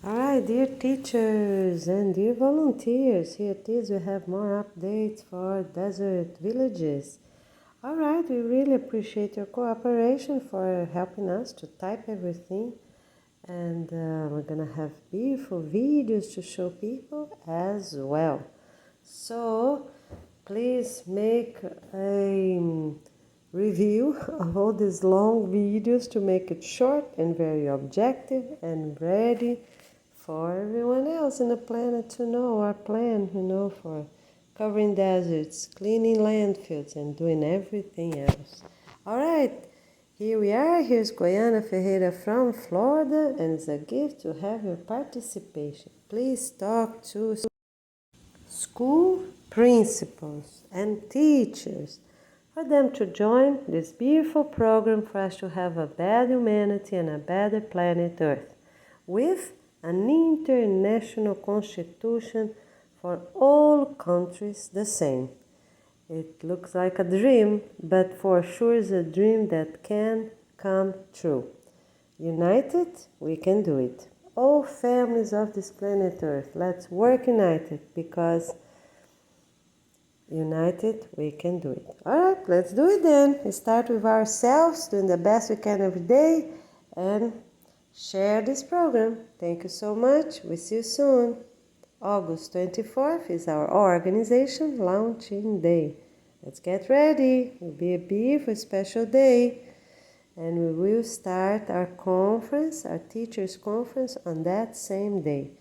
Alright, dear teachers and dear volunteers, here it is, we have more updates for desert villages. Alright, we really appreciate your cooperation for helping us to type everything, and we're gonna have beautiful videos to show people as well. So please make a review of all these long videos to make it short and very objective and ready for everyone else in the planet to know our plan, for covering deserts, cleaning landfills, and doing everything else. All right, here we are. Here's Goiana Ferreira from Florida, and it's a gift to have your participation. Please talk to school principals and teachers for them to join this beautiful program for us to have a better humanity and a better planet Earth with an international constitution for all countries the same. It looks like a dream, but for sure is a dream that can come true. United, we can do it. All families of this planet Earth, let's work united, because united, we can do it. All right, let's do it then. We start with ourselves, doing the best we can every day, and share this program. Thank you so much. We see you soon. August 24th is our organization launching day. Let's get ready. It will be a beautiful special day. And we will start our conference, our teachers' conference, on that same day.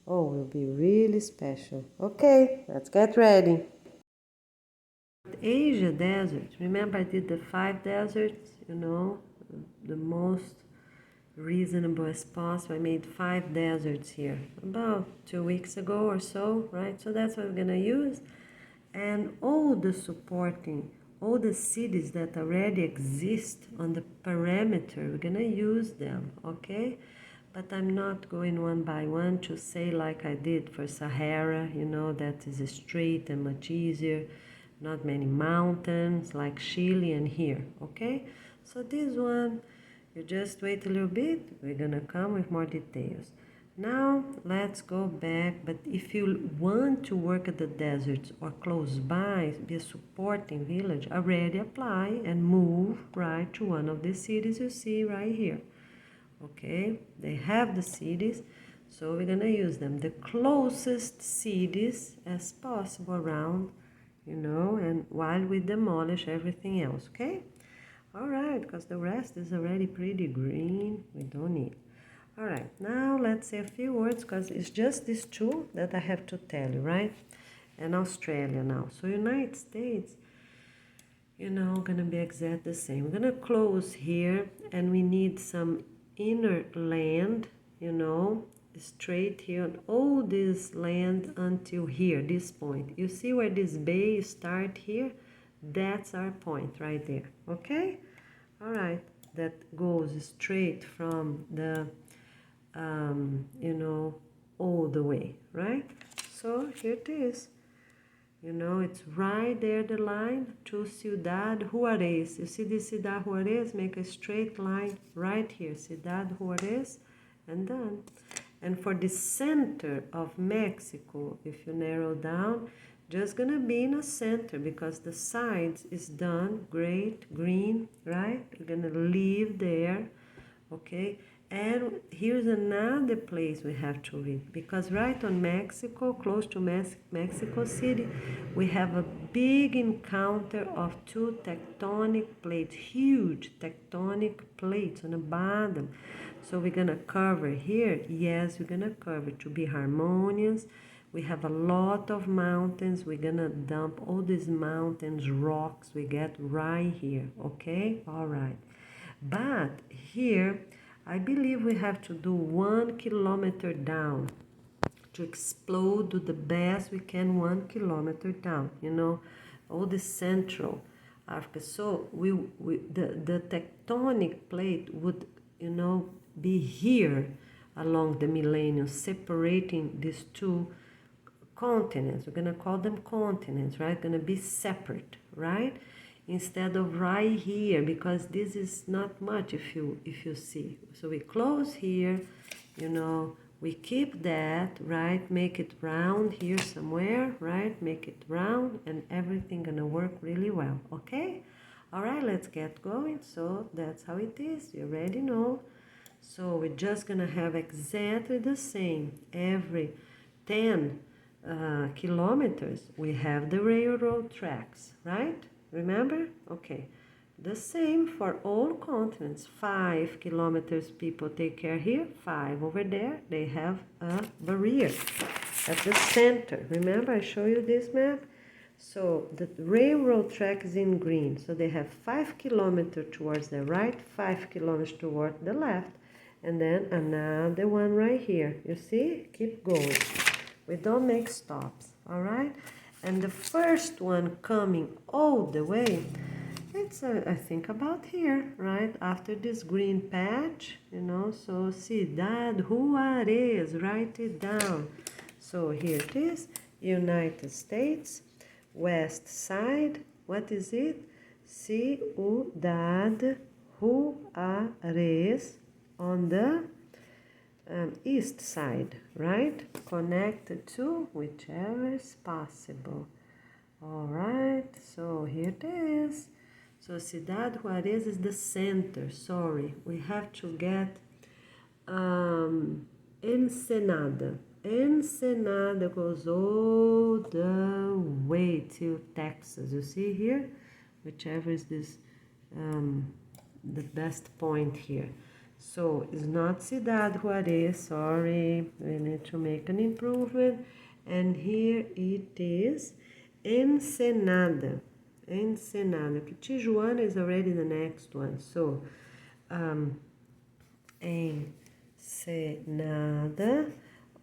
Oh, it will be really special. Okay, let's get ready. Asia desert. Remember I did the 5 deserts, the most reasonable as possible. I made 5 deserts here about 2 weeks ago or so, right? So that's what we're gonna use. And all the cities that already exist on the perimeter, we're gonna use them, okay? But I'm not going one by one to say like I did for Sahara, that is straight and much easier. Not many mountains like Chile and here, okay? So this one, you just wait a little bit, we're gonna come with more details. Now let's go back, but if you want to work at the deserts or close by, be a supporting village, already apply and move right to one of the cities you see right here. Okay, they have the cities, so we're gonna use them, the closest cities as possible around, and while we demolish everything else, okay? All right, because the rest is already pretty green, we don't need. All right, now let's say a few words, because it's just these two that I have to tell you, right? And Australia now. So United States, gonna be exact the same. We're gonna close here, and we need some inner land, straight here on all this land until here, this point. You see where this bay start here? That's our point right there, okay? All right, that goes straight from the, all the way, right? So here it is. It's right there, the line to Ciudad Juarez. You see this Ciudad Juarez? Make a straight line right here, Ciudad Juarez, and done. And for the center of Mexico, if you narrow down, just gonna be in a center because the sides is done, great, green, right? We're gonna leave there, okay? And here's another place we have to read, because right on Mexico, close to Mexico City, we have a big encounter of two tectonic plates, huge tectonic plates on the bottom. So we're gonna cover here, yes, we're gonna cover to be harmonious. We have a lot of mountains. We're gonna dump all these mountains, rocks we get right here, okay? All right. But here, I believe we have to do 1 kilometer down to explode, do the best we can 1 kilometer down, all the central Africa. So the tectonic plate would, be here along the millennium, separating these two continents. We're gonna call them continents, right? Gonna be separate, right? Instead of right here, because this is not much if you see. So we close here, we keep that, right? Make it round here somewhere, right? Make it round and everything gonna work really well, okay? All right, let's get going. So that's how it is, you already know. So we're just gonna have exactly the same. Every 10 kilometers, we have the railroad tracks, right? Remember? Okay. The same for all continents. 5 kilometers people take care here. 5 over there. They have a barrier at the center. Remember I show you this map? So the railroad track is in green. So they have 5 kilometers towards the right, 5 kilometers toward the left. And then another one right here. You see? Keep going. We don't make stops. All right? And the first one coming all the way, it's I think about here, right? After this green patch, you know, so Cidade Juárez, write it down. So here it is, United States, west side, what is it? Ciudad Juárez on the east side, right? Connected to whichever is possible. All right, so here it is. So Cidade Juárez is the center. Sorry, we have to get Ensenada. Ensenada goes all the way to Texas. You see here, whichever is this the best point here. So it's not Cidade Juárez. Sorry, we need to make an improvement. And here it is, Ensenada. Ensenada. Tijuana is already the next one. So, Ensenada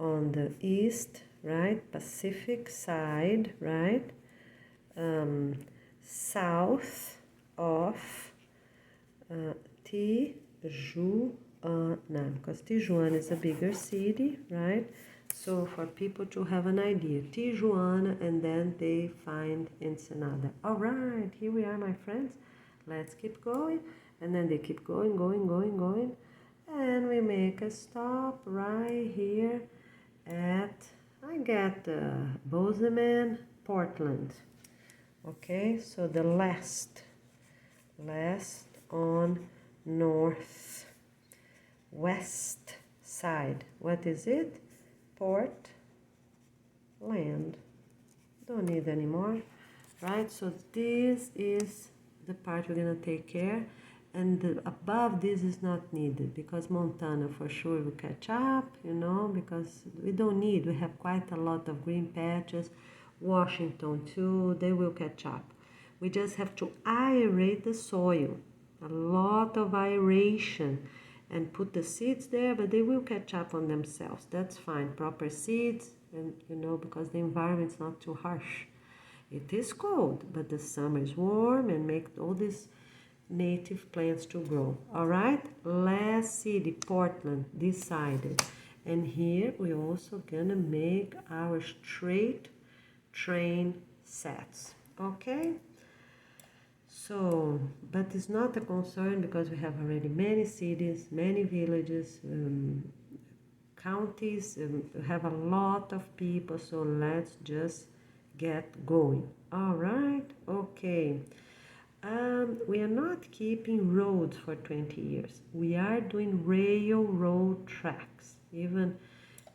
on the east, right? Pacific side, right? South of Tijuana, because Tijuana is a bigger city, right? So for people to have an idea, Tijuana, and then they find Ensenada. All right, here we are, my friends. Let's keep going. And then they keep going, going. And we make a stop right here at, I get Bozeman, Portland. Okay, so the last on north west side. What is it? Portland. Don't need anymore, right? So this is the part we're gonna take care, and above this is not needed because Montana for sure will catch up, you know, because we don't need, we have quite a lot of green patches. Washington too, they will catch up. We just have to aerate the soil, a lot of aeration, and put the seeds there, but they will catch up on themselves. That's fine. Proper seeds, and you know, because the environment's not too harsh. It is cold, but the summer is warm and make all these native plants to grow. All right, last city, Portland, decided. And here we're also gonna make our straight train sets. Okay. So, but it's not a concern because we have already many cities, many villages, counties, have a lot of people, so let's just get going. All right, okay. We are not keeping roads for 20 years. We are doing railroad tracks, even,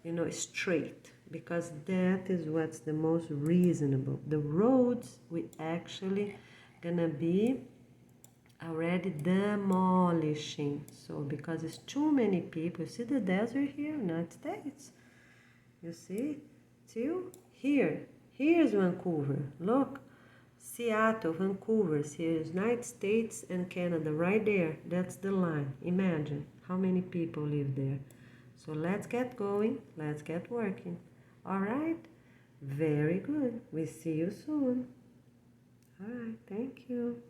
you know, straight, because that is what's the most reasonable. The roads, we actually gonna be already demolishing. So because it's too many people, you see the desert here, United States, you see, till here. Here's Vancouver, look, Seattle, Vancouver, here's United States and Canada, right there, that's the line. Imagine how many people live there. So let's get going, let's get working. All right, very good, we see you soon. All right, thank you.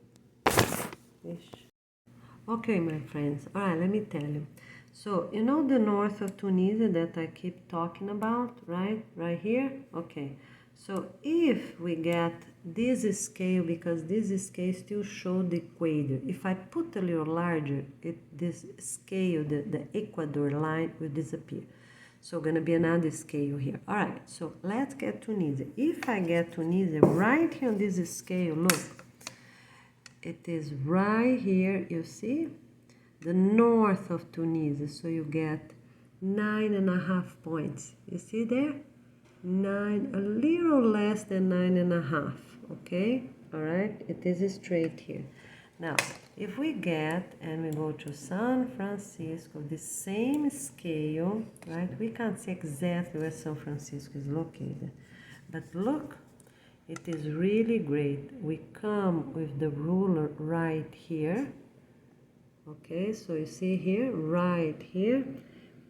Okay, my friends. All right, let me tell you. So, you know the north of Tunisia that I keep talking about, right? Right here? Okay. So, if we get this scale, because this scale still shows the equator. If I put a little larger, this scale, the equator line will disappear. So gonna be another scale here. All right, so let's get Tunisia. If I get Tunisia right here on this scale, look, it is right here, you see, the north of Tunisia. So you get 9.5 points. You see there? 9, a little less than 9.5, okay? All right, it is straight here. Now, if we get, and we go to San Francisco, the same scale, right? We can't see exactly where San Francisco is located, but look, it is really great. We come with the ruler right here, okay? So you see here, right here.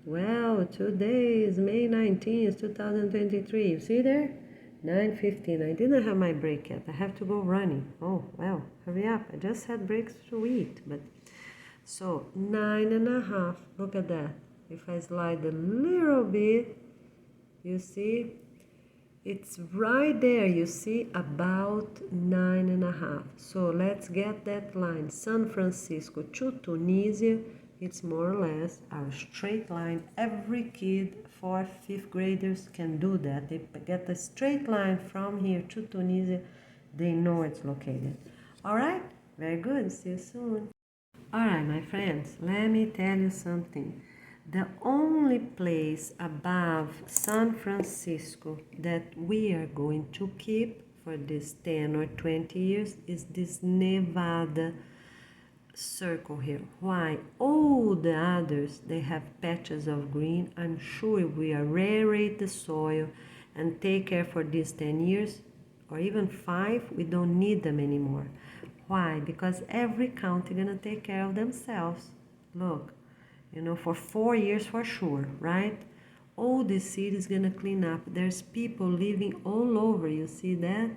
Well, today is May 19th, 2023. You see there? 9:15. I didn't have my break yet. I have to go running. Oh, well, hurry up. I just had breaks to eat. But so 9.5. Look at that. If I slide a little bit, you see, it's right there. You see, about 9.5. So let's get that line. San Francisco to Tunisia. It's more or less our straight line. Every kid, 4th, 5th graders can do that. They get a straight line from here to Tunisia. They know it's located. All right? Very good. See you soon. All right, my friends, let me tell you something. The only place above San Francisco that we are going to keep for this 10 or 20 years is this Nevada circle here. Why? All the others, they have patches of green. I'm sure if we aerate the soil and take care for these 10 years or even 5, we don't need them anymore. Why? Because every county gonna take care of themselves. Look, you know, for 4 years for sure, right? All the cities gonna clean up. There's people living all over, you see that?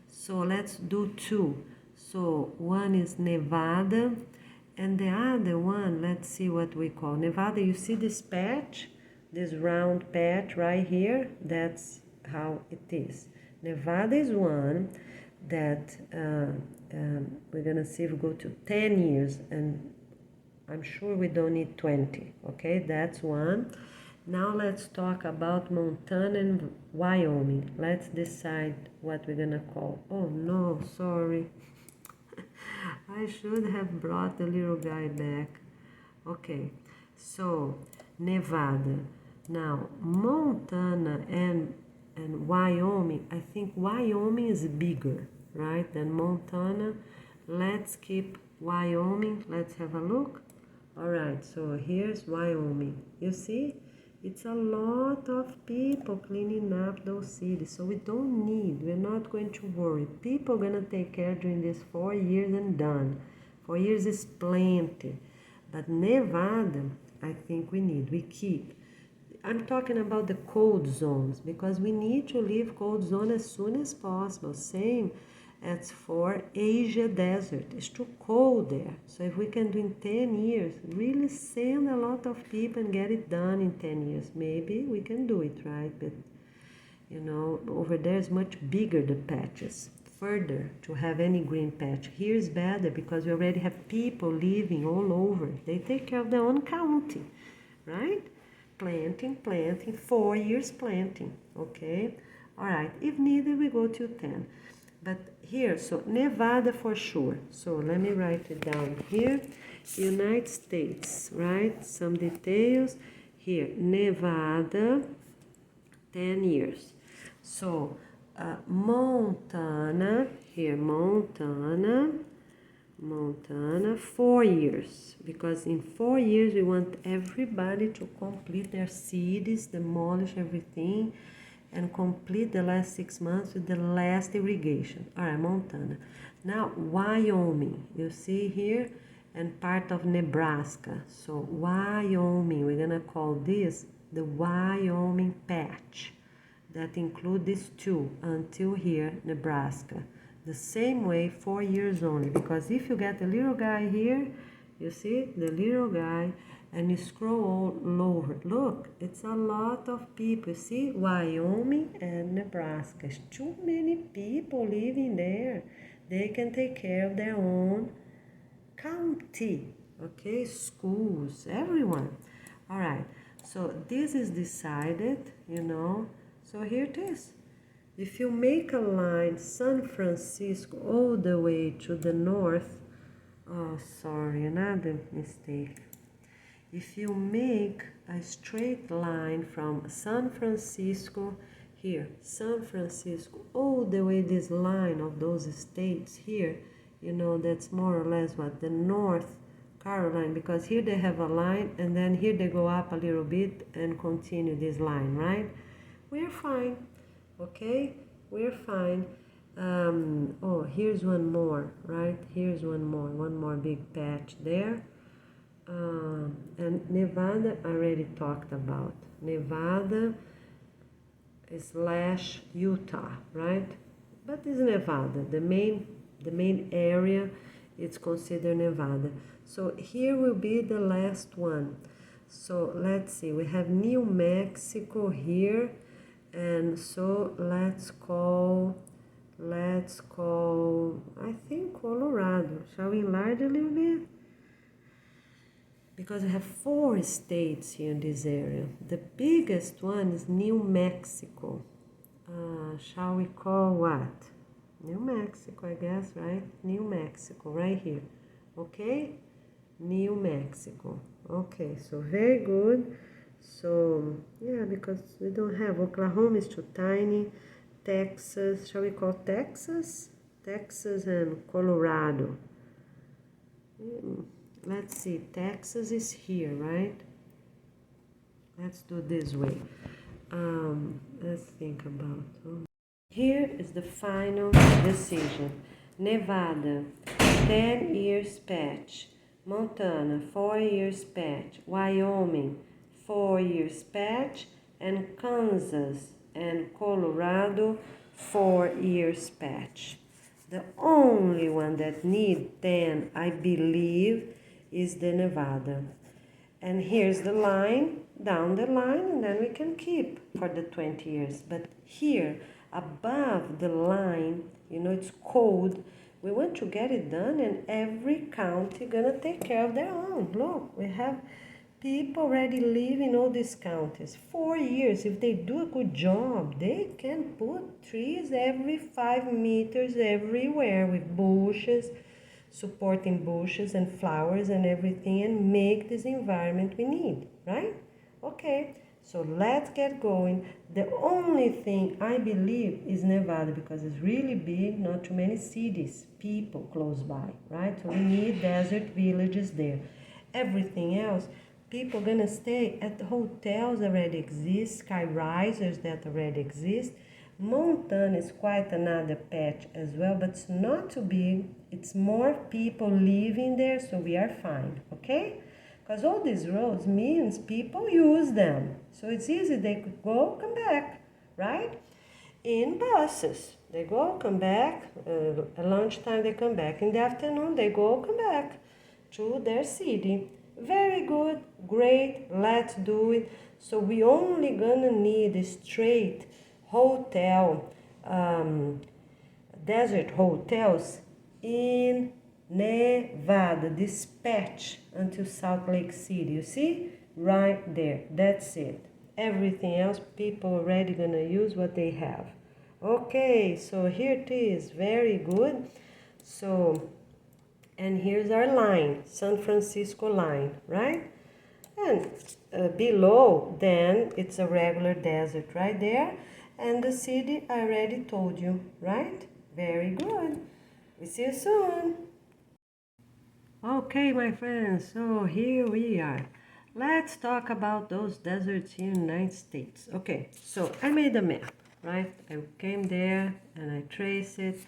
So let's do 2. So one is Nevada, and the other one, let's see what we call Nevada. You see this patch, this round patch right here? That's how it is. Nevada is one that we're gonna see if we go to 10 years, and I'm sure we don't need 20, okay? That's one. Now let's talk about Montana and Wyoming. Let's decide what we're gonna call. Oh no, sorry. I should have brought the little guy back. Okay, so Nevada. Now Montana and Wyoming. I think Wyoming is bigger, right, than Montana. Let's keep Wyoming. Let's have a look. All right, so here's Wyoming. You see? It's a lot of people cleaning up those cities, so we don't need, we're not going to worry. People are going to take care during these 4 years and done. 4 years is plenty. But Nevada, I think we keep. I'm talking about the cold zones because we need to leave cold zone as soon as possible. Same as for Asia desert. It's too cold there. So if we can do in 10 years, really send a lot of people and get it done in 10 years. Maybe we can do it, right? But, you know, over there is much bigger the patches. Further to have any green patch. Here is better because we already have people living all over. They take care of their own county, right? Planting, 4 years planting, okay? All right, if needed, we go to 10. But here, so Nevada for sure. So let me write it down here. United States, right? Some details here. Nevada, 10 years. So Montana, here, Montana, 4 years. Because in 4 years, we want everybody to complete their cities, demolish everything, and complete the last 6 months with the last irrigation. All right, Montana. Now, Wyoming, you see here, and part of Nebraska. So, Wyoming, we're gonna call this the Wyoming patch. That include these 2 until here, Nebraska. The same way, 4 years only, because if you get a little guy here, you see, the little guy, and you scroll all lower. Look, it's a lot of people. See, Wyoming and Nebraska. It's too many people living there. They can take care of their own county, okay? Schools, everyone. All right, So this is decided, you know. So here it is. If you make a line San Francisco all the way to the north, oh sorry, another mistake. If you make a straight line from San Francisco here, San Francisco, all the way this line of those states here, you know, that's more or less what the North Carolina, because here they have a line and then here they go up a little bit and continue this line, right? We're fine, okay? We're fine. Oh, here's one more, right? Here's one more big patch there. And Nevada I already talked about. Nevada / Utah, right? But it's Nevada. The main area it's considered Nevada. So here will be the last one. So let's see. We have New Mexico here, and so let's call I think Colorado. Shall we enlarge a little bit? Because we have 4 states here in this area. The biggest one is New Mexico. Shall we call what? New Mexico, I guess, right? New Mexico, right here. Okay? New Mexico. Okay, so very good. So, yeah, because we don't have. Oklahoma is too tiny. Texas, shall we call Texas? Texas and Colorado. Let's see, Texas is here, right? Let's do this way. Let's think about. Here is the final decision. Nevada, 10 years patch. Montana, 4 years patch. Wyoming, 4 years patch. And Kansas and Colorado, 4 years patch. The only one that need 10, I believe, is the Nevada. And here's the line, down the line, and then we can keep for the 20 years. But here, above the line, you know, it's cold. We want to get it done, and every county gonna take care of their own. Look, we have people already live in all these counties. 4 years, if they do a good job, they can put trees every 5 meters everywhere with bushes, supporting bushes and flowers and everything, and make this environment we need, right? Okay, so let's get going. The only thing I believe is Nevada, because it's really big, not too many cities, people close by, right? So we need desert villages there. Everything else, people gonna stay at the hotels already exist, sky risers that already exist. Montana is quite another patch as well, but it's not too big. It's more people living there, so we are fine, okay? Because all these roads means people use them. So it's easy, they could go, come back, right? In buses, they go, come back, at lunchtime they come back. In the afternoon they go, come back to their city. Very good, great, let's do it. So we only gonna need a straight hotel, desert hotels in Nevada, this patch until Salt Lake City. You see? Right there. That's it. Everything else, people already gonna use what they have. Okay, so here it is. Very good. So, and here's our line, San Francisco line, right? And below, then, it's a regular desert right there. And the city, I already told you, right? Very good. We see you soon. Okay, my friends, so here we are. Let's talk about those deserts here in the United States. Okay, so I made a map, right? I came there and I traced it.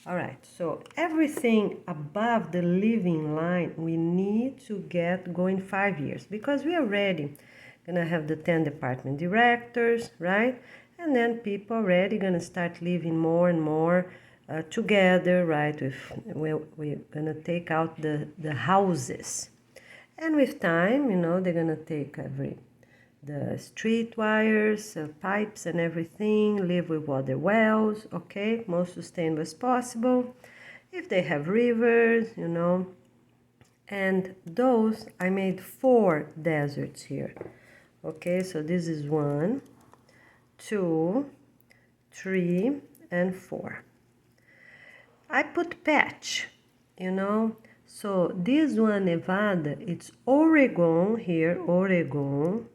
All right, so everything above the living line, we need to get going 5 years, because we are already gonna have the 10 department directors, right? And then people already gonna start living more and more together, right? We're gonna take out the houses. And with time, you know, they're gonna take the street wires, pipes and everything, live with water wells, okay, most sustainable as possible. If they have rivers, you know, and those, I made 4 deserts here, Okay, so this is 1, 2, 3, and 4. I put patch, you know. So this one, Nevada, it's Oregon here, Oregon,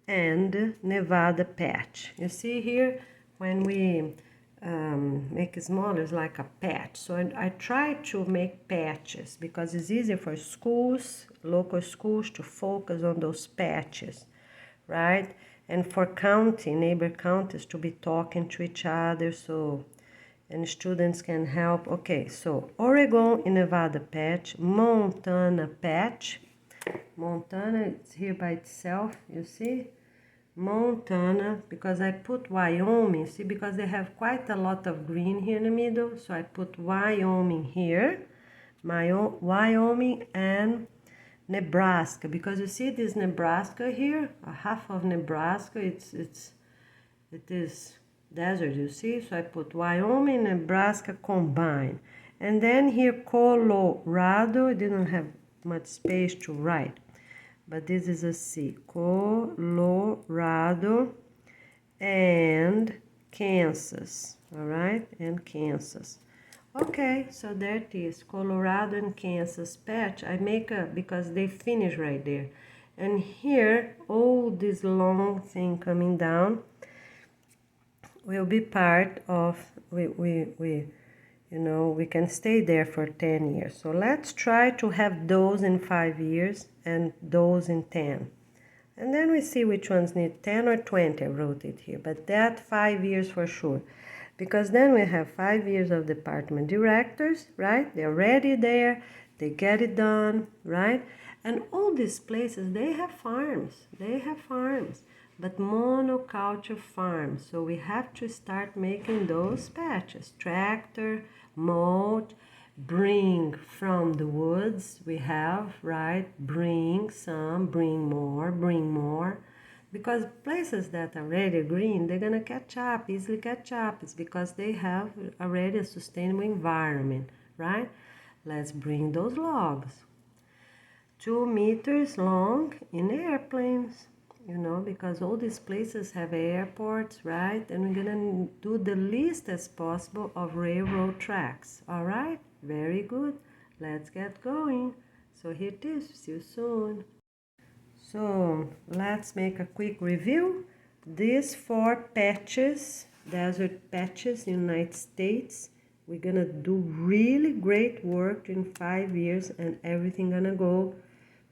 and Nevada patch. You see here, when we make it smaller, it's like a patch. So I try to make patches because it's easier for schools, local schools, to focus on those patches, right? And for county, neighbor counties to be talking to each other, so and students can help. Okay, so Oregon and Nevada patch, Montana patch. Montana, it's here by itself, you see? Montana, because I put Wyoming, see, because they have quite a lot of green here in the middle, so I put Wyoming here, Wyoming and Nebraska, because you see this Nebraska here, a half of Nebraska, it is desert, you see, so I put Wyoming, Nebraska combined, and then here Colorado. I didn't have much space to write, but this is a C, Colorado and Kansas, all right, and Kansas. Okay, so there it is, Colorado and Kansas patch. I make a, because they finish right there. And here, all this long thing coming down will be part of, you know, we can stay there for 10 years. So let's try to have those in 5 years and those in 10. And then we see which ones need 10 or 20, I wrote it here. But that 5 years for sure. Because then we have 5 years of department directors, right? They're already there, they get it done, right? And all these places, they have farms, but monoculture farms. So we have to start making those patches, tractor, mulch, bring from the woods we have, right? Bring some, bring more. Because places that are already green, they're gonna easily catch up. It's because they have already a sustainable environment, right? Let's bring those logs. 2 meters long in airplanes, you know, because all these places have airports, right? And we're gonna do the least as possible of railroad tracks, all right? Very good. Let's get going. So here it is. See you soon. So let's make a quick review. These 4 patches, desert patches in the United States, we're gonna do really great work in 5 years and everything gonna go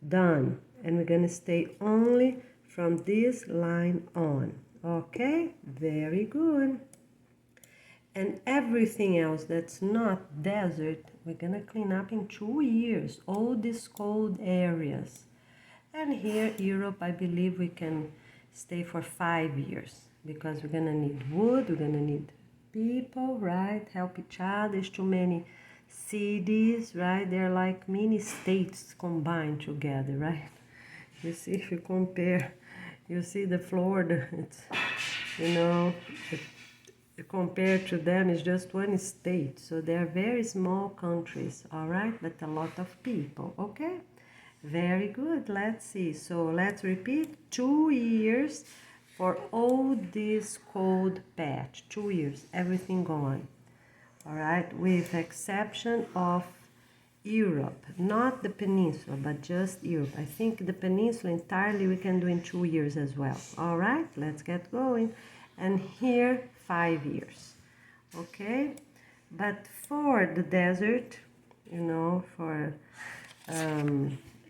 done. And we're gonna stay only from this line on. Okay, very good. And everything else that's not desert, we're gonna clean up in 2 years, all these cold areas. And here, Europe, I believe we can stay for 5 years because we're gonna need wood, we're gonna need people, right? Help each other. There's too many cities, right? They're like mini states combined together, right? You see, if you compare, you see the Florida, it's, you know, compared to them, it's just one state. So they're very small countries, all right? But a lot of people, okay? Very good. Let's see. So let's repeat. 2 years for all this cold patch. 2 years. Everything gone. All right. With exception of Europe. Not the peninsula, but just Europe. I think the peninsula entirely we can do in 2 years as well. All right. Let's get going. And here, 5 years. Okay. But for the desert, you know, for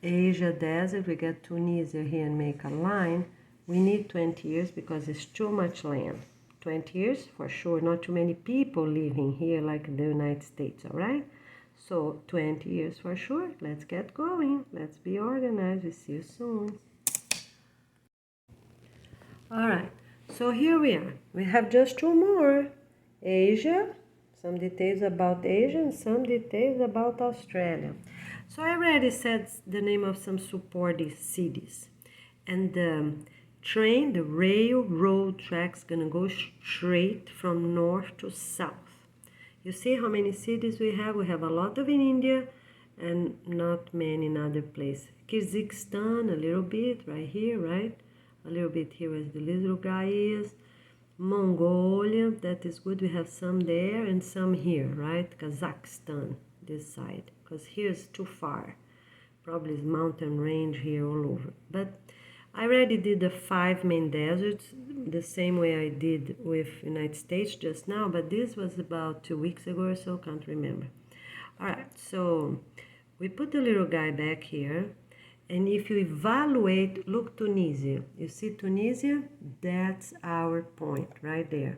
Asia desert, we get Tunisia here and make a line. We need 20 years because it's too much land. 20 years for sure, not too many people living here like in the United States, all right? So 20 years for sure. Let's get going. Let's be organized. We'll see you soon. All right, so here we are. We have just 2 more. Asia, some details about Asia and some details about Australia. So I already said the name of some supporting cities. And the train, the railroad track's gonna go straight from north to south. You see how many cities we have? We have a lot of in India and not many in other places. Kyrgyzstan, a little bit right here, right? a little bit here where the little guy is. Mongolia, that is good. We have some there and some here, right? Kazakhstan, this side, because here's too far. Probably is mountain range here all over. But I already did the 5 main deserts the same way I did with United States just now, but this was about 2 weeks ago or so, can't remember. All right, so we put the little guy back here. And if you evaluate, look, Tunisia. You see Tunisia? That's our point right there.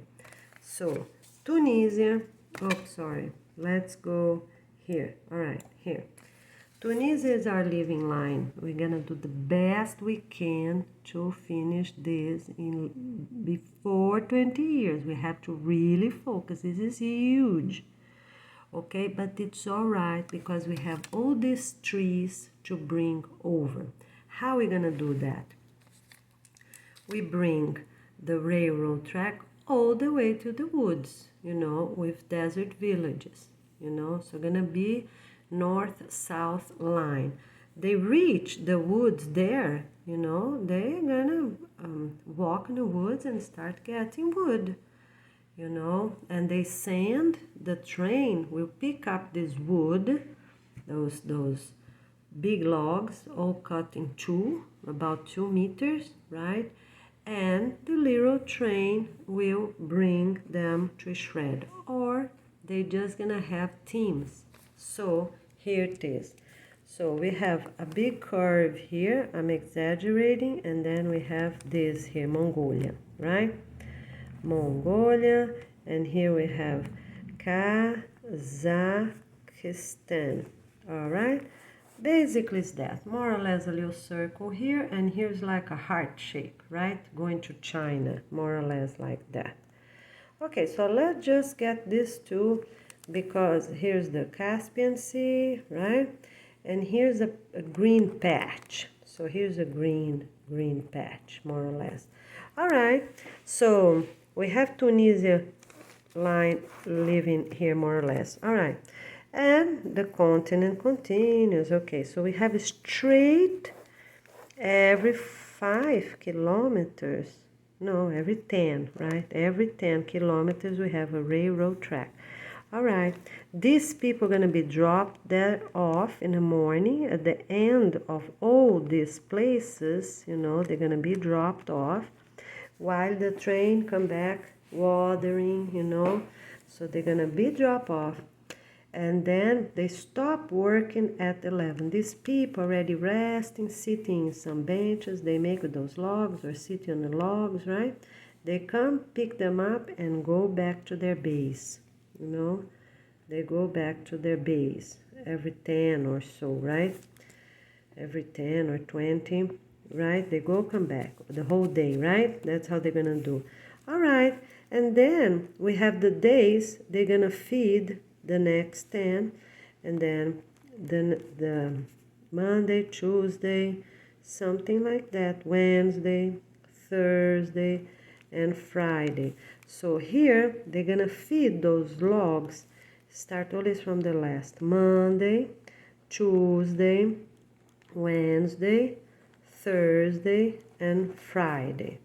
So Tunisia, oh, sorry. Let's go here. All right, here. Tunisia is our living line. We're gonna do the best we can to finish this in before 20 years. We have to really focus. This is huge. Okay, but it's all right because we have all these trees to bring over. How are we gonna do that? We bring the railroad track all the way to the woods, you know, with desert villages, you know, so gonna be north-south line. They reach the woods there, you know, they're gonna walk in the woods and start getting wood, you know, and they send the train will pick up this wood, those big logs all cut in two, about 2 meters, right? And the little train will bring them to shred, or they just gonna have teams. So here it is. So we have a big curve here, I'm exaggerating, and then we have this here, Mongolia, right? Mongolia, and here we have Kazakhstan. All right, basically it's that, more or less a little circle here, and here's like a heart shape, right, going to China, more or less like that. Okay, so let's just get these two, because here's the Caspian Sea, right, and here's a green patch. So here's a green patch, more or less. All right, so we have Tunisia line living here more or less. All right, and the continent continues. Okay, so we have a straight every 5 kilometers. No, every 10, right? Every 10 kilometers we have a railroad track. All right, these people are going to be dropped there off in the morning at the end of all these places, you know, they're going to be dropped off while the train come back watering, you know, so they're gonna be drop off, and then they stop working at 11. These people already resting, sitting in some benches they make with those logs, or sitting on the logs, right? They come, pick them up, and go back to their base, you know, they go back to their base every 10 or so, right? Every 10 or 20, right? They go, come back the whole day, right? That's how they're gonna do. All right, and then we have the days they're gonna feed the next 10, and then the Monday, Tuesday, something like that, Wednesday, Thursday, and Friday. So here they're gonna feed those logs, start always from the last, Monday, Tuesday, Wednesday, Thursday, and Friday.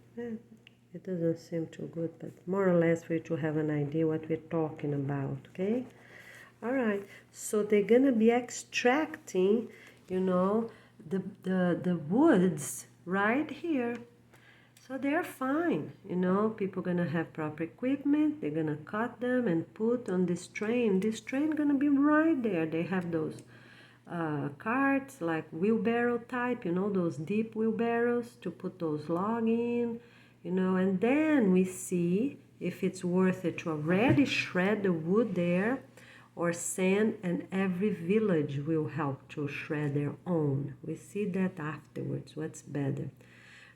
It doesn't seem too good, but more or less for you to have an idea what we're talking about, okay? All right, so they're gonna be extracting, you know, the woods right here. So they're fine, you know, people gonna have proper equipment, they're gonna cut them and put on this train. This train gonna be right there. They have those carts, like wheelbarrow type, you know, those deep wheelbarrows to put those log in, you know, and then we see if it's worth it to already shred the wood there or sand, and every village will help to shred their own. We see that afterwards, what's better.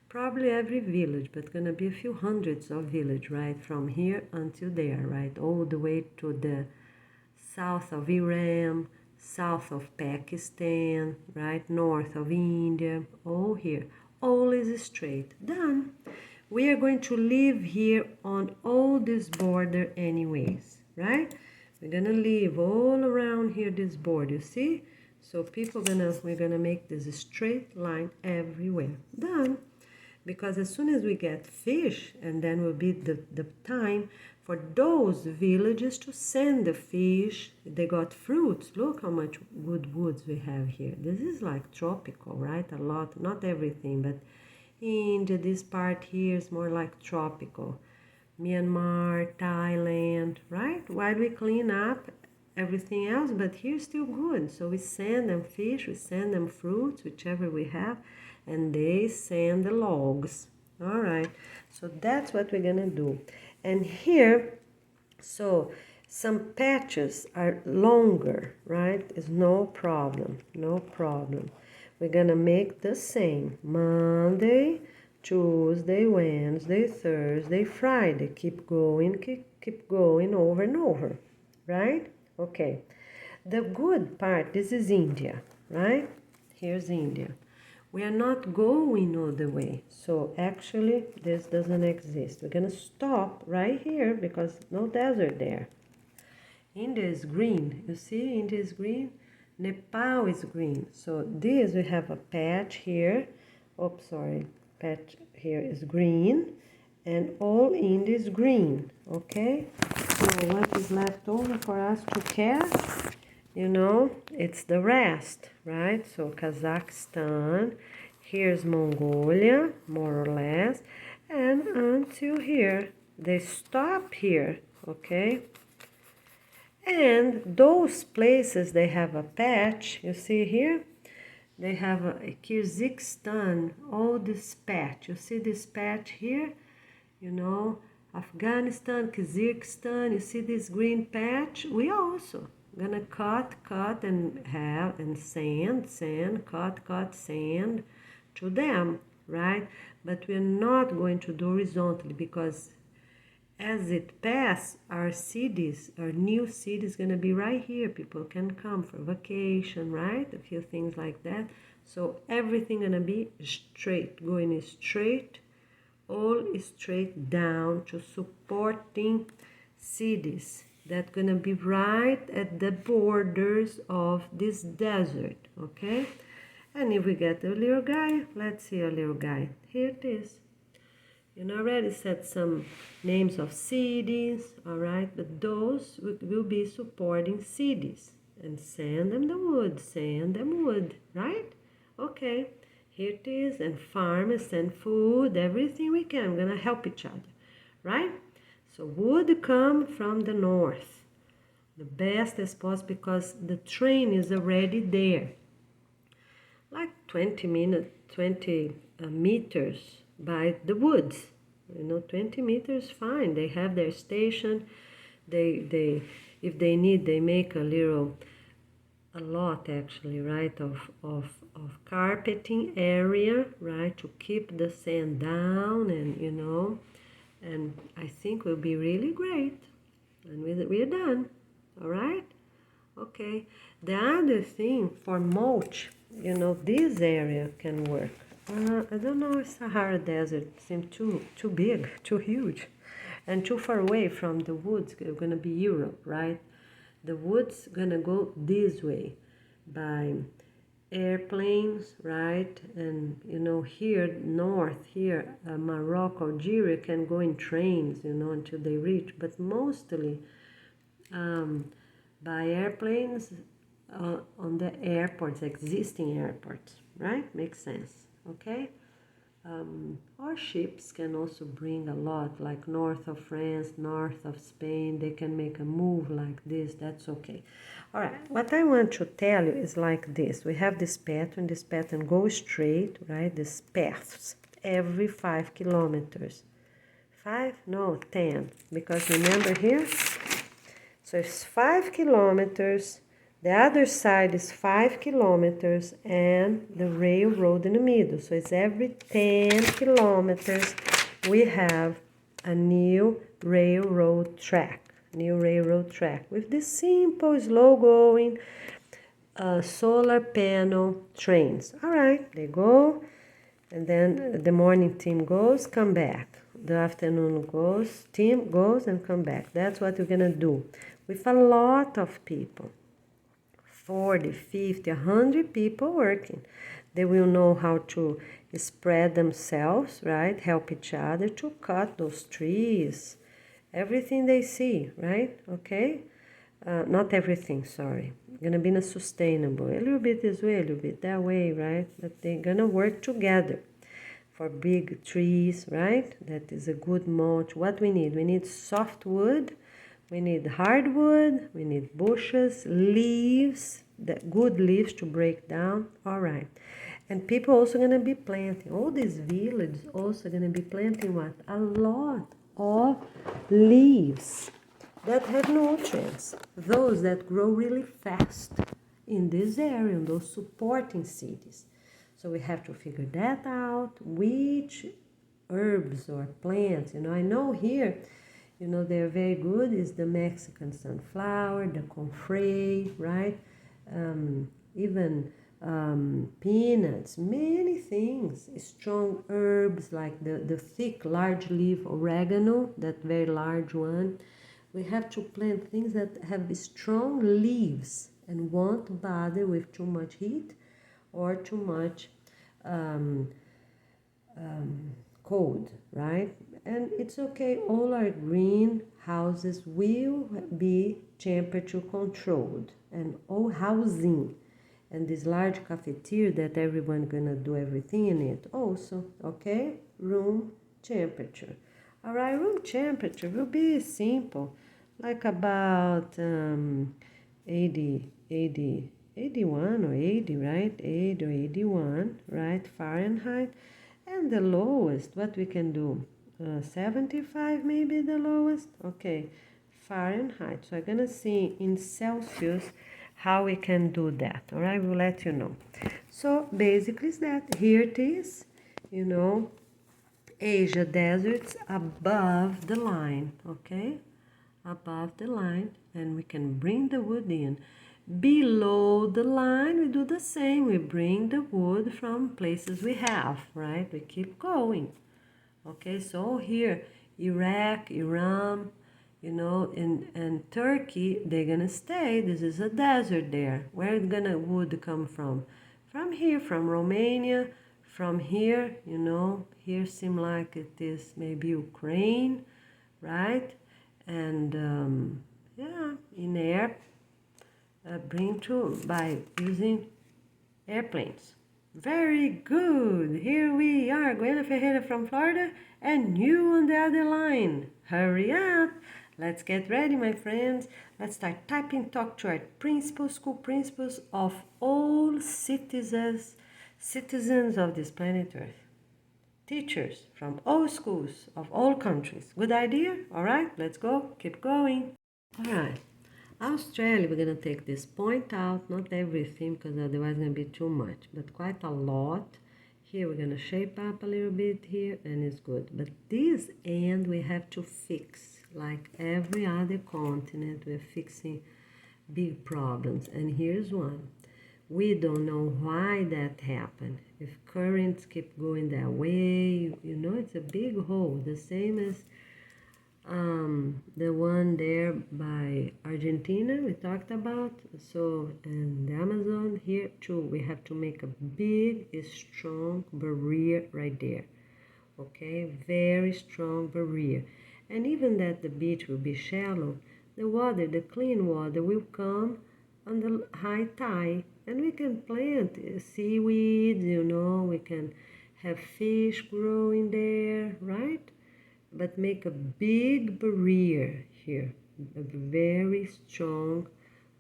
Probably every village, but gonna be a few hundreds of village, right, from here until there, right, all the way to the south of Iran, south of Pakistan, right, north of India, all here, all is straight. Done. We are going to live here on all this border anyways, right? We're gonna live all around here, this border, see? So we're gonna make this straight line everywhere. Done. because as soon as we get fish, and then will be the time for those villages to send the fish. They got fruits. Look how much good woods we have here. This is like tropical, right? A lot, not everything, but India, this part here is more like tropical. Myanmar, Thailand, right? While we clean up everything else, but here's still good. So we send them fish, we send them fruits, whichever we have, and they send the logs. All right, so that's what we're gonna do. And here, so some patches are longer, right? It's no problem, no problem. We're gonna make the same Monday, Tuesday, Wednesday, Thursday, Friday. Keep going, keep going over and over, right? Okay. The good part, this is India, right? Here's India. We are not going all the way. So actually, this doesn't exist. We're gonna stop right here because no desert there. India is green. You see, India is green. Nepal is green. So this, we have a patch here. Oh, sorry. Patch here is green. And all India is green. Okay? So what is left over for us to catch? You know, it's the rest, right? So Kazakhstan. Here's Mongolia, more or less. And until here. They stop here. Okay? And those places, they have a patch, you see here? They have a Kyrgyzstan, all this patch. You see this patch here? You know, Afghanistan, Kyrgyzstan, you see this green patch? We also gonna cut, and have, and sand, cut, sand to them, right? But we're not going to do horizontally because as it passes, our cities, our new city is going to be right here. People can come for vacation, right? A few things like that. So everything going to be straight, going straight, all straight down to supporting cities that going to be right at the borders of this desert, okay? And if we get a little guy, let's see a little guy. Here it is. You know, I already said some names of cities, all right? But those will be supporting cities. And send them the wood, right? Okay, here it is. And farmers send food, everything we can. We're going to help each other, right? So wood come from the north. The best as possible because the train is already there. Like 20 meters by the woods, you know, 20 meters, fine. They have their station. They if they need, they make a lot actually, right, of carpeting area, right, to keep the sand down, and you know, and I think will be really great. And we're done, all right. Okay, the other thing for mulch, you know, this area can work. I don't know if Sahara Desert seems too big, too huge, and too far away from the woods. It's gonna be Europe, right? The woods gonna go this way by airplanes, right? And you know, here north, here Morocco, Algeria can go in trains, you know, until they reach. But mostly by airplanes on the airports, existing airports, right? Makes sense. Okay, or ships can also bring a lot, like north of France, north of Spain. They can make a move like this. That's okay. All right, what I want to tell you is like this. We have this pattern goes straight, right? These paths every 5 kilometers. 5? No, 10. Because remember here, so it's 5 kilometers. The other side is 5 kilometers and the railroad in the middle. So it's every 10 kilometers we have a new railroad track. With this simple, slow-going solar panel trains. All right, they go, and then the morning team goes, come back. The afternoon goes, team goes and come back. That's what we're gonna do with a lot of people. 40, 50, 100 people working. They will know how to spread themselves, right? Help each other to cut those trees, everything they see, right? Okay? Not everything, sorry. Gonna be sustainable. A little bit this way, a little bit that way, right? But they're gonna work together for big trees, right? That is a good mulch. What we need soft wood, we need hardwood, we need bushes, leaves, good leaves to break down. All right. And people also gonna be planting. All these villages also gonna be planting what? A lot of leaves that have nutrients, those that grow really fast in this area, in those supporting cities. So we have to figure that out, which herbs or plants, I know here, they're very good, is the Mexican sunflower, the confrey, right? Even peanuts, many things, strong herbs like the thick, large leaf oregano, that very large one. We have to plant things that have strong leaves and won't bother with too much heat or too much cold, right? And it's okay, all our greenhouses will be temperature controlled, and all housing and this large cafeteria that everyone gonna do everything in it also, okay? Room temperature. All right, room temperature will be simple, like about 81 or 80, right? 80 or 81, right? Fahrenheit. And the lowest, what we can do? 75 maybe the lowest. Okay, Fahrenheit. So I'm gonna see in Celsius how we can do that. All right, we'll let you know. So basically is that. Here it is, Asia deserts above the line, okay? Above the line, and we can bring the wood in. Below the line, we do the same. We bring the wood from places we have, right? We keep going. Okay, so here, Iraq, Iran, and Turkey, they're gonna stay. This is a desert there. Where is gonna wood come from? From here, from Romania, from here, here seem like it is maybe Ukraine, right? And yeah, in air, bring to by using airplanes. Very good. Here we are, Gwen Ferreira from Florida, and you on the other line. Hurry up. Let's get ready, my friends. Let's start typing. Talk to our principals, school principals of all citizens of this planet Earth. Teachers from all schools of all countries. Good idea? All right, let's go. Keep going. All right. Australia, we're going to take this point out, not everything because otherwise it's going to be too much, but quite a lot. Here we're going to shape up a little bit here and it's good. But this end we have to fix, like every other continent, we're fixing big problems. And here's one. We don't know why that happened. If currents keep going that way, it's a big hole, the same as the one there by Argentina we talked about. So in the Amazon here too, we have to make a big strong barrier right there. Okay, very strong barrier. And even that the beach will be shallow, the water, the clean water will come on the high tide, and we can plant seaweed, we can have fish growing there, right? But make a big barrier here, a very strong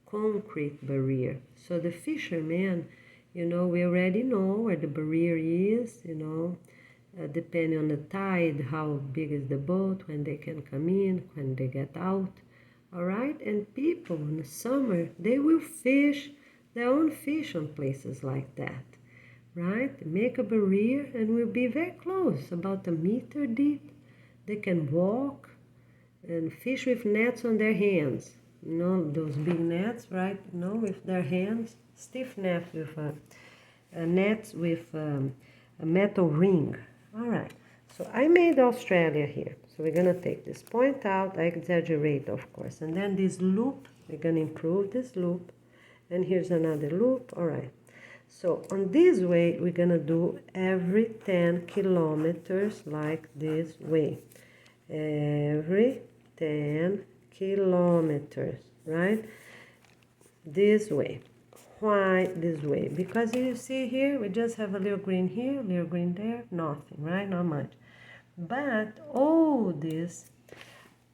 concrete barrier. So the fishermen, we already know where the barrier is, depending on the tide, how big is the boat, when they can come in, when they get out. All right, and people in the summer, they will fish their own fish on places like that, right? Make a barrier and we'll be very close, about a meter deep. They can walk and fish with nets on their hands. Those big nets, right? With their hands, stiff nets with nets with a metal ring. All right, so I made Australia here. So we're gonna take this point out, I exaggerate of course, and then this loop, we're gonna improve this loop, and here's another loop. All right, So on this way, we're gonna do every 10 kilometers like this way. Every 10 kilometers, right? This way. Why this way? Because you see here, we just have a little green here, a little green there, nothing, right? Not much. But all these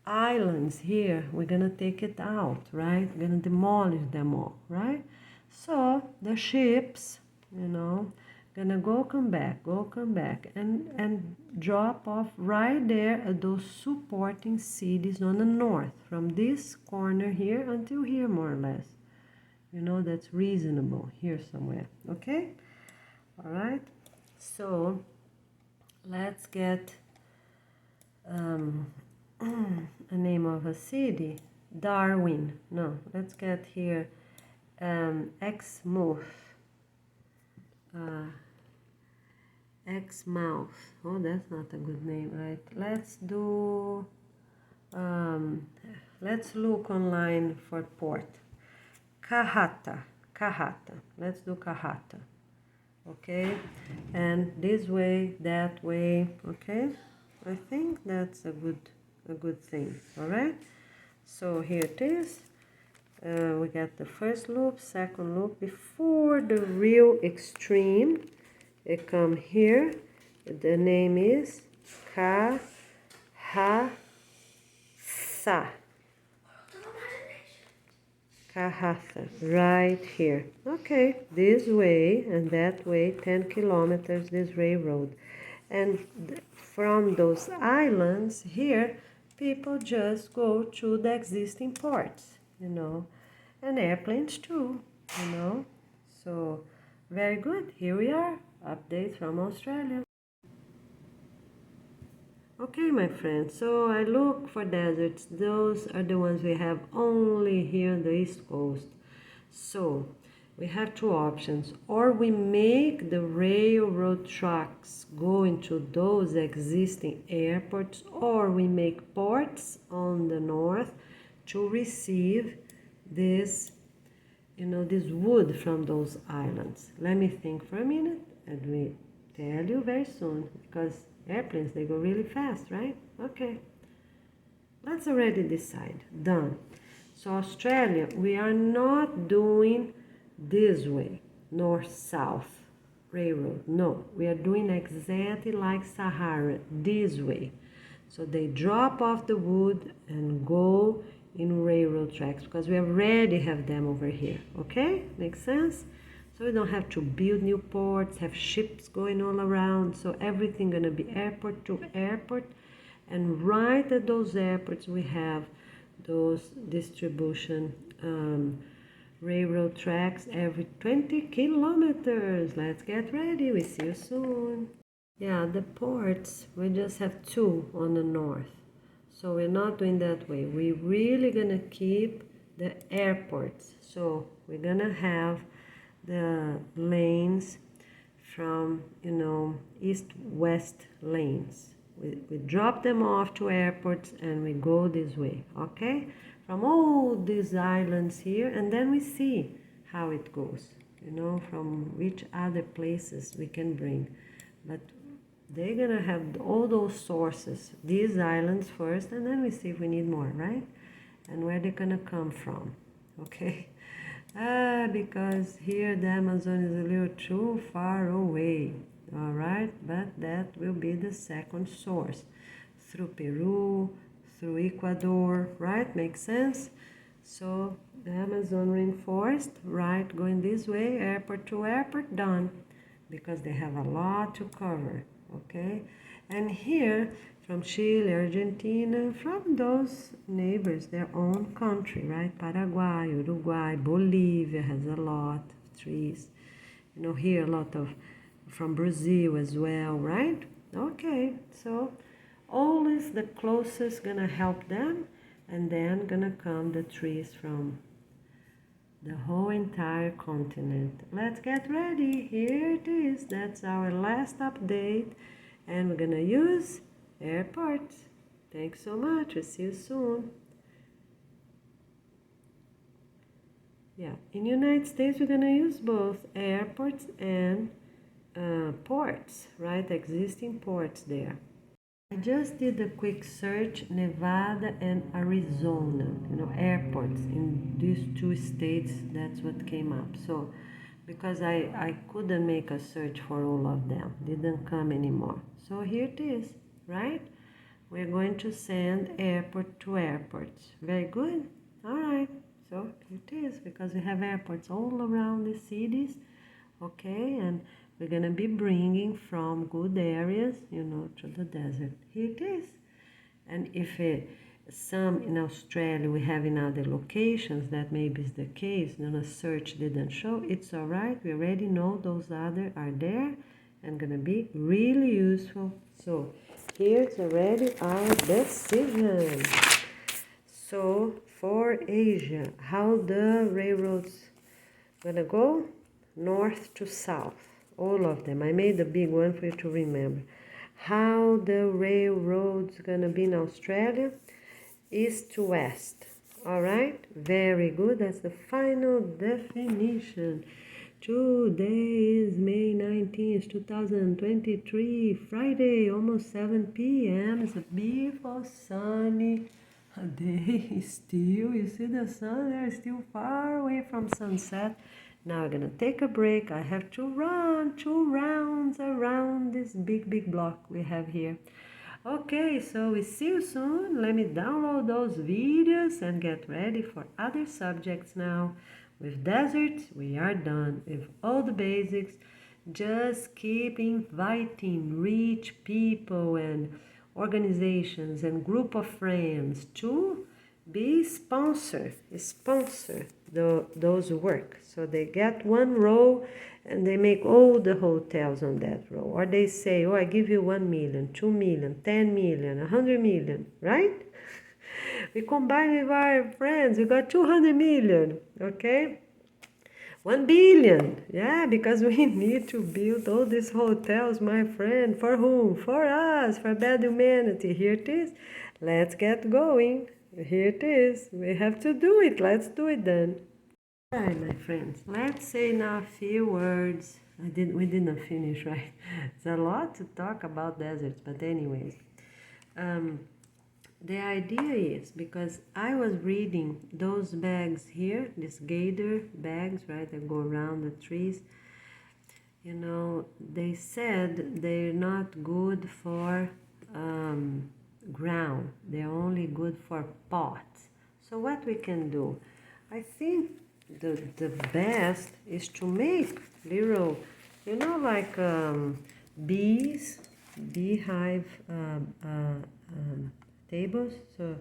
islands here, we're gonna take it out, right? We're gonna demolish them all, right? So the ships, you know, gonna come back, and drop off right there at those supporting cities on the north, from this corner here until here, more or less. You know, that's reasonable here somewhere, okay? All right, so let's get a name of a city. Darwin. No, let's get here Exmouth. Exmouth. Oh, that's not a good name, right? Let's do let's look online for port. Kahata. Let's do Kahata. Okay, and this way, that way. Okay, I think that's a good thing. All right, so here it is. We got the first loop, second loop. Before the real extreme, it come here. The name is Kahasa. Kahasa, right here. Okay, this way and that way, 10 kilometers, this railroad. And from those islands here, people just go to the existing ports, you know, and airplanes too, you know. So, very good. Here we are, update from Australia. Okay, my friends, so I look for deserts. Those are the ones we have only here on the East Coast. So we have two options. Or we make the railroad tracks go into those existing airports, or we make ports on the north to receive this, you know, this wood from those islands. Let me think for a minute and we tell you very soon, because airplanes, they go really fast, right? Okay, let's already decide. Done. So Australia, we are not doing this way, north-south railroad. No, we are doing exactly like Sahara, this way. So they drop off the wood and go in railroad tracks, because we already have them over here. Okay, makes sense? So we don't have to build new ports, have ships going all around. So everything gonna be airport to airport. And right at those airports, we have those distribution railroad tracks every 20 kilometers. Let's get ready. We see you soon. Yeah, the ports, we just have two on the north. So we're not doing that way. We're really gonna keep the airports. So we're gonna have the lanes from, you know, east-west lanes. We drop them off to airports and we go this way, okay? From all these islands here, and then we see how it goes, you know, from which other places we can bring. But they're gonna have all those sources, these islands first, and then we see if we need more, right? And where they're gonna come from, okay? Because here the Amazon is a little too far away, all right? But that will be the second source, through Peru, through Ecuador, right? Makes sense? So the Amazon rainforest, right, going this way, airport to airport, done, because they have a lot to cover, okay? And here, from Chile, Argentina, from those neighbors, their own country, right? Paraguay, Uruguay, Bolivia has a lot of trees. You know, here a lot of, from Brazil as well, right? Okay, so always the closest gonna help them, and then gonna come the trees from the whole entire continent. Let's get ready. Here it is. That's our last update, and we're gonna use airports. Thanks so much. We'll see you soon. Yeah, in the United States, we're gonna use both airports and ports, right? Existing ports there. I just did a quick search, Nevada and Arizona, airports in these two states, that's what came up. So, because I couldn't make a search for all of them, didn't come anymore. So here it is, right? We're going to send airport to airports. Very good. All right. So here it is, because we have airports all around the cities, okay? And we're going to be bringing from good areas, to the desert. Here it is. And if some in Australia we have in other locations, that maybe is the case, a search didn't show, it's all right. We already know those other are there and going to be really useful. So here's already our decision. So for Asia, how the railroads gonna go? North to south, all of them. I made a big one for you to remember. How the railroads gonna be in Australia? East to west. All right, very good. That's the final definition. Today is May 19th, 2023, Friday, almost 7 p.m. It's a beautiful sunny day still. You see the sun there, still far away from sunset. Now we're gonna take a break. I have to run 2 rounds around this big block we have here. Okay, so we see you soon. Let me download those videos and get ready for other subjects now. With deserts, we are done with all the basics. Just keep inviting rich people and organizations and group of friends to be sponsor those work. So they get one row and they make all the hotels on that row. Or they say, oh, I give you 1 million, 2 million, 10 million, 100 million, right? We combine with our friends, we got 200 million, okay? 1 billion, yeah, because we need to build all these hotels, my friend. For whom? For us, for bad humanity. Here it is. Let's get going. Here it is. We have to do it. Let's do it then. All right, my friends. Let's say now a few words. We didn't finish, right? It's a lot to talk about deserts, but anyways. The idea is, because I was reading those bags here, these gator bags, right, that go around the trees, they said they're not good for ground. They're only good for pots. So what we can do? I think the best is to make little, like beehive tables. So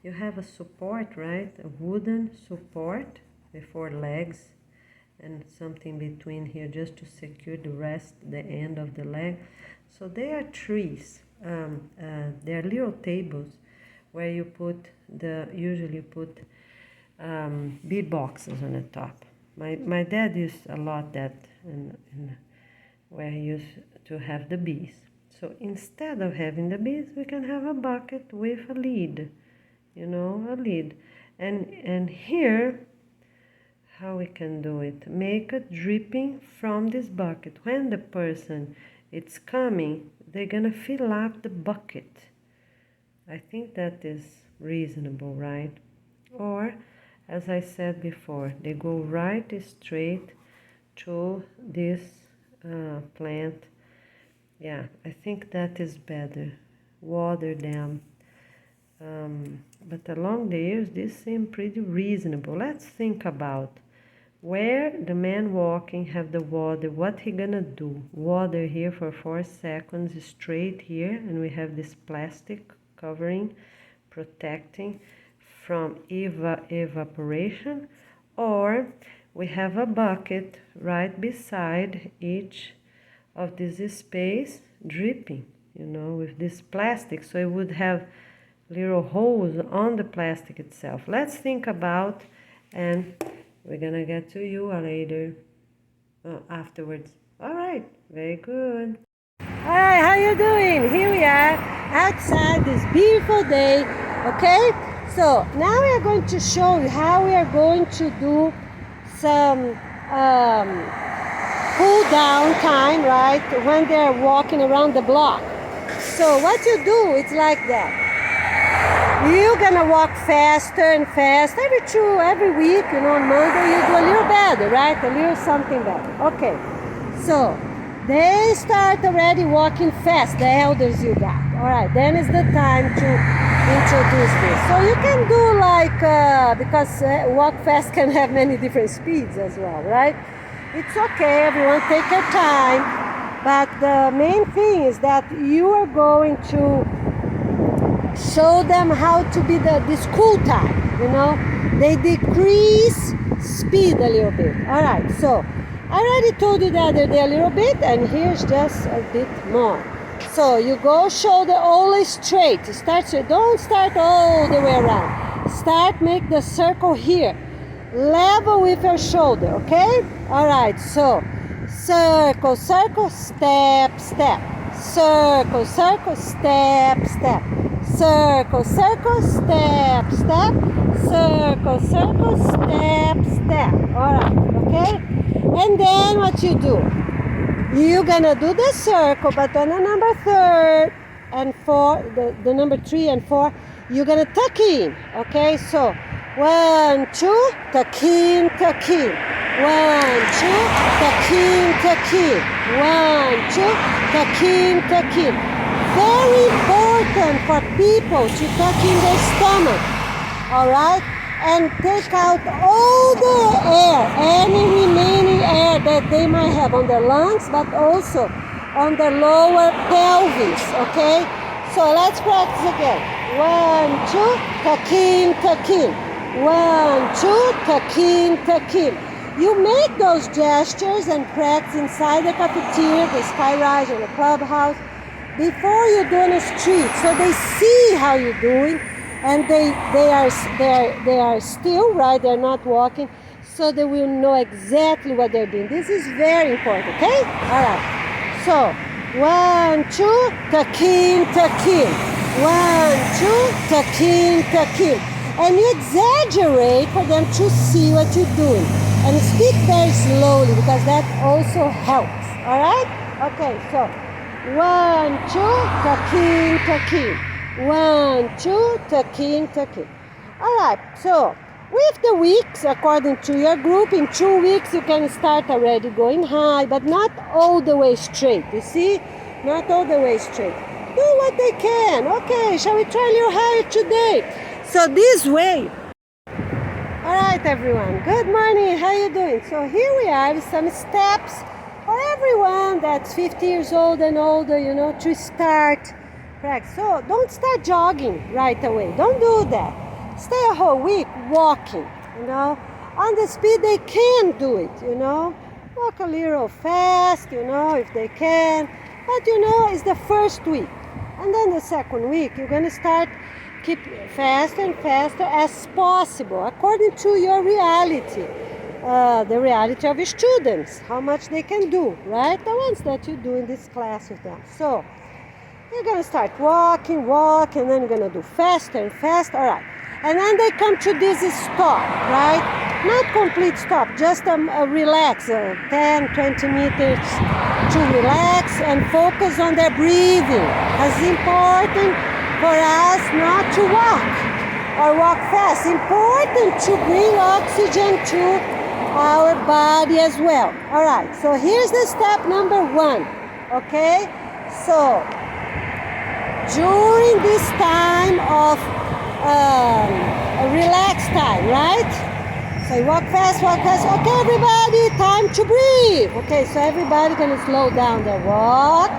you have a support, right? A wooden support with 4 legs and something between here just to secure the end of the leg. So they are trees. They are little tables where you usually put bee boxes on the top. My dad used a lot that where he used to have the bees. So instead of having the bees, we can have a bucket with a lid, a lid. And here, how we can do it? Make a dripping from this bucket. When the person it's coming, they're gonna fill up the bucket. I think that is reasonable, right? Or, as I said before, they go right straight to this plant. Yeah, I think that is better. Water them. But along the years, this seems pretty reasonable. Let's think about where the man walking have the water. What he gonna do? Water here for 4 seconds straight here, and we have this plastic covering, protecting from evaporation. Or we have a bucket right beside each of this space dripping, with this plastic, so it would have little holes on the plastic itself. Let's think about, and we're gonna get to you later, afterwards. All right, very good. All right, how you doing? Here we are outside this beautiful day, okay? So now we are going to show you how we are going to do some cool down time, right? When they're walking around the block. So what you do, it's like that. You're gonna walk faster and faster every week, you know, on Monday you do a little better, right? A little something better. Okay, so they start already walking fast, the elders you got. All right, then is the time to introduce this. So you can do like, because walk fast can have many different speeds as well, right? It's okay, everyone take your time, but the main thing is that you are going to show them how to be this cool time, you know. They decrease speed a little bit. All right, so I already told you the other day a little bit, and here's just a bit more. So you go shoulder always straight. Start straight. Don't start all the way around. Start, make the circle here, level with your shoulder, okay? All right, so circle, circle, step, step. Circle, circle, step, step. Circle, circle, step, step. Circle, circle, step, step. All right, okay? And then what you do? You're gonna do the circle, but on the number 3 and 4, the number 3 and 4, you're gonna tuck in, okay? So 1, 2, tuck in, tuck in. 1, 2, tuck in, tuck in. 1, 2, tuck in, tuck in. Very important for people to tuck in their stomach, all right? And take out all the air, any remaining air that they might have on their lungs, but also on their lower pelvis, okay? So let's practice again. 1, 2, tuck in, tuck in. 1, 2, tuck in, tuck in. You make those gestures and practice inside the cafeteria, the Skyrise, or the clubhouse before you do on the street, so they see how you're doing. And they are still, right? They're not walking, so they will know exactly what they're doing. This is very important, okay? All right. So 1, 2, tuck in, tuck in. 1, 2, tuck in, tuck in. And you exaggerate for them to see what you're doing. And speak very slowly because that also helps. All right? Okay. So 1, 2, tuck in, tuck in. 1, 2, tuck in, tuck in. All right, so with the weeks, according to your group, in 2 weeks you can start already going high, but not all the way straight, you see? Not all the way straight. Do what they can. Okay, shall we try a little higher today? So this way. All right, everyone, good morning, how you doing? So here we are with some steps for everyone that's 50 years old and older, you know, to start. Correct. So don't start jogging right away. Don't do that. Stay a whole week walking, you know. On the speed they can do it, you know. Walk a little fast, you know, if they can. But you know, it's the first week. And then the second week, you're going to start keep faster and faster as possible, according to your reality. The reality of your students, how much they can do, right? The ones that you do in this class with them. So you're going to start walking, and then you're going to do faster and faster. All right. And then they come to this stop, right? Not complete stop, just a relax, 10, 20 meters to relax and focus on their breathing. It's important for us not to walk or walk fast. Important to bring oxygen to our body as well. All right. So here's the step number 1, okay? So during this time of a relaxed time, right? So you walk fast, okay everybody, time to breathe. Okay, so everybody gonna slow down their walk,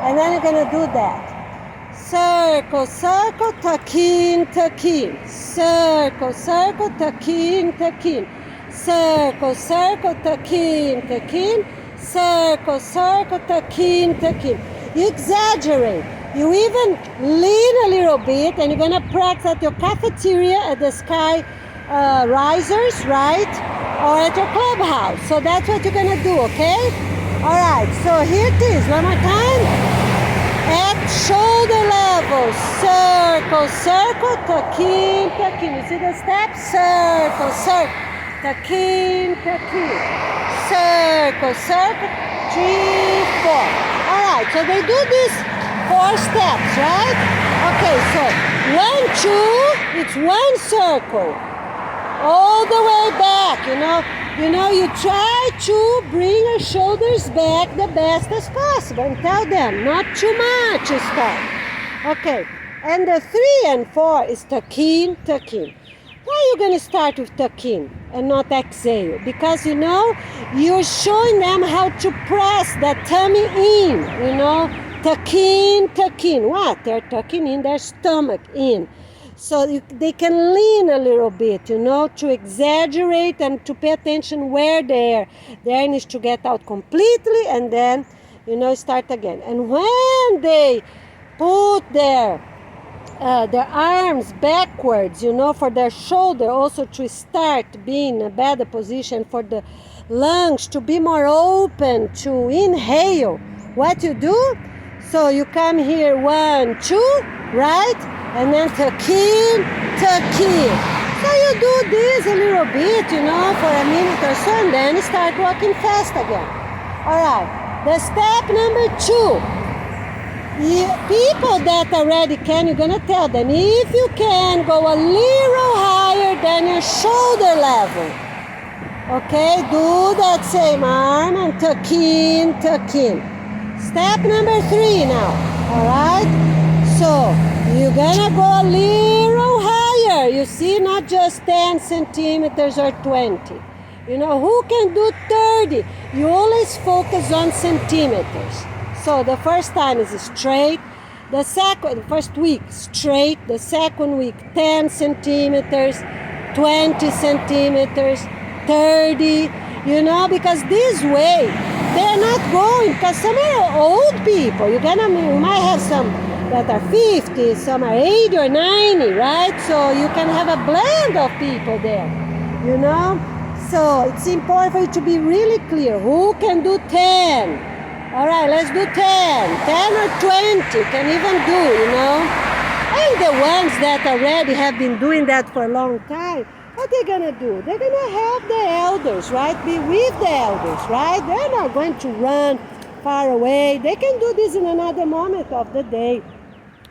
and then you're gonna do that. Circle, circle, tuck in, tuck in. Circle, circle, tuck in, tuck in. Circle, circle, tuck in, tuck in. Circle, circle, tuck in, tuck in. You exaggerate. You even lean a little bit, and you're gonna practice at your cafeteria, at the Sky Risers, right? Or at your clubhouse. So that's what you're gonna do, okay? All right, so here it is, one more time. At shoulder level, circle, circle, tuck in, tuck in. You see the steps? Circle, circle. takin, takin. Circle, circle, 3, 4. All right, so they do these 4 steps, right? Okay, so 1, 2, it's 1 circle. All the way back, you try to bring your shoulders back the best as possible and tell them not too much stuff. Okay, and the 3 and 4 is takin, takin. Why are you going to start with takin and not exhale? Because, you're showing them how to press the tummy in, takin, takin. What? They're tucking in their stomach in. So they can lean a little bit, to exaggerate and to pay attention where the air needs to get out completely and then, start again. And when they put their arms backwards, for their shoulder also to start being in a better position for the lungs to be more open to inhale, what you do? So you come here 1, 2, right? And then takin, takin. So you do this a little bit, for a minute or so, and then start walking fast again. All right, the step number 2. People that already can, you're going to tell them, if you can, go a little higher than your shoulder level. Okay, do that same arm and takin, takin. Step number 3 now, all right? So, you're gonna go a little higher, you see, not just 10 centimeters or 20. Who can do 30? You always focus on centimeters. So the first time is straight, the first week straight, the second week 10 centimeters, 20 centimeters, 30, because this way they're not going, because some are old people, you might have some that are 50, some are 80 or 90, right? So you can have a blend of people there, So it's important for you to be really clear. Who can do 10? All right, let's do 10. 10 or 20 can even do, And the ones that already have been doing that for a long time, what they're going to do? They're going to help the elders, right? Be with the elders, right? They're not going to run far away. They can do this in another moment of the day.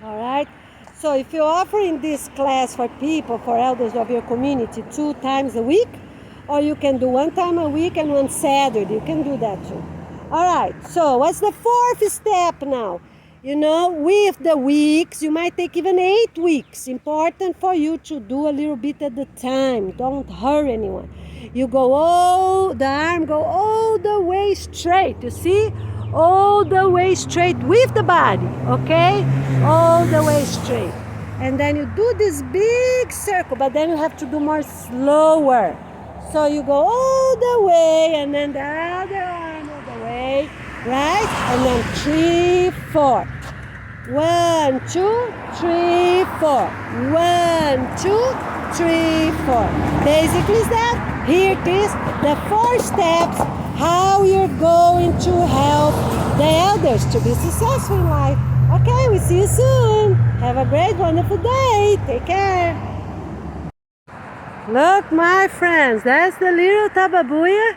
All right, so if you're offering this class for people, for elders of your community 2 times a week, or you can do 1 time a week and 1 Saturday, you can do that too. All right, so what's the 4th step now? With the weeks, you might take even 8 weeks. Important for you to do a little bit at a time. Don't hurry anyone. You the arm go all the way straight, you see? All the way straight with the body, okay? All the way straight. And then you do this big circle, but then you have to do more slower. So you go all the way, and then the other arm all the way, right? And then 3, 4. 1, 2, 3, 4. 1, 2, 3, 4. Basically is that. Here it is, the 4 steps, how you're going to help the elders to be successful in life. Okay, we see you soon. Have a great, wonderful day. Take care. Look, my friends, that's the little Tababuia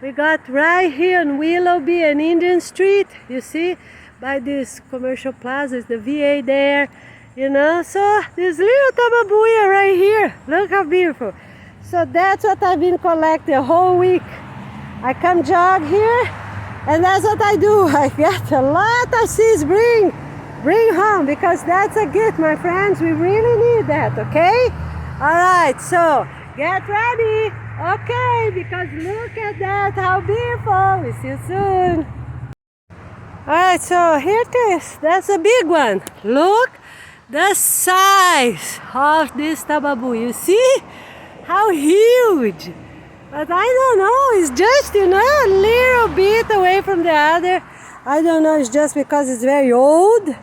we got right here on Willoughby and Indian Street. You see, by this commercial plaza, is the VA there. So this little Tababuia right here. Look how beautiful. So that's what I've been collecting a whole week. I come jog here, and that's what I do. I get a lot of seeds, bring home, because that's a gift, my friends. We really need that, okay? All right, so get ready, okay? Because look at that, how beautiful. We see you soon. All right, so here it is. That's a big one. Look the size of this Tababuia. You see how huge? But I don't know, it's just, a little bit away from the other. I don't know, it's just because it's very old,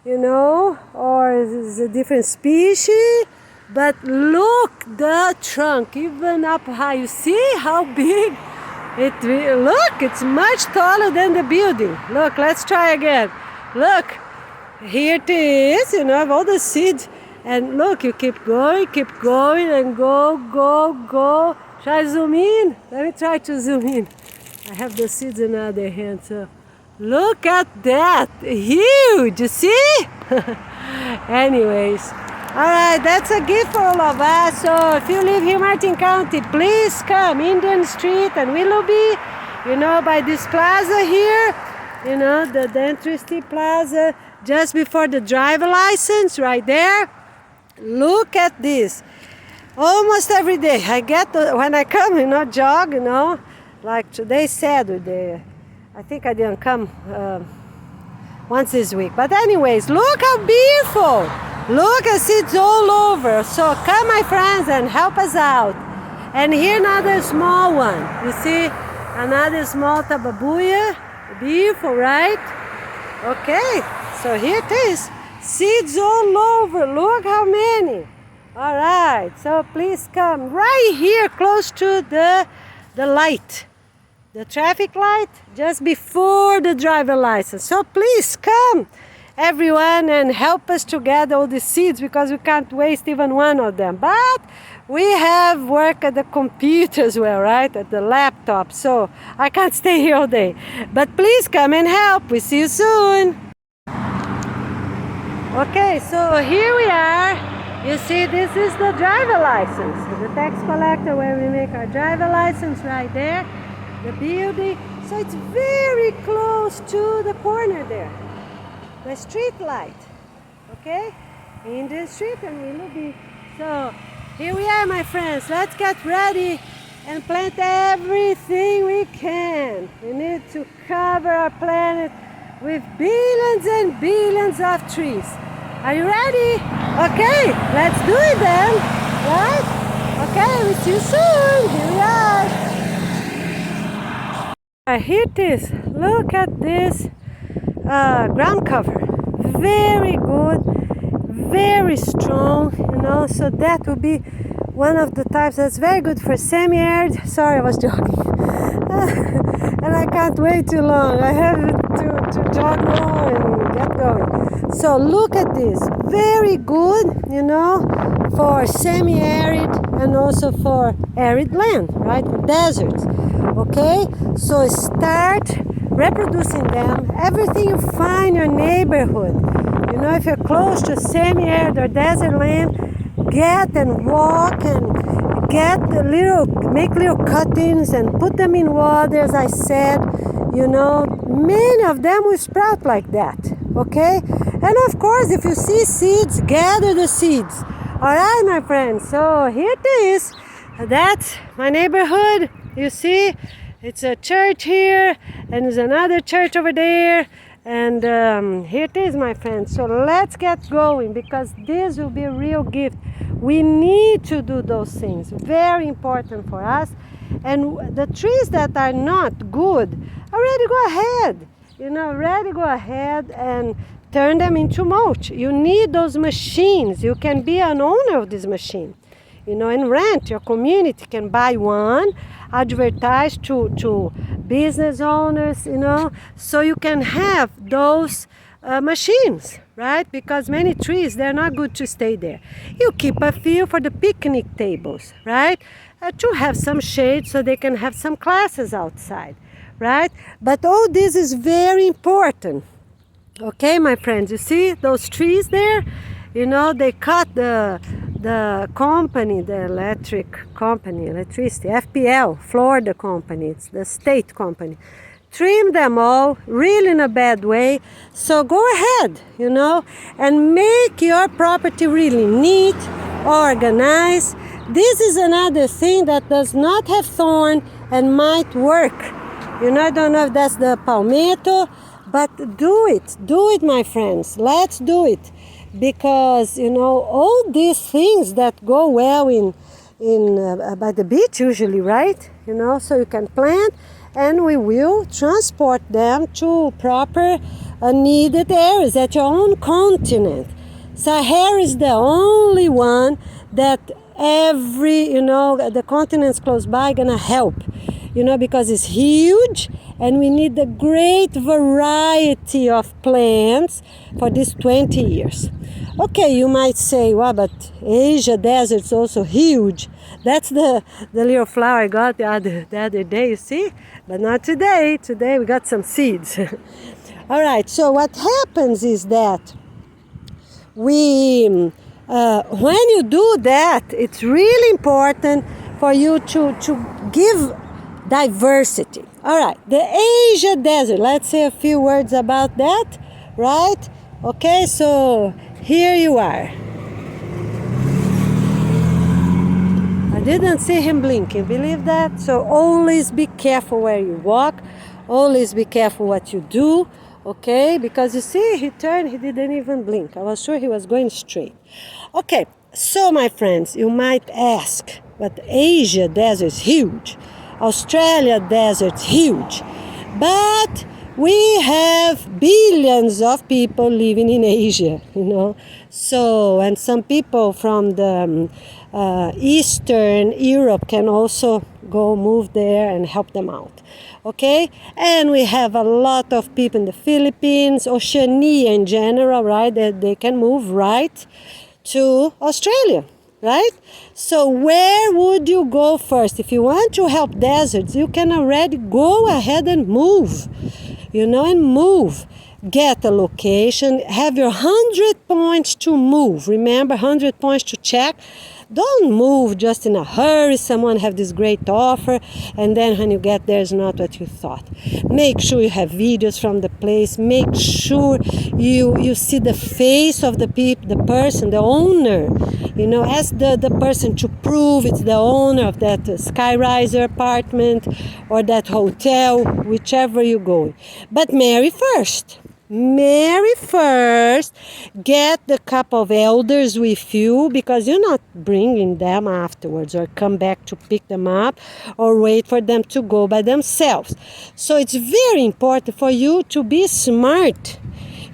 or it's a different species. But look the trunk, even up high. You see how big look, it's much taller than the building. Look, let's try again. Look, here it is, of all the seeds. And look, you keep going, and go Should I zoom in? Let me try to zoom in. I have the seeds in the other hand, so look at that! Huge! You see? Anyways, alright, that's a gift for all of us. So if you live here in Martin County, please come. Indian Street and Willoughby, you know, by this plaza here, you know, the Dentistry Plaza, just before the driver license, right there. Look at this. Almost every day I get, when I come, you know, jog, you know, like today's Saturday. I think I didn't come once this week. But anyways, look how beautiful. Look at seeds all over. So come, my friends, and help us out. And here another small one. You see, another small tababuya. Beautiful, right? Okay, so here it is. Seeds all over. Look how many. All right, so please come right here close to the light, the traffic light, just before the driver license. So please come, everyone, and help us to gather all the seeds, because we can't waste even one of them. But we have work at the computer as well, right, at the laptop, so I can't stay here all day. But please come and help. We see you soon. Okay, so here we are. You see, this is the driver license, the tax collector where we make our driver license, right there, the building. So it's very close to the corner there, the street light, okay, in the street and Willoughby. So here we are, my friends. Let's get ready and plant everything we can. We need to cover our planet with billions and billions of trees. Are you ready? Okay, let's do it then, right? Okay, we see you soon. Here we are. Here it is. Look at this ground cover. Very good, very strong, you know, so that will be one of the types that's very good for semi-arid. Sorry, I was joking. And I can't wait too long. I have to jog now and get going. So look at this, very good, you know, for semi-arid and also for arid land, right, for deserts, okay? So start reproducing them, everything you find in your neighborhood. You know, if you're close to semi-arid or desert land, get and walk and make little cuttings and put them in water, as I said. You know, many of them will sprout like that, okay? And of course, if you see seeds, gather the seeds. All right, my friends, so here it is. That's my neighborhood. You see, it's a church here, and there's another church over there. And here it is, my friends. So let's get going, because this will be a real gift. We need to do those things. Very important for us. And the trees that are not good, already go ahead. You know, already go ahead and turn them into mulch. You need those machines. You can be an owner of this machine, you know, and rent. Your community can buy one, advertise to business owners, you know, so you can have those machines, right? Because many trees, they're not good to stay there. You keep a few for the picnic tables, right? To have some shade so they can have some classes outside, right? But all this is very important. Okay, my friends, you see those trees there? You know, they cut the company, the electricity, FPL, Florida company, it's the state company. Trim them all, really in a bad way. So go ahead, you know, and make your property really neat, organized. This is another thing that does not have thorn and might work. You know, I don't know if that's the palmetto, but do it, my friends. Let's do it, because you know all these things that go well in by the beach usually, right? You know, so you can plant, and we will transport them to proper needed areas at your own continent. Sahara is the only one that the continents close by gonna help. You know, because it's huge and we need a great variety of plants for these 20 years. Okay, you might say, well, but Asia desert's also huge. That's the little flower I got the other day, you see? But not today. Today we got some seeds. All right, so what happens is that when you do that, it's really important for you to give diversity. All right, the Asia desert, let's say a few words about that, right? Okay, so here you are. I didn't see him blinking, believe that? So always be careful where you walk, always be careful what you do, okay? Because you see, he turned, he didn't even blink. I was sure he was going straight. Okay, so my friends, you might ask, but Asia desert is huge. Australia desert is huge. But we have billions of people living in Asia, you know. So, and some people from the Eastern Europe can also go move there and help them out. Okay? And we have a lot of people in the Philippines, Oceania in general, right? That they can move right to Australia, right? So where would you go first? If you want to help deserts, you can already go ahead and move, you know, and move. Get a location, have your 100 points to move. Remember, 100 points to check. Don't move just in a hurry. Someone have this great offer, and then when you get there, it's not what you thought. Make sure you have videos from the place. Make sure you see the face of the person, the owner. You know, ask the person to prove it's the owner of that Skyriser apartment or that hotel, whichever you go. But marry first. Marry first, get the couple of elders with you, because you're not bringing them afterwards or come back to pick them up or wait for them to go by themselves. So it's very important for you to be smart.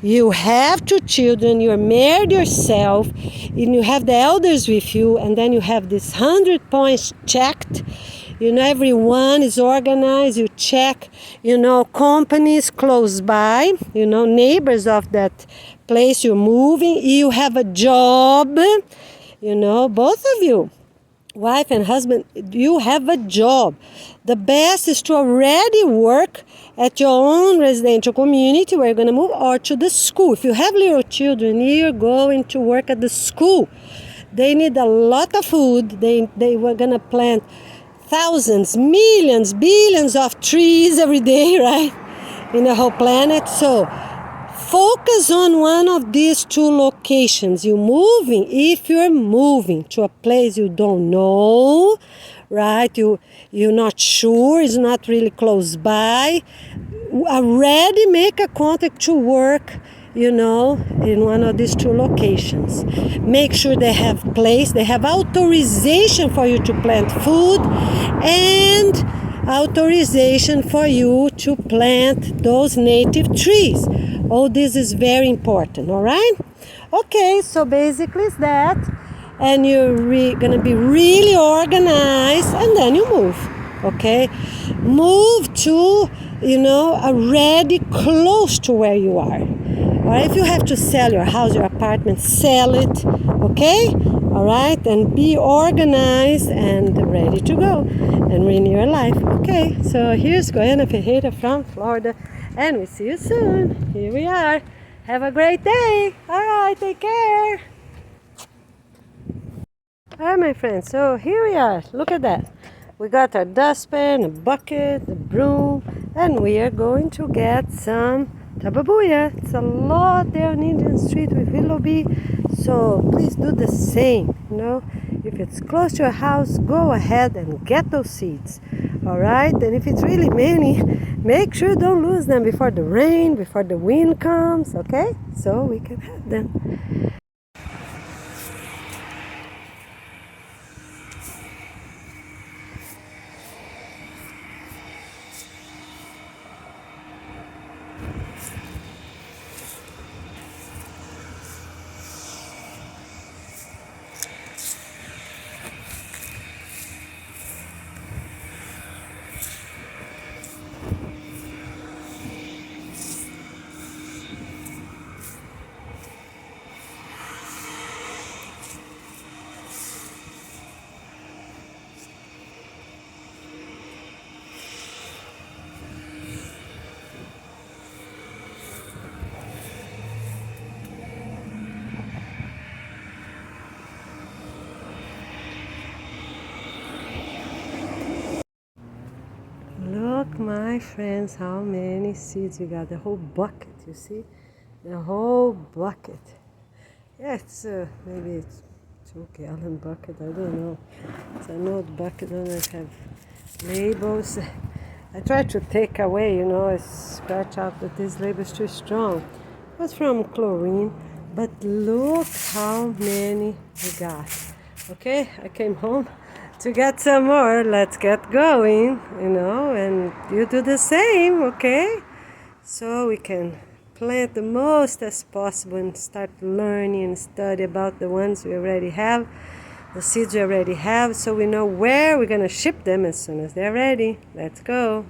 You have 2 children, you're married yourself, and you have the elders with you, and then you have this 100 points checked. You know, everyone is organized. You check, you know, companies close by, you know, neighbors of that place you're moving. You have a job, you know, both of you, wife and husband, you have a job. The best is to already work at your own residential community where you're going to move, or to the school. If you have little children, you're going to work at the school. They need a lot of food. They were going to plant thousands, millions, billions of trees every day, right? In the whole planet. So focus on one of these 2 locations. If you're moving to a place you don't know, right? You're not sure, it's not really close by, already make a contact to work, you know, in one of these 2 locations. Make sure they have authorization for you to plant food and authorization for you to plant those native trees. All this is very important, all right? Okay, so basically it's that. And you're going to be really organized, and then you move, okay? Move to, you know, already close to where you are. Or if you have to sell your house, your apartment, sell it, okay? All right, and be organized and ready to go and renew your life. Okay, so here's Goiana Ferreira from Florida, and we see you soon. Here we are. Have a great day. All right, take care. All right, my friends, so here we are. Look at that. We got our dustpan, a bucket, a broom, and we are going to get some tababuya. It's a lot there on Indian Street with Willoughby, so please do the same. You know, if it's close to your house, go ahead and get those seeds. All right, and if it's really many, make sure you don't lose them before the rain, before the wind comes, okay? So we can have them. my friends, how many seeds we got. The whole bucket, you see? The whole bucket. Yeah, it's maybe it's 2-gallon bucket, I don't know. It's an old bucket, don't have labels. I tried to take away, you know, I scratch out that this label is too strong. It was from chlorine, but look how many we got. Okay, I came home to get some more. Let's get going, you know, and you do the same, okay? So we can plant the most as possible and start learning and study about the ones we already have, the seeds we already have, so we know where we're going to ship them as soon as they're ready. Let's go.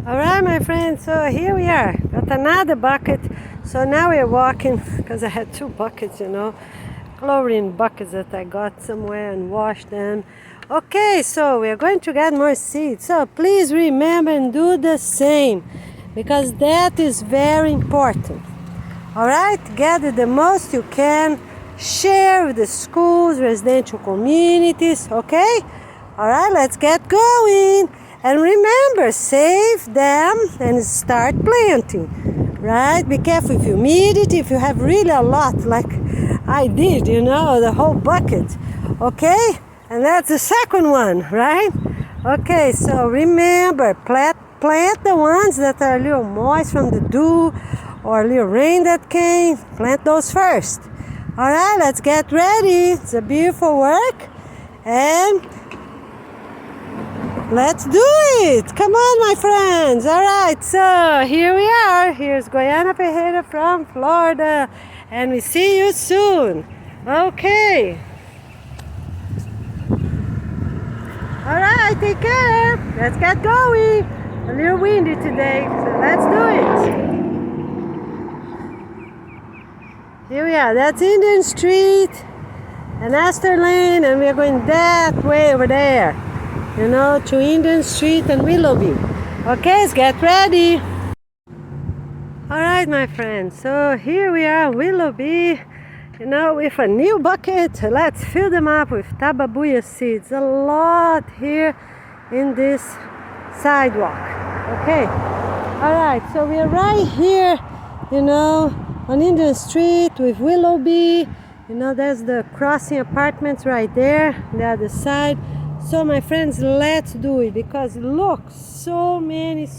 All right, my friends, so here we are. Got another bucket. So now we're walking, because I had 2 buckets, you know, chlorine buckets that I got somewhere and washed them. Okay, so we're going to get more seeds. So please remember and do the same, because that is very important. All right, gather the most you can. Share with the schools, residential communities, okay? All right, let's get going. And remember, save them and start planting, right? Be careful with humidity. If you have really a lot, like I did, you know, the whole bucket, okay? And that's the second one, right? Okay, so remember, plant the ones that are a little moist from the dew or a little rain that came. Plant those first. All right, let's get ready. It's a beautiful work. And let's do it. Come on, my friends. All right, so here we are. Here's Goiana Ferreira from Florida. And we see you soon. Okay. All right, take care. Let's get going. A little windy today, so let's do it. Here we are, that's Indian Street and Astor Lane, and we're going that way over there, you know, to Indian Street and Willoughby. Okay, let's get ready. All right, my friends, so here we are, Willoughby, you know, with a new bucket. Let's fill them up with tababuia seeds. A lot here in this sidewalk. Okay, all right, so we're right here, you know, on Indian Street with Willoughby. You know, there's the Crossing Apartments right there on the other side. So my friends, let's do it, because look, so many.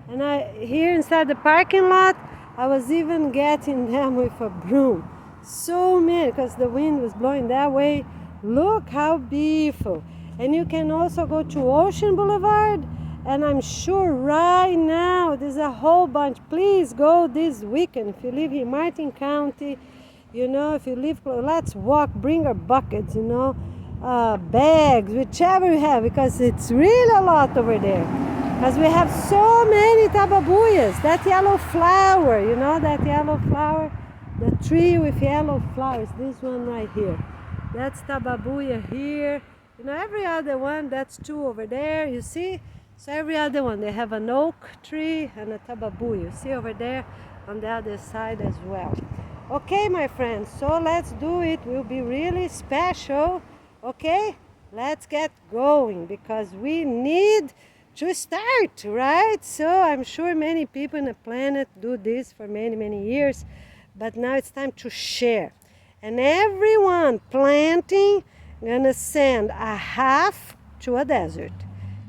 And here inside the parking lot, I was even getting them with a broom. So many, because the wind was blowing that way. Look how beautiful. And you can also go to Ocean Boulevard. And I'm sure right now there's a whole bunch. Please go this weekend. If you live in Martin County, you know, if you live close, let's walk, bring our buckets, you know, bags, whichever you have, because it's really a lot over there. Because we have so many tababuyas. That yellow flower, you know, that yellow flower, the tree with yellow flowers, this one right here. That's tababuya here. You know, every other one, that's 2 over there, you see? So every other one, they have an oak tree and a tababuya. You see over there on the other side as well. Okay, my friends, so let's do it. Will be really special. Okay, let's get going, because we need to start, right? So I'm sure many people on the planet do this for many years, but now it's time to share. And everyone planting gonna send a half to a desert.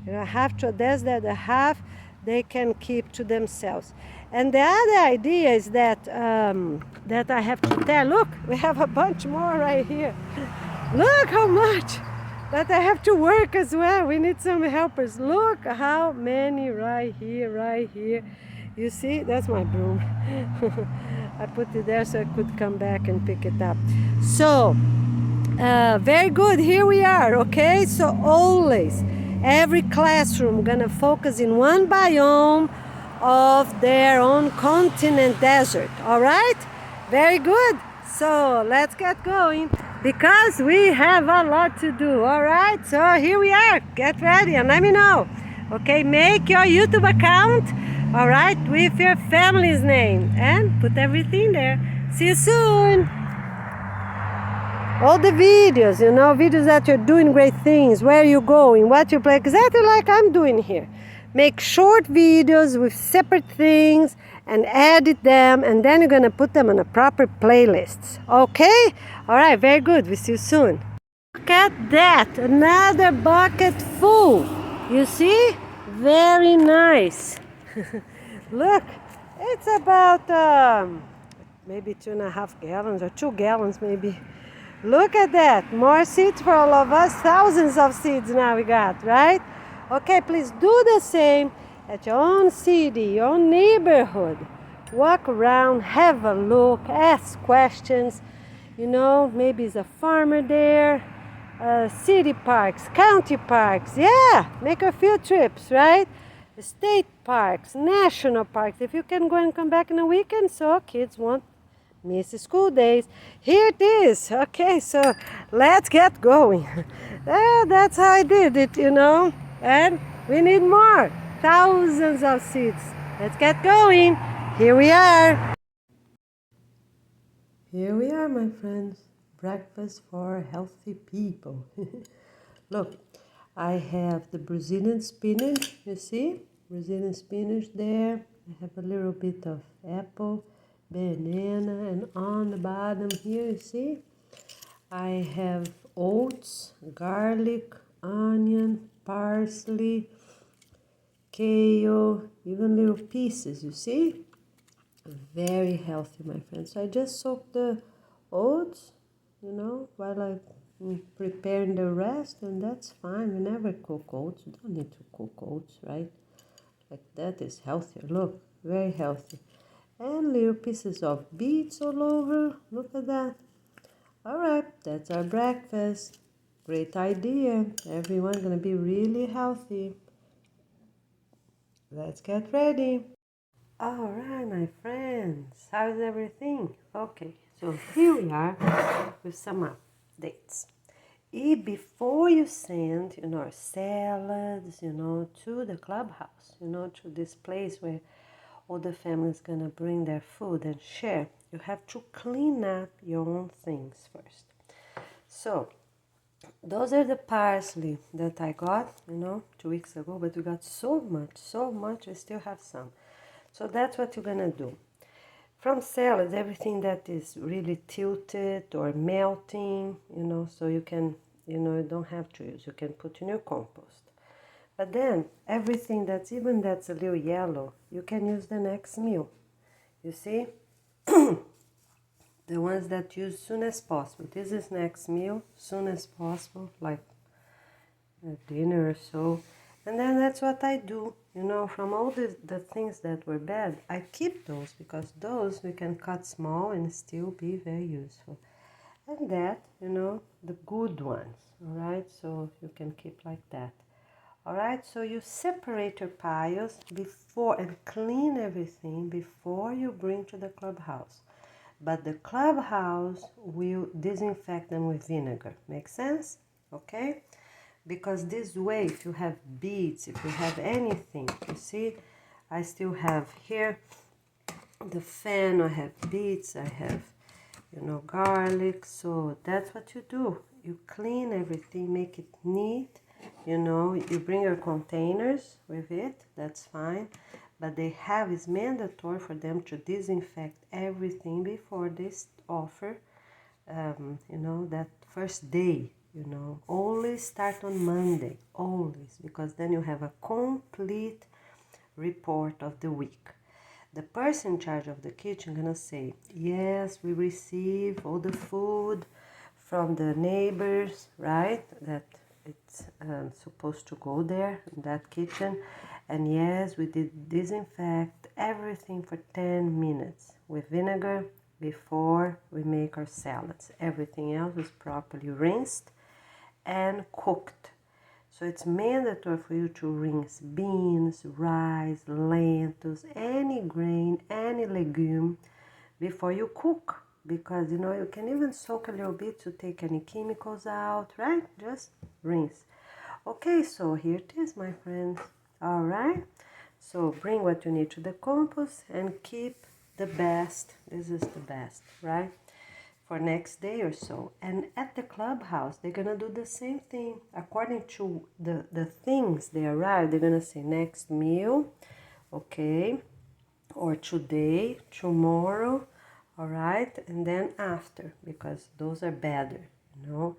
You know, half to a desert, the half they can keep to themselves. And the other idea is that that I have to tell. Look, we have a bunch more right here. Look how much that I have to work as well. We need some helpers. Look how many right here. You see, that's my broom. I put it there so I could come back and pick it up. So, very good, here we are, okay? So always, every classroom gonna focus in one biome of their own continent desert, all right? Very good. So let's get going, because we have a lot to do, all right? So here we are, get ready and let me know. Okay, make your YouTube account, all right, with your family's name and put everything there. See you soon. All the videos, you know, videos that you're doing great things, where you're going, what you play, exactly like I'm doing here. make short videos with separate things and edit them, and then you're gonna put them on a proper playlist. Okay? All right, very good. We'll see you soon. Look at that, another bucket full. You see? Very nice. Look, it's about maybe 2.5 gallons or 2 gallons maybe. Look at that, more seeds for all of us. Thousands of seeds now we got, right? Okay, please do the same at your own city, your own neighborhood. Walk around, have a look, ask questions. You know, maybe it's a farmer there. City parks, county parks, yeah, make a few trips, right? State parks, national parks. If you can go and come back in a weekend, so kids won't miss the school days. Here it is. Okay, so let's get going. That's how I did it, you know. And we need more. Thousands of seeds. Let's get going. Here we are. Here we are, my friends. Breakfast for healthy people. Look, I have the Brazilian spinach, you see? Brazilian spinach there. I have a little bit of apple, banana, and on the bottom here, you see? I have oats, garlic, onion, parsley, kale, even little pieces, you see? Very healthy, my friends. So I just soak the oats, you know, while I'm preparing the rest, and that's fine. We never cook oats. You don't need to cook oats, right? Like that is healthier. Look, very healthy. And little pieces of beets all over. Look at that. All right, that's our breakfast. Great idea. Everyone's gonna be really healthy. Let's get ready. All right, my friends, how's everything? Okay, so here we are with some updates. Before you send, salads, to the clubhouse, to this place where all the family's gonna bring their food and share, you have to clean up your own things first. So, those are the parsley that I got, 2 weeks ago, but we got so much, we still have some. So that's what you're gonna do. From salads, everything that is really tilted or melting, so you can, you don't have to use, you can put in your compost. But then everything that's a little yellow, you can use the next meal. You see? The ones that use soon as possible. This is next meal, soon as possible, like dinner or so. And then that's what I do, from all the things that were bad, I keep those because those we can cut small and still be very useful. And that, the good ones, all right? So you can keep like that. All right, so you separate your piles before and clean everything before you bring to the clubhouse. But the clubhouse will disinfect them with vinegar. Make sense? Okay? Because this way, if you have beets, if you have anything, you see, I still have here the fan, I have beets, I have, garlic. So that's what you do. You clean everything, make it neat. You bring your containers with it, that's fine. But it's mandatory for them to disinfect everything before they offer, that first day. Always start on Monday, always, because then you have a complete report of the week. The person in charge of the kitchen gonna say, yes, we receive all the food from the neighbors, right? That it's supposed to go there in that kitchen. And yes, we did disinfect everything for 10 minutes with vinegar before we make our salads. Everything else is properly rinsed and cooked. So it's mandatory for you to rinse beans, rice, lentils, any grain, any legume before you cook. Because, you can even soak a little bit to take any chemicals out, right? Just rinse. Okay, so here it is, my friends. All right. So bring what you need to the compost and keep the best. This is the best, right? for next day or so. And at the clubhouse, they're gonna do the same thing. According to the things they arrive, they're gonna say next meal, okay, or today, tomorrow, all right, and then after, because those are better, you know,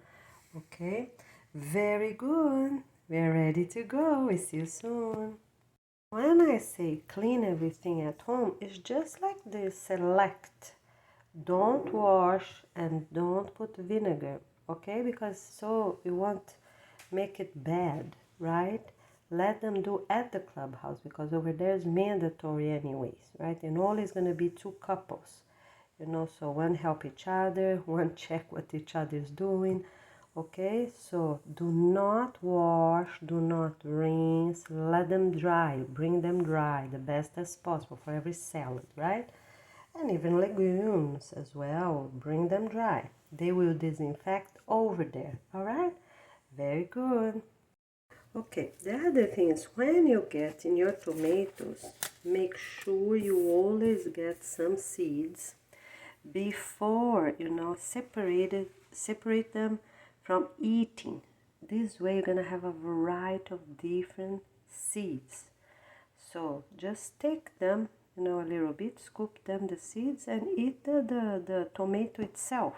okay. Very good. We're ready to go. We see you soon. When I say clean everything at home, it's just like this. Select. Don't wash and don't put vinegar, okay? Because so you won't make it bad, right? Let them do at the clubhouse because over there is mandatory anyways, right? And always going to be two couples, you know, so one help each other, one check what each other is doing, okay? So do not wash, do not rinse, let them dry, bring them dry the best as possible for every salad, right? And even legumes as well, bring them dry. They will disinfect over there, all right? Very good. Okay, the other thing is when you get in your tomatoes, make sure you always get some seeds before, you know, separate them from eating. This way you're gonna have a variety of different seeds. So just take them, you know, a little bit, scoop them the seeds and eat the tomato itself,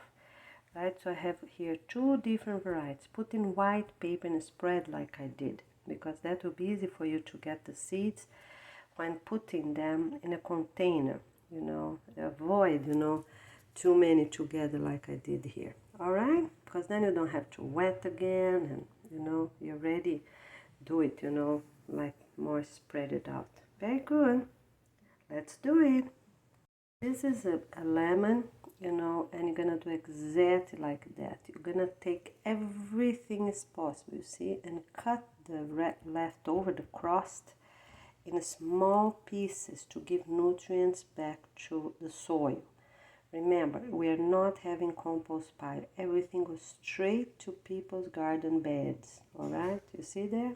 right? So I have here two different varieties. Put in white paper and spread like I did, because that will be easy for you to get the seeds when putting them in a container, you know, avoid, you know, too many together like I did here, all right? Because then you don't have to wet again and, you know, you already do it, you know, like more spread it out. Very good. Let's do it. This is a lemon, you know, and you're gonna do exactly like that. You're gonna take everything as possible, you see, and cut the leftover, the crust, in small pieces to give nutrients back to the soil. Remember, we are not having compost pile. Everything goes straight to people's garden beds, all right? You see there?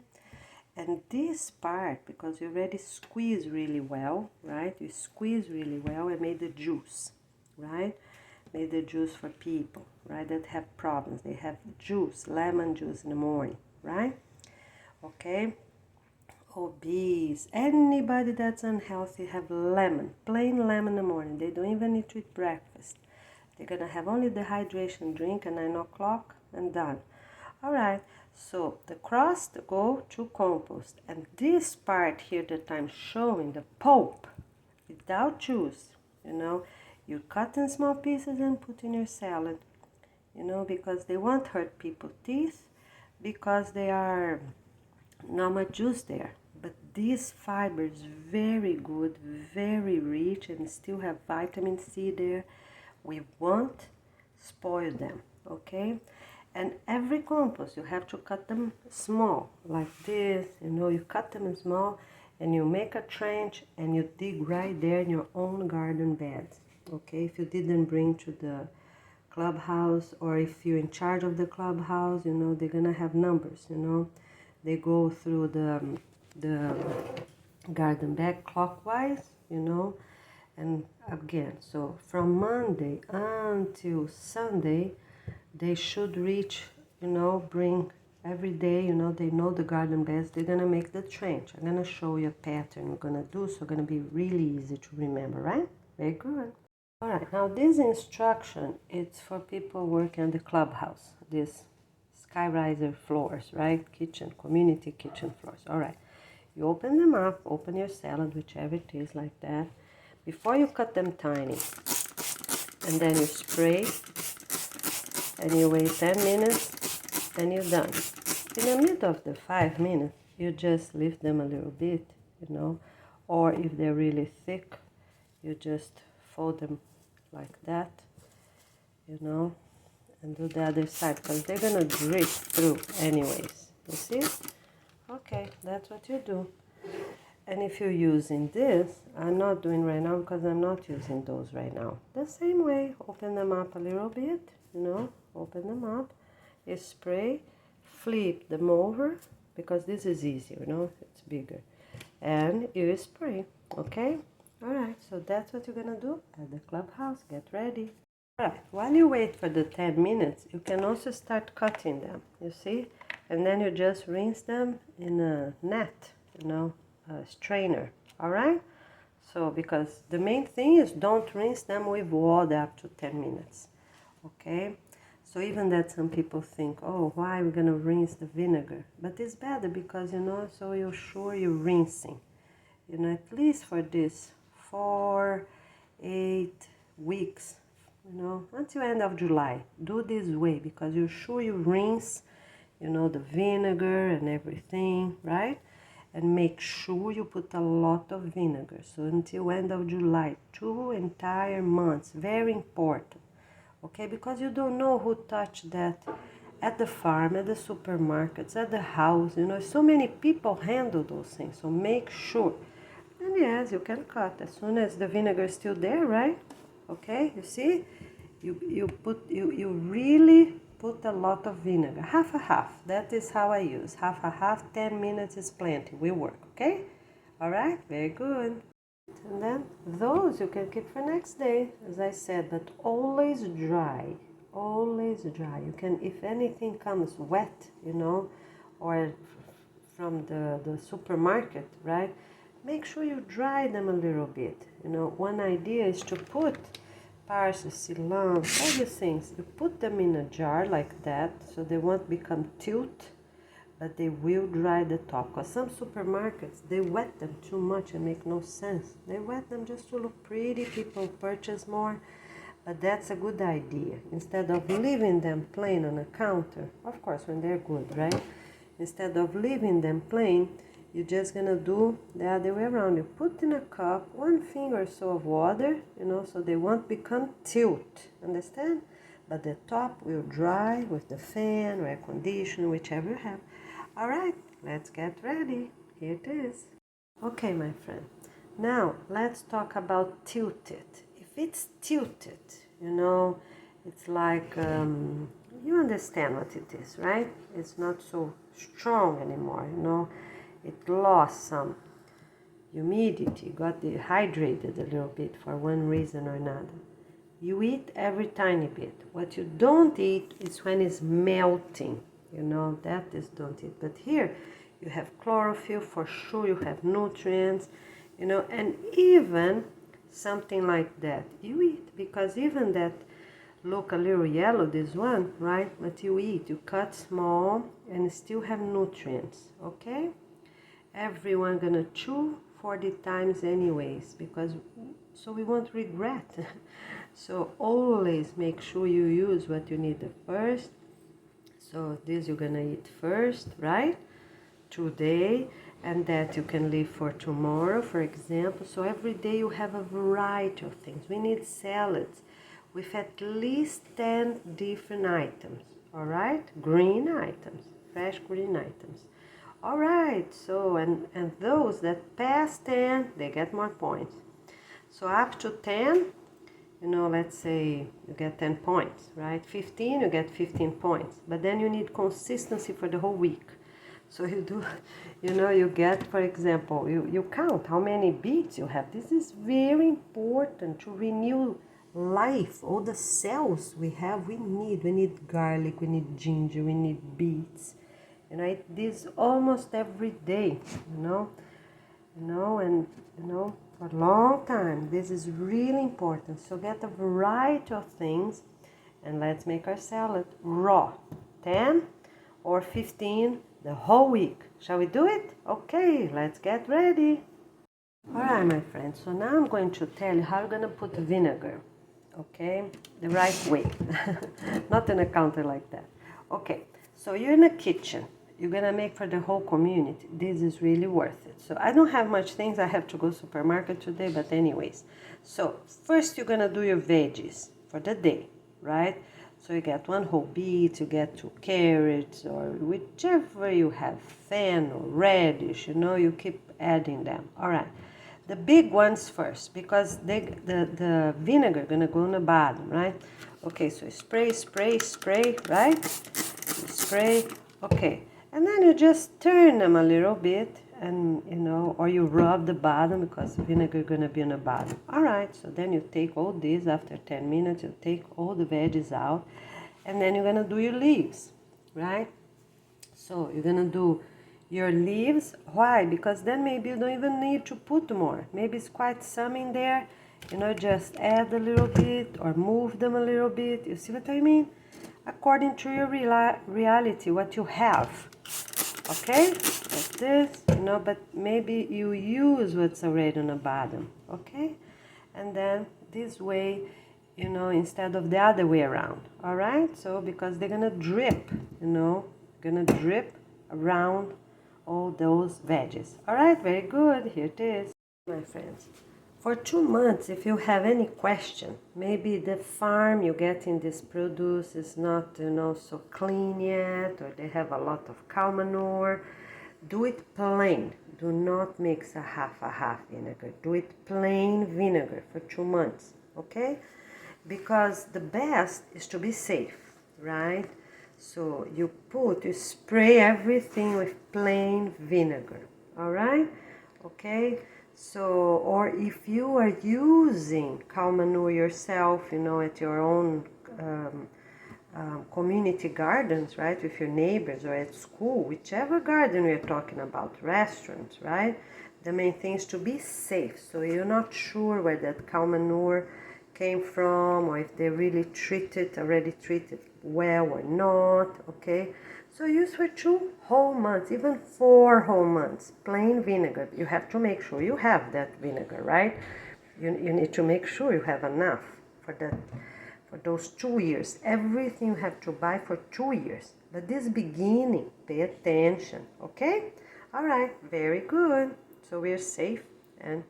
And this part, because you already squeeze really well, right? You squeeze really well and made the juice, right? Made the juice for people, right? That have problems. They have juice, lemon juice in the morning, right? Okay? Obese, anybody that's unhealthy have lemon, plain lemon in the morning. They don't even need to eat breakfast. They're gonna have only the hydration drink at 9 o'clock and done. All right, so the crust go to compost, and this part here that I'm showing, the pulp, without juice, you know, you cut in small pieces and put in your salad, you know, because they won't hurt people's teeth, because they are not much juice there. But this fiber is very good, very rich, and still have vitamin C there. We won't spoil them, okay? And every compost, you have to cut them small, like this, you know, you cut them small, and you make a trench, and you dig right there in your own garden beds, okay? If you didn't bring to the clubhouse, or if you're in charge of the clubhouse, you know, they're gonna have numbers, you know. They go through the garden bed clockwise, you know, and again, so from Monday until Sunday, they should reach, you know, bring every day, you know, they know the garden beds, they're gonna make the trench. I'm gonna show you a pattern we're gonna do, so it's gonna be really easy to remember, right? Very good. All right, now this instruction, it's for people working in the clubhouse, this skyriser floors, right? Kitchen, community kitchen floors. All right, you open them up, open your salad, whichever it is, like that. Before you cut them tiny, and then you spray, and you wait 10 minutes, and you're done. In the middle of the 5 minutes, you just lift them a little bit, you know, or if they're really thick, you just fold them like that, you know, and do the other side, because they're gonna drip through anyways, you see? Okay, that's what you do. And if you're using this, I'm not doing right now because I'm not using those right now. The same way, open them up a little bit, you know, open them up, you spray, flip them over, because this is easier, you know, it's bigger, and you spray, okay? All right, so that's what you're gonna do at the clubhouse. Get ready. Alright, while you wait for the 10 minutes, you can also start cutting them, you see? And then you just rinse them in a net, you know, a strainer, alright? So, because the main thing is don't rinse them with water up to 10 minutes, okay? So even that some people think, oh, why are we gonna rinse the vinegar? But it's better because, you know, so you're sure you're rinsing. You know, at least for this 8 weeks, you know, until end of July. Do this way because you're sure you rinse, you know, the vinegar and everything, right? And make sure you put a lot of vinegar. So until end of July, 2 entire months, very important. Okay, because you don't know who touched that at the farm, at the supermarkets, at the house, you know, so many people handle those things, so make sure. And yes, you can cut as soon as the vinegar is still there, right? Okay, you see? You really put a lot of vinegar, half a half. That is how I use, half a half, 10 minutes is plenty, will work, okay? All right, very good. And then those you can keep for next day, as I said, but always dry, always dry. You can, if anything comes wet, you know, or from the supermarket, right? Make sure you dry them a little bit. You know, one idea is to put parsley, cilantro, all these things. You put them in a jar like that, so they won't become tilt, but they will dry the top. Because some supermarkets, they wet them too much and make no sense. They wet them just to look pretty, people purchase more, but that's a good idea. Instead of leaving them plain on a counter, of course when they're good, right? Instead of leaving them plain, you're just gonna do the other way around. You put in a cup 1 finger or so of water, you know, so they won't become tilt, understand? But the top will dry with the fan or air conditioner, whichever you have. All right, let's get ready. Here it is. Okay, my friend. Now, let's talk about tilted. If it's tilted, you know, it's like, you understand what it is, right? It's not so strong anymore, you know. It lost some humidity, got dehydrated a little bit for one reason or another. You eat every tiny bit. What you don't eat is when it's melting. You know, that is don't eat. But here, you have chlorophyll, for sure you have nutrients, you know, and even something like that you eat, because even that look a little yellow, this one, right? But you eat, you cut small and still have nutrients, okay? Everyone gonna chew 40 times anyways, because so we won't regret. So always make sure you use what you need the first. So this you're gonna eat first, right? Today, and that you can leave for tomorrow, for example. So every day you have a variety of things. We need salads with at least 10 different items, all right? Green items, fresh green items. All right, so, and those that pass 10, they get more points. So up to 10, you know, let's say you get 10 points, right? 15, you get 15 points. But then you need consistency for the whole week. So you do, you know, you get, for example, you count how many beets you have. This is very important to renew life. All the cells we have, we need garlic, we need ginger, we need beets. You know, I eat this almost every day, you know, and, you know, for a long time. This is really important. So get a variety of things, and let's make our salad raw. 10 or 15 the whole week. Shall we do it? Okay, let's get ready. All right, my friends, so now I'm going to tell you how you're going to put vinegar, okay, the right way, not in a counter like that. Okay, so you're in a kitchen. You're gonna make for the whole community. This is really worth it. So I don't have much things. I have to go to the supermarket today, but anyways. So first you're gonna do your veggies for the day, right? So you get 1 whole beet, you get 2 carrots, or whichever you have, fennel or radish, you know, you keep adding them. All right. The big ones first, because the vinegar gonna go on the bottom, right? Okay, so spray, spray, spray, right? Spray, okay. And then you just turn them a little bit and you know, or you rub the bottom because vinegar gonna be on the bottom. All right, so then you take all this after 10 minutes, you take all the veggies out, and then you're gonna do your leaves, right? So you're gonna do your leaves. Why? Because then maybe you don't even need to put more. Maybe it's quite some in there, you know, just add a little bit or move them a little bit. You see what I mean? According to your reality, what you have. Okay, like this, you know, but maybe you use what's already on the bottom, okay? And then this way, you know, instead of the other way around, all right? So because they're gonna drip, you know, gonna drip around all those veggies. All right, very good, here it is, my friends. For 2 months, if you have any question, maybe the farm you get in this produce is not, you know, so clean yet, or they have a lot of cow manure, do it plain. Do not mix a half vinegar. Do it plain vinegar for 2 months, okay? Because the best is to be safe, right? So you spray everything with plain vinegar, all right? Okay? So, or if you are using cow manure yourself, you know, at your own community gardens, right, with your neighbors or at school, whichever garden we're talking about, restaurants, right, the main thing is to be safe. So you're not sure where that cow manure came from or if they really already treated well or not, okay? So use for 2 whole months, even 4 whole months, plain vinegar. You have to make sure you have that vinegar, right? You need to make sure you have enough for that, for those 2 years. Everything you have to buy for 2 years. But this beginning, pay attention, okay? All right, very good. So we're safe and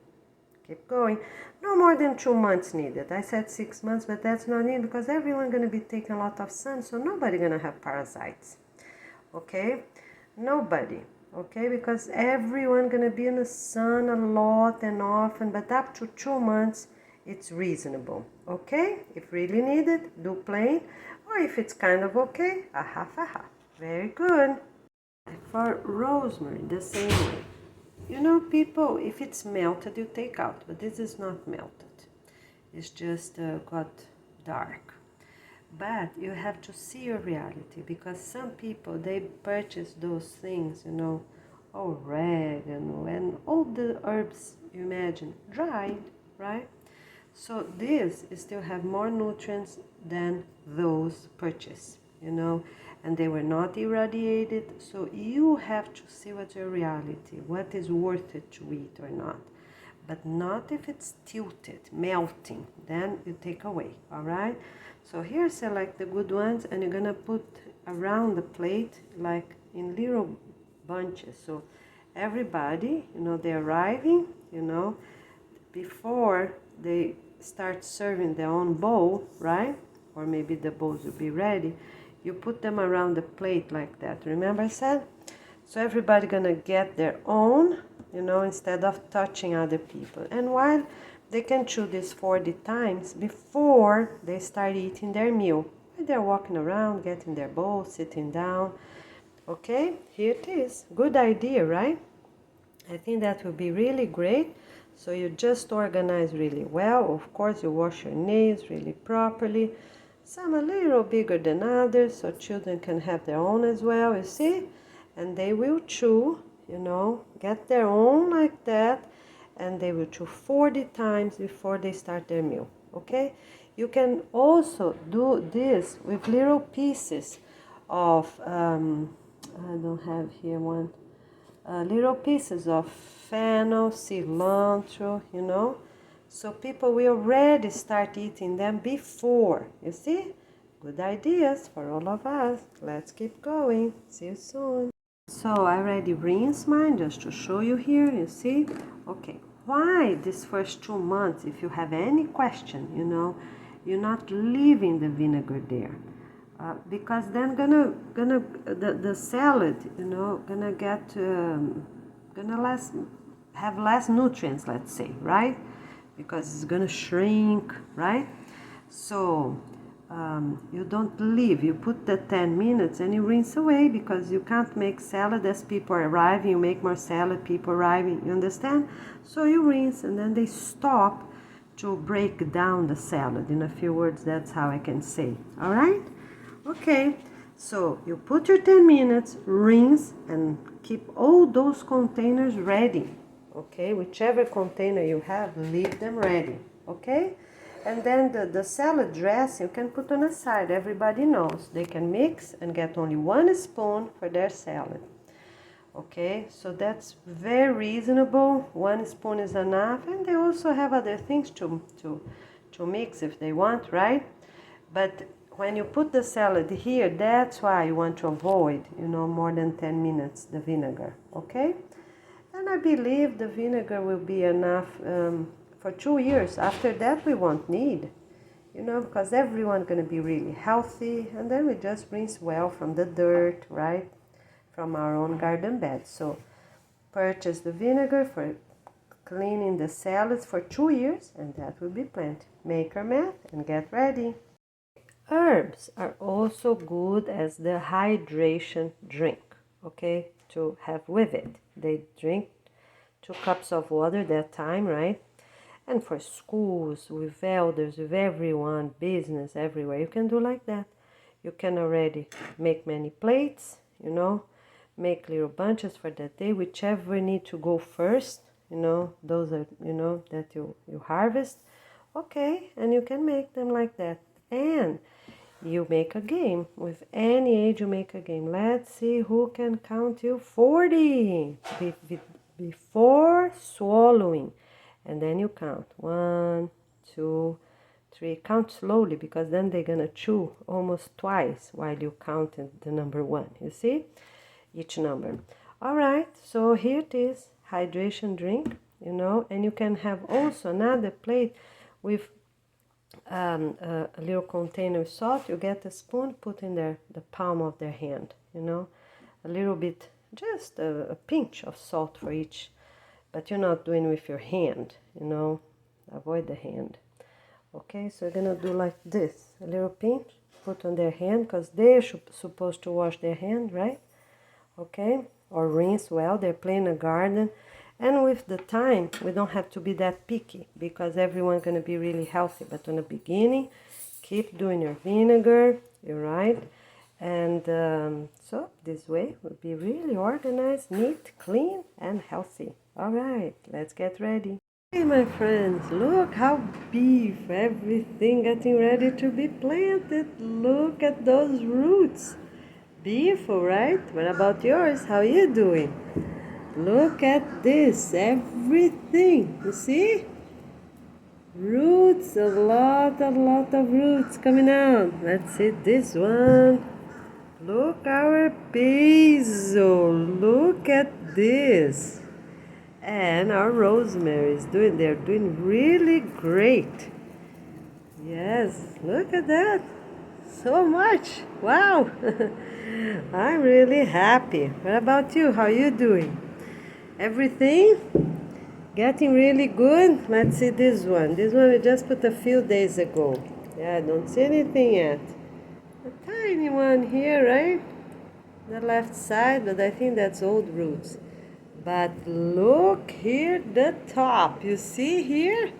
keep going. No more than 2 months needed. I said 6 months, but that's not needed because everyone's going to be taking a lot of sun, so nobody going to have parasites. Okay? Nobody. Okay? Because everyone going to be in the sun a lot and often, but up to 2 months, it's reasonable. Okay? If really needed, do plain. Or if it's kind of okay, a half. Very good. For rosemary, the same way. You know, people, if it's melted, you take out, but this is not melted. It's just got dark. But you have to see your reality, because some people, they purchase those things, you know, oregano and all the herbs you imagine, dried, right? So this still have more nutrients than those purchased, you know, and they were not irradiated. So you have to see what's your reality, what is worth it to eat or not. But not if it's tilted, melting, then you take away, all right? So here select the good ones, and you're gonna put around the plate like in little bunches. So everybody, you know, they're arriving, you know, before they start serving their own bowl, right? Or maybe the bowls will be ready. You put them around the plate like that. Remember I said? So everybody gonna get their own, you know, instead of touching other people. And while they can chew this 40 times before they start eating their meal. They're walking around, getting their bowl, sitting down. Okay, here it is. Good idea, right? I think that will be really great. So you just organize really well. Of course, you wash your nails really properly. Some a little bigger than others, so children can have their own as well, you see? And they will chew, you know, get their own like that, and they will chew 40 times before they start their meal, okay? You can also do this with little pieces of, I don't have here one, little pieces of fennel, cilantro, you know? So people will already start eating them before, you see? Good ideas for all of us. Let's keep going. See you soon. So I already rinsed mine just to show you here, you see? Okay, why this first 2 months, if you have any question, you know, you're not leaving the vinegar there. Because then the salad, you know, gonna get, have less nutrients, let's say, right? Because it's gonna shrink, right? So you don't leave. You put the 10 minutes and you rinse away, because you can't make salad as people arriving. You make more salad, people arriving, you understand? So you rinse and then they stop to break down the salad. In a few words, that's how I can say. All right? Okay, so you put your 10 minutes, rinse, and keep all those containers ready. Okay, whichever container you have, leave them ready. Okay? And then the salad dressing you can put on the side. Everybody knows they can mix and get only 1 spoon for their salad. Okay, so that's very reasonable. 1 spoon is enough, and they also have other things to mix if they want, right? But when you put the salad here, that's why you want to avoid, more than 10 minutes the vinegar. Okay, and I believe the vinegar will be enough for 2 years. After that we won't need, because everyone's going to be really healthy, and then we just rinse well from the dirt, right, from our own garden bed. So purchase the vinegar for cleaning the salads for 2 years, and that will be plenty. Make your math and get ready. Herbs are also good as the hydration drink, okay, to have with it. They drink 2 cups of water that time, right? And for schools, with elders, with everyone, business, everywhere, you can do like that. You can already make many plates, make little bunches for that day, whichever need to go first, those are, that you harvest. Okay, and you can make them like that. And you make a game. With any age, you make a game. Let's see who can count till 40 before swallowing. And then you count 1, 2, 3. Count slowly, because then they're gonna chew almost twice while you counted the number 1. You see? Each number. All right, so here it is, hydration drink, and you can have also another plate with a little container of salt. You get a spoon, put in there the palm of their hand, a little bit, just a pinch of salt for each. But you're not doing with your hand, avoid the hand. Okay, so you're gonna do like this, a little pinch, put on their hand, because they're supposed to wash their hand, right? Okay, or rinse well, they're playing a garden. And with the time, we don't have to be that picky, because everyone's gonna be really healthy. But in the beginning, keep doing your vinegar, you're right? And so this way we'll be really organized, neat, clean, and healthy. All right, let's get ready. Hey, my friends, look how beef, everything getting ready to be planted. Look at those roots. Beautiful, right? What about yours? How are you doing? Look at this, everything. You see? Roots, a lot of roots coming out. Let's see this one. Look our basil. Look at this. And our rosemary they're doing really great. Yes, look at that. So much. Wow. I'm really happy. What about you? How are you doing? Everything getting really good? Let's see this one. This one we just put a few days ago. Yeah, I don't see anything yet. A tiny one here, right? The left side, but I think that's old roots. But look here, the top. You see here?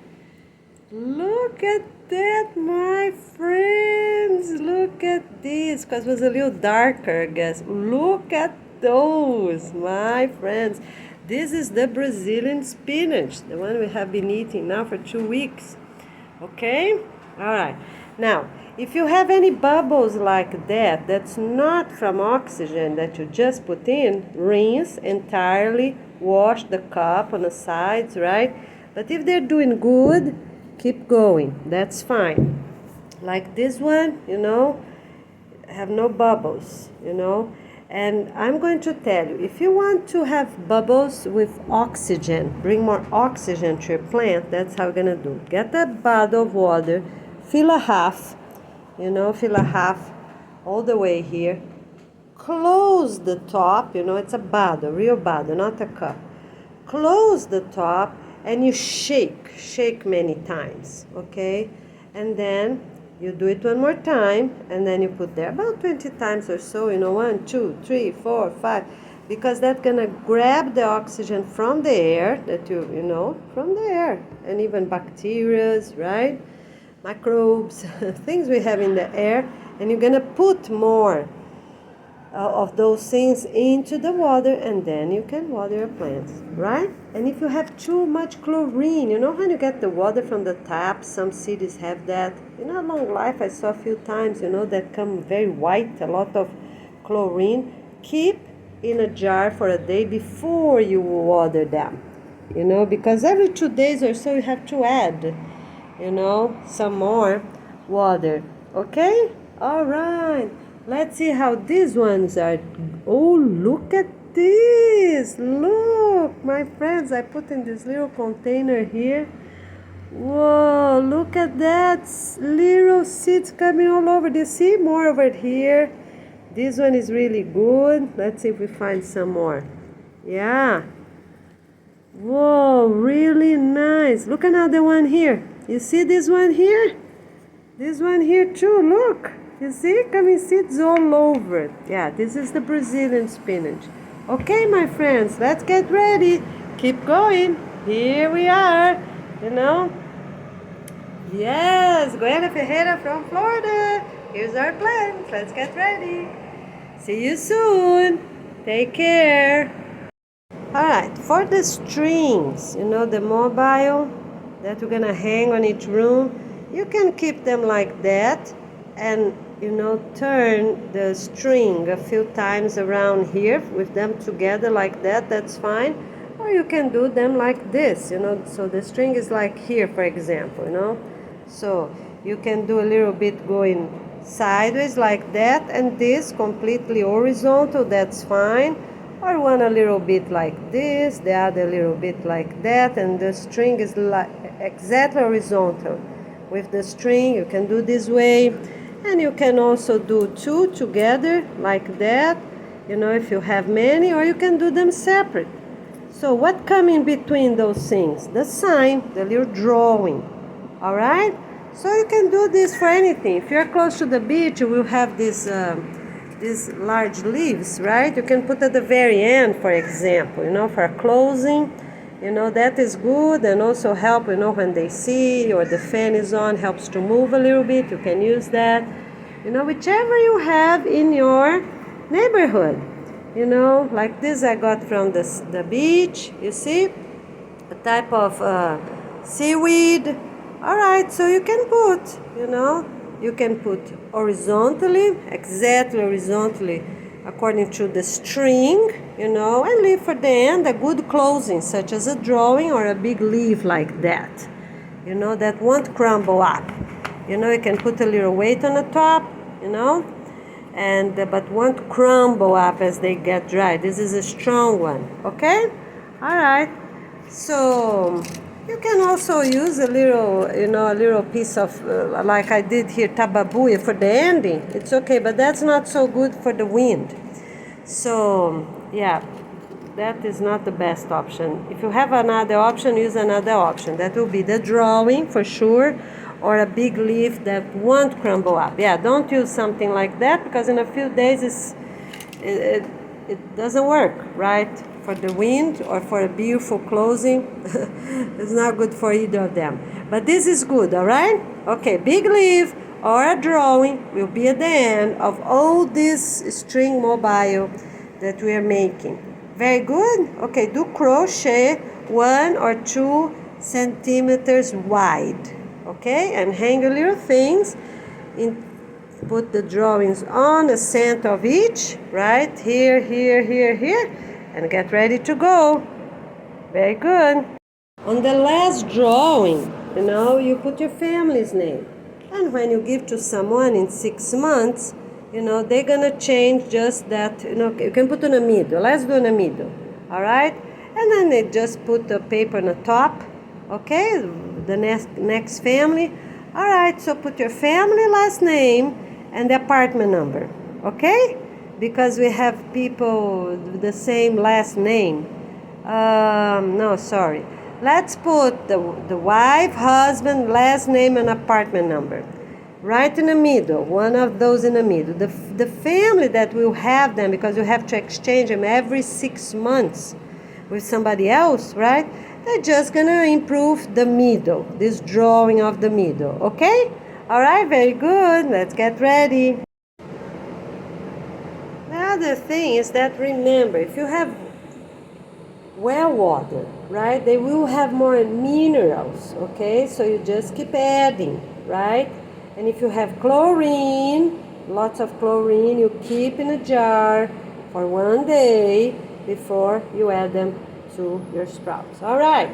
Look at that, my friends. Look at this, because it was a little darker, I guess. Look at those, my friends. This is the Brazilian spinach, the one we have been eating now for 2 weeks. Okay? All right. Now, if you have any bubbles like that, that's not from oxygen that you just put in, rinse entirely, wash the cup on the sides, right? But if they're doing good, keep going. That's fine. Like this one, have no bubbles, And I'm going to tell you, if you want to have bubbles with oxygen, bring more oxygen to your plant, that's how we're going to do. Get a bottle of water, fill a half, fill a half all the way here. Close the top, it's a bottle, real bottle, not a cup. Close the top and you shake many times, okay? And then You do it one more time, and then you put there about 20 times or so, 1, 2, 3, 4, 5, because that's gonna grab the oxygen from the air that from the air, and even bacteria, right? Microbes, things we have in the air, and you're gonna put more of those things into the water, and then you can water your plants, right? And if you have too much chlorine, when you get the water from the tap, some cities have that. Long life, I saw a few times, that come very white, a lot of chlorine. Keep in a jar for a day before you water them, because every 2 days or so you have to add, some more water. Okay? All right. Let's see how these ones are. Oh, look at this. Look, my friends, I put in this little container here. Whoa, look at that. Little seeds coming all over. Do you see more over here? This one is really good. Let's see if we find some more. Yeah. Whoa, really nice. Look at another one here. You see this one here? This one here too, look. You see, coming seeds all over. Yeah, this is the Brazilian spinach. Okay, my friends, let's get ready. Keep going. Here we are, Yes, Goiânia Ferreira from Florida. Here's our plants. Let's get ready. See you soon. Take care. All right, for the strings, the mobile that we're gonna hang on each room, you can keep them like that and turn the string a few times around here with them together like that. That's fine. Or you can do them like this, so the string is like here, for example, so you can do a little bit going sideways like that, and this completely horizontal. That's fine. Or one a little bit like this, the other a little bit like that, and the string is exactly horizontal with the string. You can do this way. And you can also do two together like that, if you have many, or you can do them separate. So what comes in between those things? The sign, the little drawing. All right? So you can do this for anything. If you're close to the beach, you will have these large leaves, right? You can put at the very end, for example, for closing. That is good, and also help, when they see or the fan is on, helps to move a little bit. You can use that, whichever you have in your neighborhood. Like this I got from the beach, you see, a type of seaweed. All right, so you can put horizontally, exactly horizontally, according to the string, and leave for the end a good closing, such as a drawing or a big leaf like that, that won't crumble up. You can put a little weight on the top, but won't crumble up as they get dry. This is a strong one, okay? All right, so you can also use a little piece of, like I did here, tababuia for the ending. It's okay, but that's not so good for the wind. So, yeah, that is not the best option. If you have another option, use another option. That will be the drawing for sure, or a big leaf that won't crumble up. Yeah, don't use something like that, because in a few days it doesn't work, right? For the wind or for a beautiful closing, it's not good for either of them. But this is good, all right? Okay, big leaf or a drawing will be at the end of all this string mobile that we are making. Very good. Okay, do crochet 1 or 2 centimeters wide. Okay, and hang your little things. Put the drawings on the center of each, right? Here, here, here, here. And get ready to go. Very good. On the last drawing, you put your family's name. And when you give to someone in 6 months, they're gonna change just that, you can put in the middle. Let's do in the middle, all right? And then they just put the paper on the top, okay? The next family. All right, so put your family last name and the apartment number, okay? Because we have people with the same last name. No, sorry. Let's put the wife, husband, last name, and apartment number. right in the middle, one of those in the middle. The family that will have them, because you have to exchange them every 6 months with somebody else, right? They're just gonna improve the middle, this drawing of the middle, okay? All right, very good. Let's get ready. The other thing is that, remember, if you have well water, right, they will have more minerals, okay? So you just keep adding, right? And if you have chlorine, lots of chlorine, you keep in a jar for 1 day before you add them to your sprouts. All right,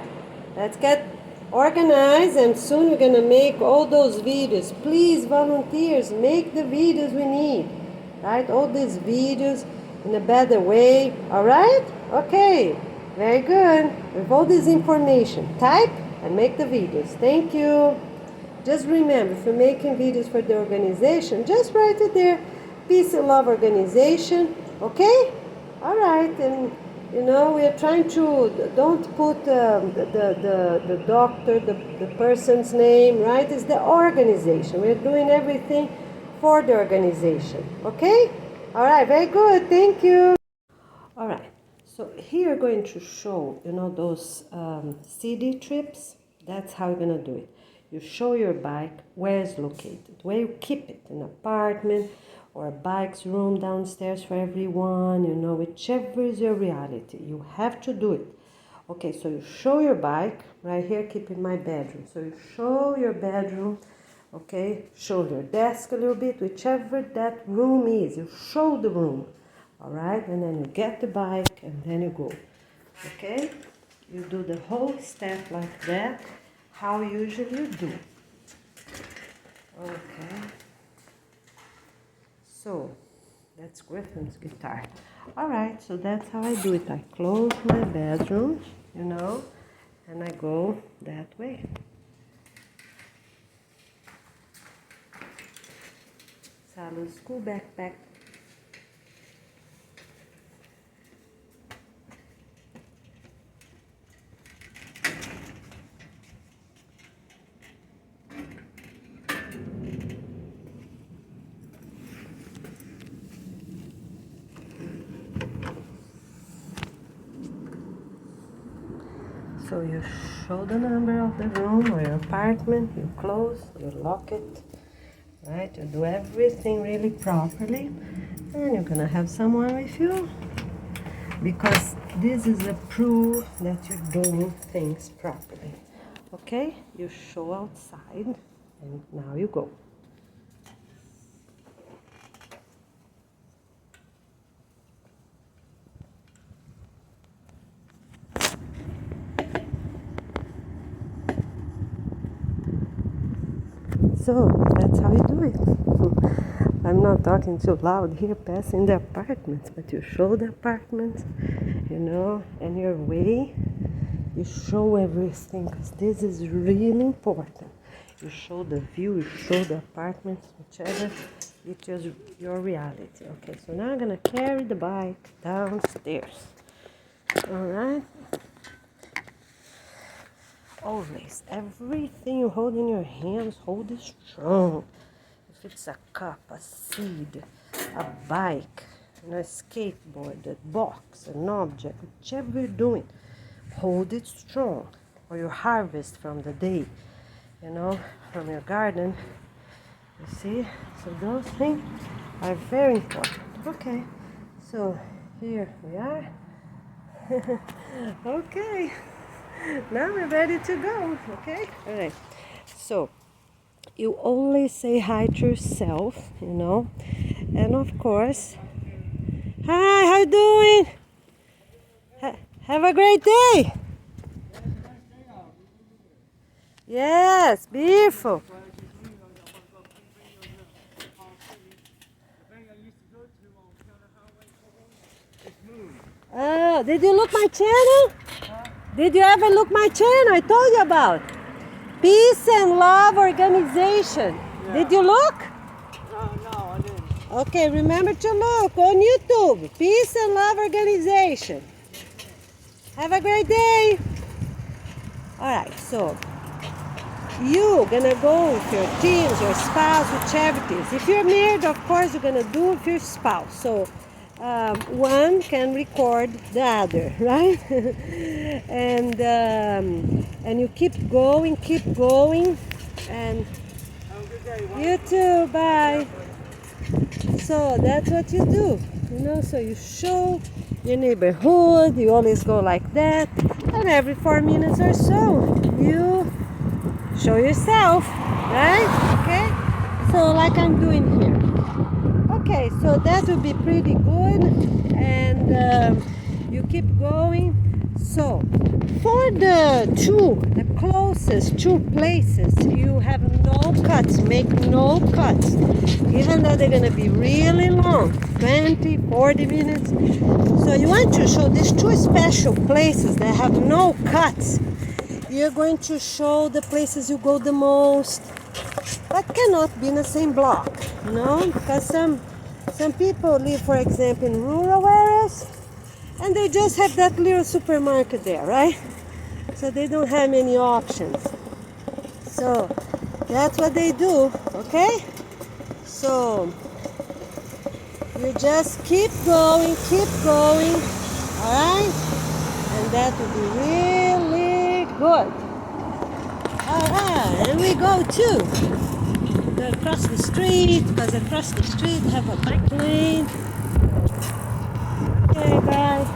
let's get organized, and soon we're gonna make all those videos. Please, volunteers, make the videos we need, right? All these videos in a better way. All right? Okay, very good. With all this information, type and make the videos. Thank you. Just remember, if you're making videos for the organization, just write it there, Peace and Love Organization, okay? All right, and you know, we are trying to, don't put the doctor, the person's name, right? It's the organization. We're doing everything for the organization, okay? All right, very good, thank you. All right, so here we're going to show, you know, those city trips. That's how you're gonna do it. You show your bike where it's located, where you keep it, an apartment or a bike's room downstairs for everyone, you know, whichever is your reality. You have to do it. Okay, so you show your bike, right here, keep in my bedroom. So you show your bedroom, okay, show your desk a little bit, whichever that room is, you show the room, all right, and then you get the bike and then you go, okay? You do the whole step like that, how usually you do. Okay. So, that's Griffin's guitar. All right, so that's how I do it. I close my bedroom, you know, and I go that way. Salu's school backpack. So you show the number of the room or your apartment, you close, you lock it, right? You do everything really properly, and you're gonna have someone with you, because this is a proof that you're doing things properly. Okay? You show outside, and now you go. So that's how you do it. I'm not talking too loud here, passing the apartments, but you show the apartments, you know, and your way, you show everything, because this is really important. You show the view, you show the apartments, whichever it is your reality. Okay, so now I'm gonna carry the bike downstairs. All right. Always, everything you hold in your hands, hold it strong. If it's a cup, a seed, a bike, a skateboard, a box, an object, whichever you're doing, hold it strong. Or your harvest from the day, you know, from your garden. You see? So those things are very important. Okay, so here we are. Okay. Now we're ready to go, okay? All right. So, you always say hi to yourself, you know. And of course, hi, how you doing? Have a great day. Yes, beautiful. Oh, did you look my channel? Did you ever look my channel? I told you about Peace and Love Organization. Yeah. Did you look? No, I didn't. Okay, remember to look on YouTube. Peace and Love Organization. Have a great day. All right, so you gonna go with your teens, your spouse, whichever it is. If you're married, of course, you're gonna do with your spouse. So one can record the other, right? And you keep going, and Have a good day. you too. Bye. So that's what you do, you know. So you show your neighborhood. You always go like that, and every 4 minutes or so, you show yourself, right? Okay. So like I'm doing here. Okay, so that would be pretty good, and you keep going. So for the closest two places, you have no cuts, make no cuts, even though they're gonna be really long, 20, 40 minutes. So you want to show these two special places that have no cuts. You're going to show the places you go the most, but cannot be in the same block, you know, because some people live, for example, in rural areas, and they just have that little supermarket there, right? So they don't have many options. So that's what they do, okay? So you just keep going, all right? And that will be really good. All right, and we go too. Go across the street, because across the street have a bike lane. Okay, guys,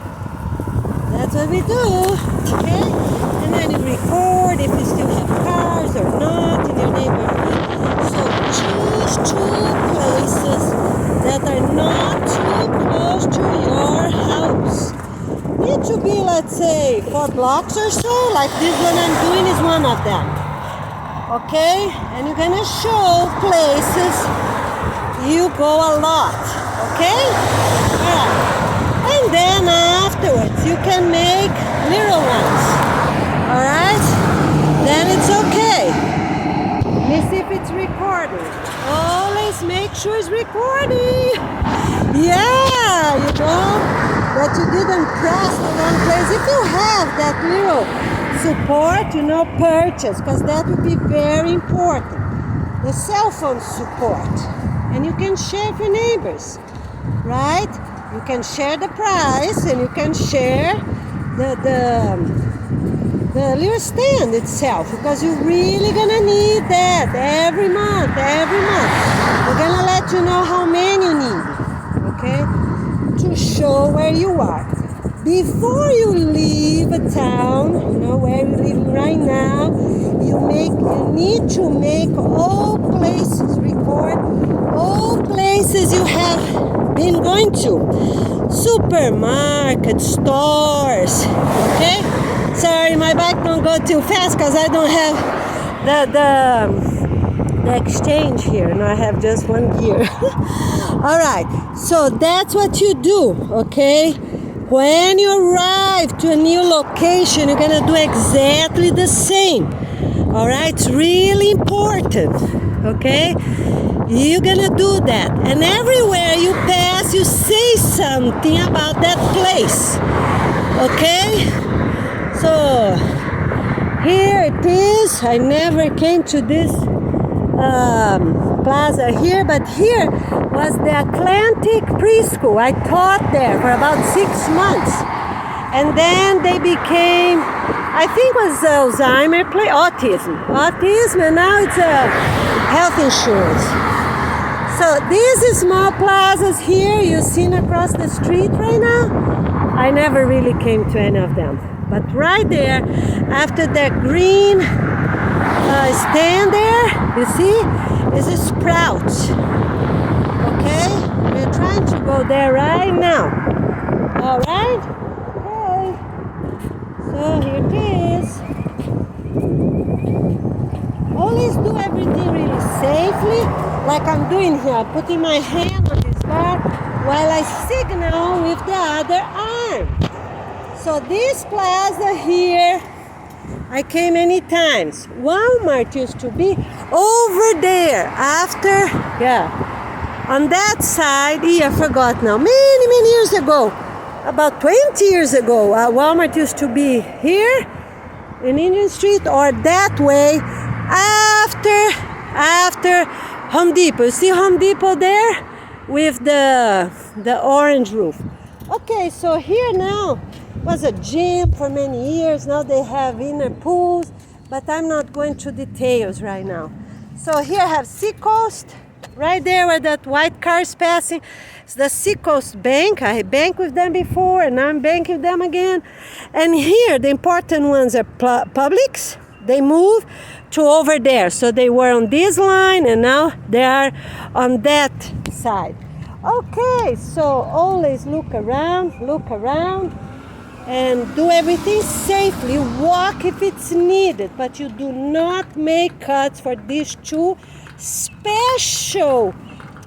that's what we do, okay? And then you record if you still have cars or not in your neighborhood. So choose two places that are not too close to your house. Need to be, let's say, 4 blocks or so, like this one I'm doing is one of them. Okay? And you're gonna show places you go a lot. Okay? Alright. And then afterwards you can make little ones. Alright? Then it's okay. Let me see if it's recording. Always make sure it's recording. Yeah, you know that you didn't press the wrong place. If you have that little support, you know, purchase, because that would be very important. The cell phone support. And you can share with your neighbors, right? You can share the price, and you can share the little stand itself, because you're really gonna need that every month. We're gonna let you know how many you need, okay? To show where you are. Before you leave a town, you know, where you're living right now, you need to make all places, record all places you have been going to. Supermarket, stores, okay? Sorry, my bike don't go too fast because I don't have the exchange here. No, I have just one gear. All right, so that's what you do, okay? When you arrive to a new location, you're gonna do exactly the same. All right, it's really important, okay? You're gonna do that, and everywhere you pass, you say something about that place, okay? So here it is. I never came to this plaza here, but here was the Atlantic Preschool. I taught there for about 6 months, and then they became, I think it was autism, and now it's health insurance. So these small plazas here you've seen across the street right now, I never really came to any of them. But right there, after that green stand there, you see, is a Sprout. Okay? We're trying to go there right now. All right? Okay. So here it is. Always do everything really safely, like I'm doing here. I'm putting my hand on this bar while I signal with the other arm. So this plaza here, I came many times. Walmart used to be over there after, on that side, I forgot now, many years ago, about 20 years ago, Walmart used to be here in Indian Street or that way after Home Depot. You see Home Depot there with the orange roof. Okay, so here now was a gym for many years. Now they have inner pools, but I'm not going to details right now. So here I have Seacoast, right there where that white car is passing. It's the Seacoast Bank. I banked with them before, and now I'm banking with them again. And here the important ones are Publix. They moved to over there. So they were on this line, and now they are on that side. Okay, so always look around, and do everything safely. Walk if it's needed, but you do not make cuts for these two special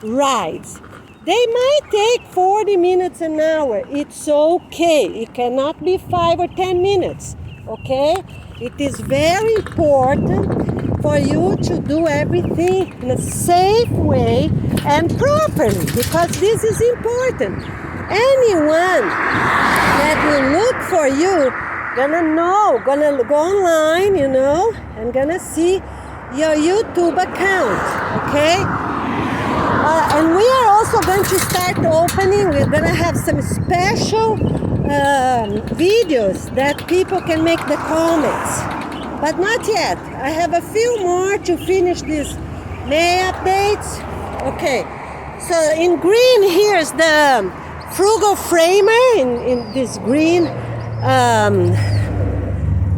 rides. They might take 40 minutes an hour. It's okay. It cannot be 5 or 10 minutes, okay? It is very important for you to do everything in a safe way and properly, because this is important. Anyone that will look for you gonna go online, and gonna see your YouTube account, okay? And we are also going to start opening. We're gonna have some special videos that people can make the comments, but not yet. I have a few more to finish these May updates. Okay, so in green here's the Frugal Framer in this green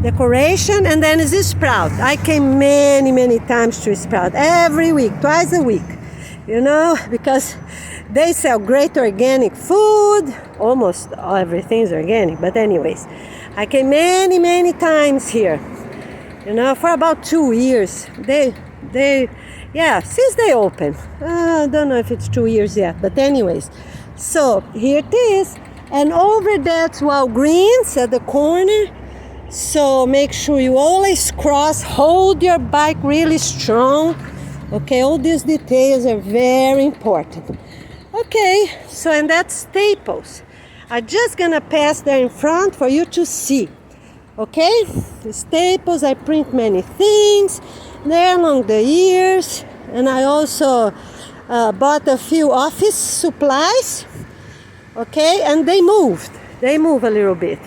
decoration, and then is Sprout. I came many times to Sprout every week, twice a week, because they sell great organic food. Almost everything is organic, but anyways, I came many times here, for about 2 years. Since they opened. I don't know if it's 2 years yet, but anyways. So here it is, and over that's Walgreens at the corner. So make sure you always cross, hold your bike really strong. Okay, all these details are very important. Okay, so and that's Staples. I'm just gonna pass there in front for you to see. Okay, the Staples, I print many things there along the years, and I also bought a few office supplies. Okay, and they move a little bit,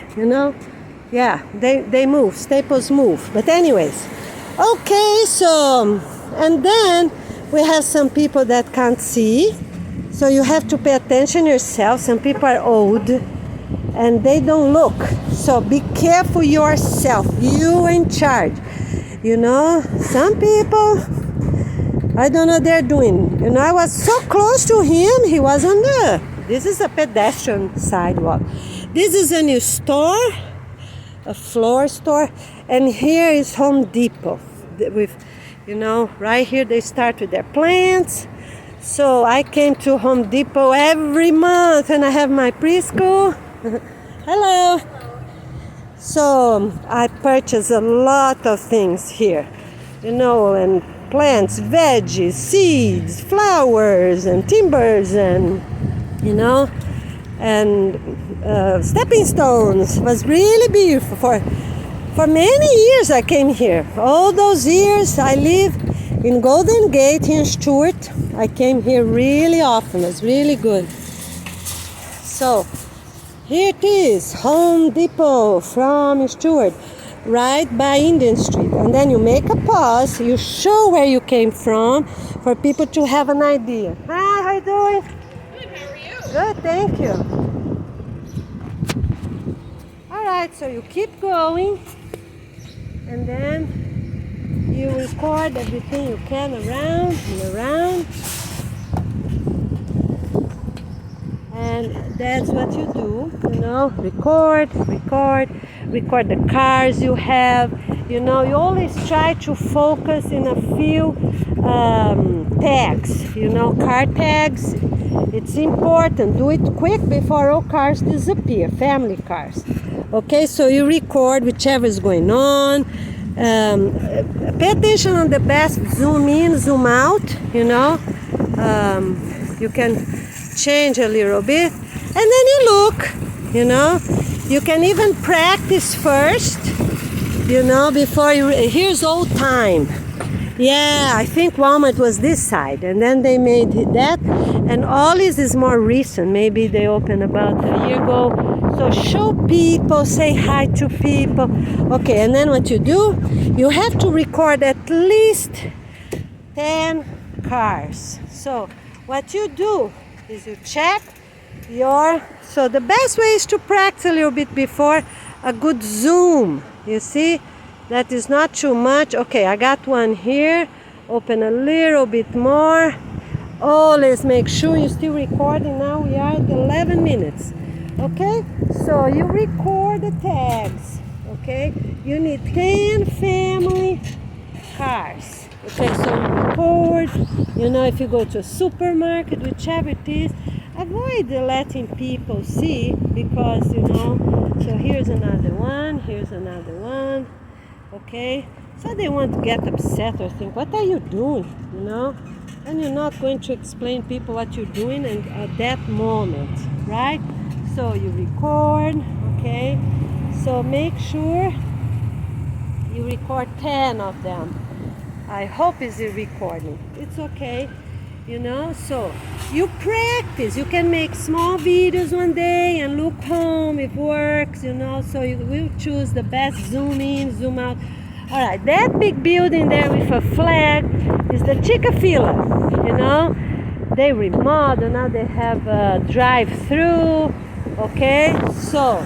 Yeah, they move, Staples move. But anyways, okay, so, and then we have some people that can't see, so you have to pay attention yourself. Some people are old and they don't look, so be careful yourself. You in charge. Some people, I don't know what they're doing. I was so close to him, he was on this is a pedestrian sidewalk. This is a new store, a floor store, and here is Home Depot. With, right here they start with their plants. So I came to Home Depot every month, and I have my preschool. Hello. So I purchase a lot of things here, and plants, veggies, seeds, flowers, and timbers, and and stepping stones. It was really beautiful. For many years I came here. All those years I lived in Golden Gate in Stuart. I came here really often. It was really good. So here it is, Home Depot from Stuart, right by Indian Street. And then you make a pause, you show where you came from for people to have an idea. Hi, how you doing? Good, how are you? Good, thank you. All right, so you keep going, and then you record everything you can around and around. And that's what you do, record the cars you have. You always try to focus in a few tags, car tags. It's important. Do it quick before all cars disappear, family cars. Okay, so you record whichever is going on. Pay attention on the best zoom in, zoom out, you can change a little bit, and then you look, you can even practice first, before you, here's old time, Yeah, I think Walmart was this side, and then they made that. And Ollie's is more recent. Maybe they opened about a year ago. So show people, say hi to people. Okay, and then what you do, you have to record at least 10 cars. So what you do is you check so the best way is to practice a little bit before a good zoom. You see? That is not too much. Okay, I got one here. Open a little bit more. Oh, let's make sure you're still recording. Now we are at 11 minutes. Okay, so you record the tags. Okay, you need 10 family cars. Okay, so record. You know, if you go to a supermarket, whichever it is, avoid letting people see because, you know, so here's another one, here's another one. Okay, so they won't get upset or think, what are you doing, you know? And you're not going to explain people what you're doing and at that moment, right? So you record, okay? So make sure you record 10 of them. I hope it's a recording. It's okay, you know? So you practice. You can make small videos one day and look home. It works, you know? So you will choose the best zoom in, zoom out. All right, that big building there with a flag is the Chick-fil-A, you know? They remodel, now they have a drive-through, okay? So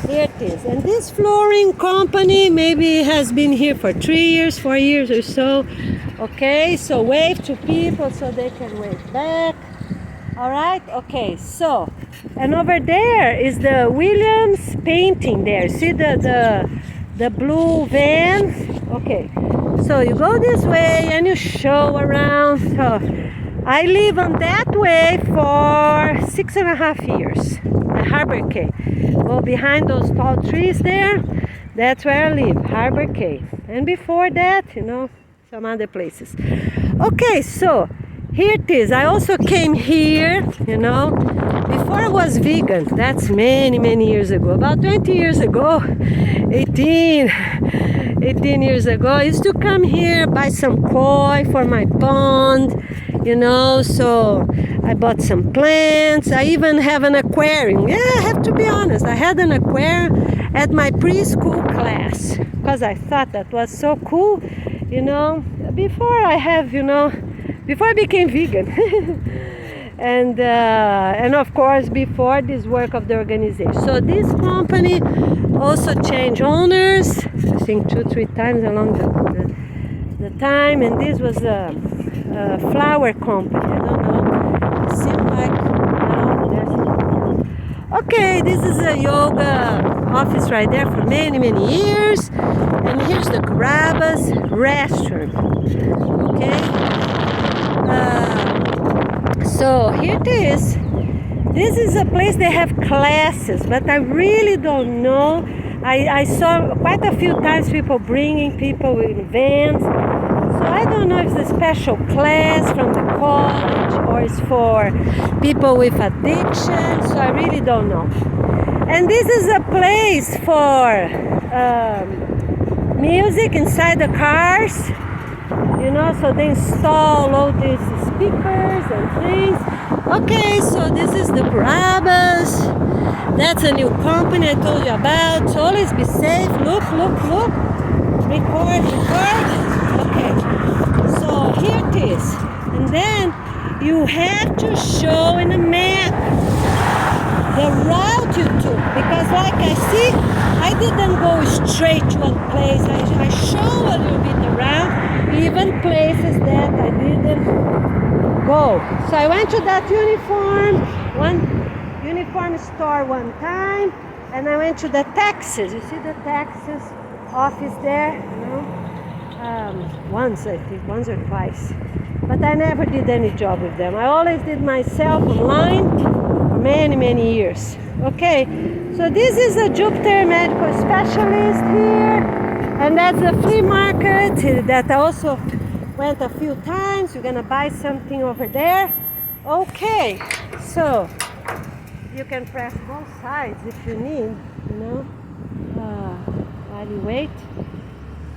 here it is. And this flooring company maybe has been here for 3 years, 4 years or so. Okay, so wave to people so they can wave back. All right, okay, so, and over there is the Williams painting there. See the blue van? Okay, so you go this way and you show around. So I live on that way for 6.5 years. Harbor Cay. Go behind those tall trees there. That's where I live, Harbor Cay. And before that, you know, some other places. Okay, so here it is. I also came here, you know, before I was vegan. That's many years ago. About 20 years ago, 18 years ago. I used to come here, buy some koi for my pond, you know, so I bought some plants. I even have an aquarium. Yeah, I have to be honest. I had an aquarium at my preschool class because I thought that was so cool, you know, before I became vegan. and of course before this work of the organization. So this company also changed owners, I think 2-3 times along the time, and this was a flower company. I don't know. It seemed like now there's. Okay, this is a yoga office right there for many years, and here's the Carrabba's restaurant. Okay. So here it is. This is a place they have classes, but I really don't know. I saw quite a few times people bringing people in vans. So I don't know if it's a special class from the college or it's for people with addiction. So I really don't know. And this is a place for music inside the cars. You know, so they install all these speakers and things. Okay, so this is the Carrabba's. That's a new company I told you about. So always be safe. Look. Record. Okay, so here it is. And then you have to show in a map the route you took. Because like I see, I didn't go straight to one place. I show a little bit around. Even places that I didn't go. So I went to that uniform store one time, and I went to the taxes. You see the taxes office there, you know? Once I think, once or twice. But I never did any job with them. I always did myself online for many years. Okay, so this is a Jupiter Medical Specialist here. And that's a flea market that I also went a few times. You're gonna buy something over there. Okay, so you can press both sides if you need, you know, while you wait.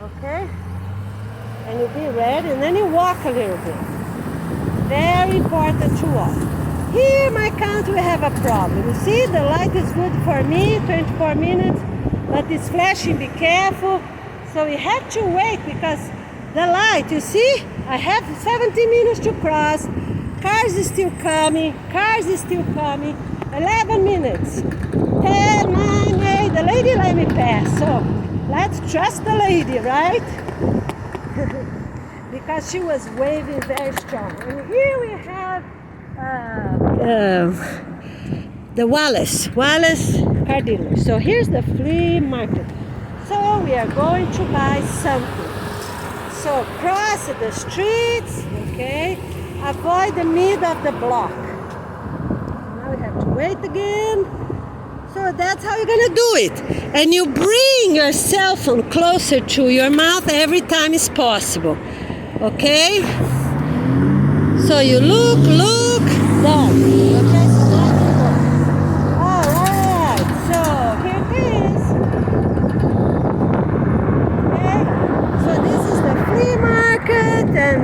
Okay. And you be ready, and then you walk a little bit. Very important to walk. Here in my country we have a problem. You see, the light is good for me, 24 minutes, but it's flashing, be careful. So we have to wait because the light, you see, I have 17 minutes to cross. Cars is still coming, 11 minutes. 10, 9, 8, the lady let me pass. So let's trust the lady, right? Because she was waving very strong. And here we have the Wallace car dealer. So here's the flea market. So we are going to buy something. So cross the streets, okay? Avoid the middle of the block. Now we have to wait again. So that's how you're gonna do it. And you bring your cell phone closer to your mouth every time it's possible. Okay? So you look, done. Okay, so that's good. Alright, so here it is. Okay, so this is the flea market and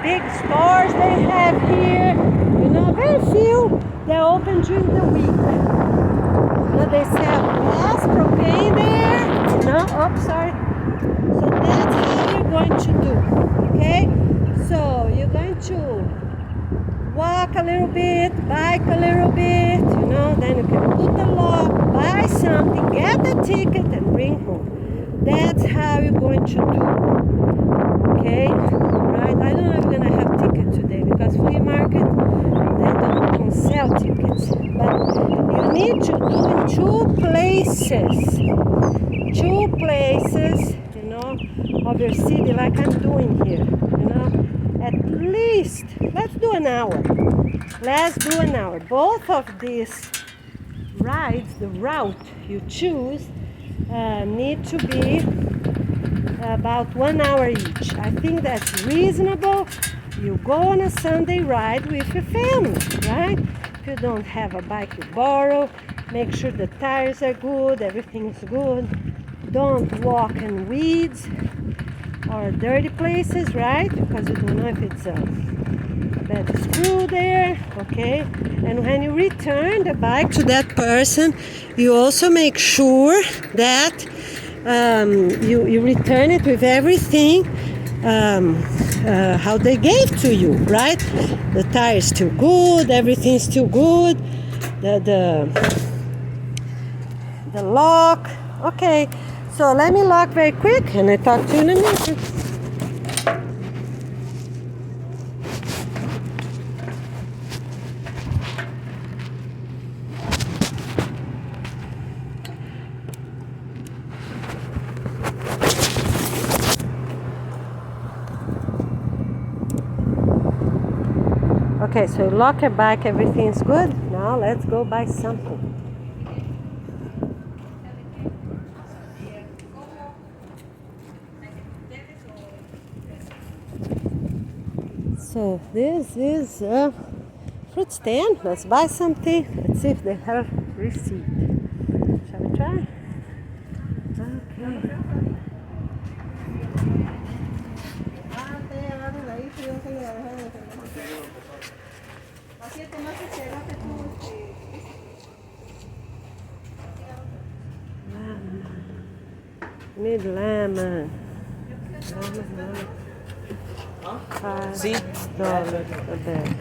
big stores they have here. You know, very few. They're open during the week. You know, they sell gas, propane there. You know, sorry. So that's how you're going to do. Okay? So you're going to walk a little bit, bike a little bit, you know, then you can put the lock, buy something, get the ticket and bring home. That's how you're going to do. Okay? Right? I don't know if I'm gonna have ticket today because flea market they don't sell tickets. But you need to do in two places, you know, of your city like I'm doing here. You know, at least let's do an hour. Both of these rides, the route you choose, need to be about 1 hour each. I think that's reasonable. You go on a Sunday ride with your family, right? If you don't have a bike, you borrow. Make sure the tires are good, everything's good. Don't walk in weeds or dirty places, right? Because you don't know if it's a bad screw there, okay? And when you return the bike to that person, you also make sure that you return it with everything how they gave to you, right? The tire is still good, everything's still good. The lock, okay. So let me lock very quick and I talk to you in a minute. Okay, so lock your bike, everything's good. Now let's go buy something. So this is a fruit stand. Let's buy something. Let's see if they have receipt. Shall we try? Okay. Need lemon. $5 a bag.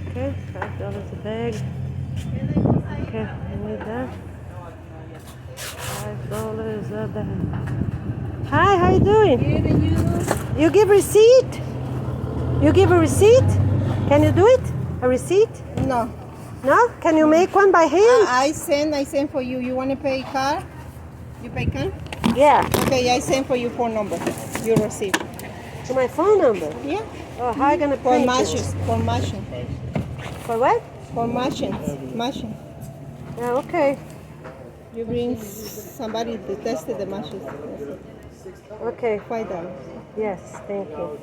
Okay, $5 a bag. Okay, I need that. $5 a bag. Hi, how you doing? Good, and you? You give receipt? You give a receipt? Can you do it? A receipt? No. No? Can you make one by hand? I send for you. You want to pay card? You pay card? Yeah. Okay, I send for you phone number. You receive. To my phone number? Yeah. Oh, how are you gonna For print it? machines. For machine. For what? For machines. Machine. Yeah, okay. You bring somebody to test the machines. Okay. $5. Yes, thank you.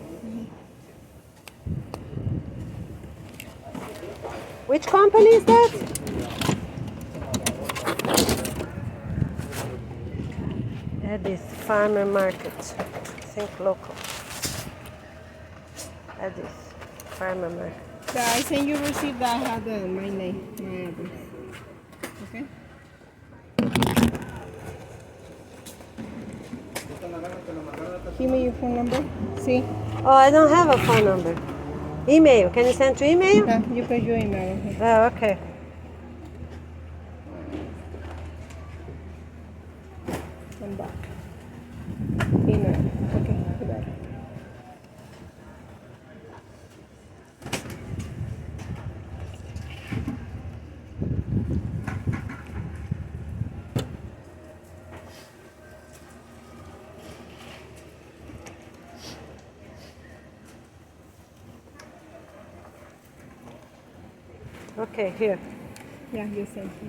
Which company is that? At this farmer market. think local. At this, if I remember. I send you receipt that had my name, my address. Okay? Give me your phone number. See? Oh, I don't have a phone number. Email. Can you send to email? Yeah, you put your email. Okay. Oh, okay. Come back. Email. Okay, you got it. Okay, here. Yeah, you sent me.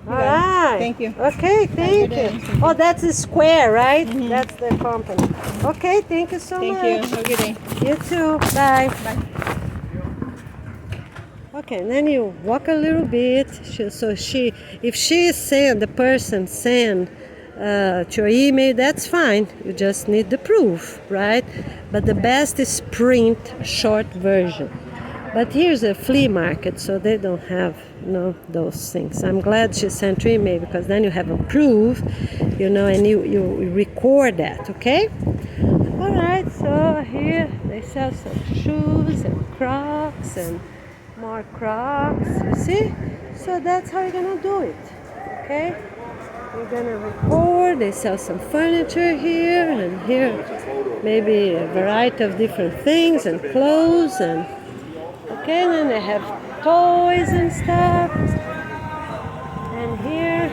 All right. Thank you. Okay, thank good you. day. Oh, that's a Square, right? That's the company. Okay, thank you so Thank much. you. Have a good day. You too. Bye. Bye. Okay, and then you walk a little bit. If she send the person send to your email, that's fine. You just need the proof, right? But the best is print short version. But here's a flea market, so they don't have those things. I'm glad she sent to email because then you have a proof, and you record that, okay? All right, so here they sell some shoes and Crocs and more Crocs, you see? So that's how you're gonna do it, okay? You're gonna record, they sell some furniture here and here, maybe a variety of different things and clothes and okay, and then they have toys and stuff. And here,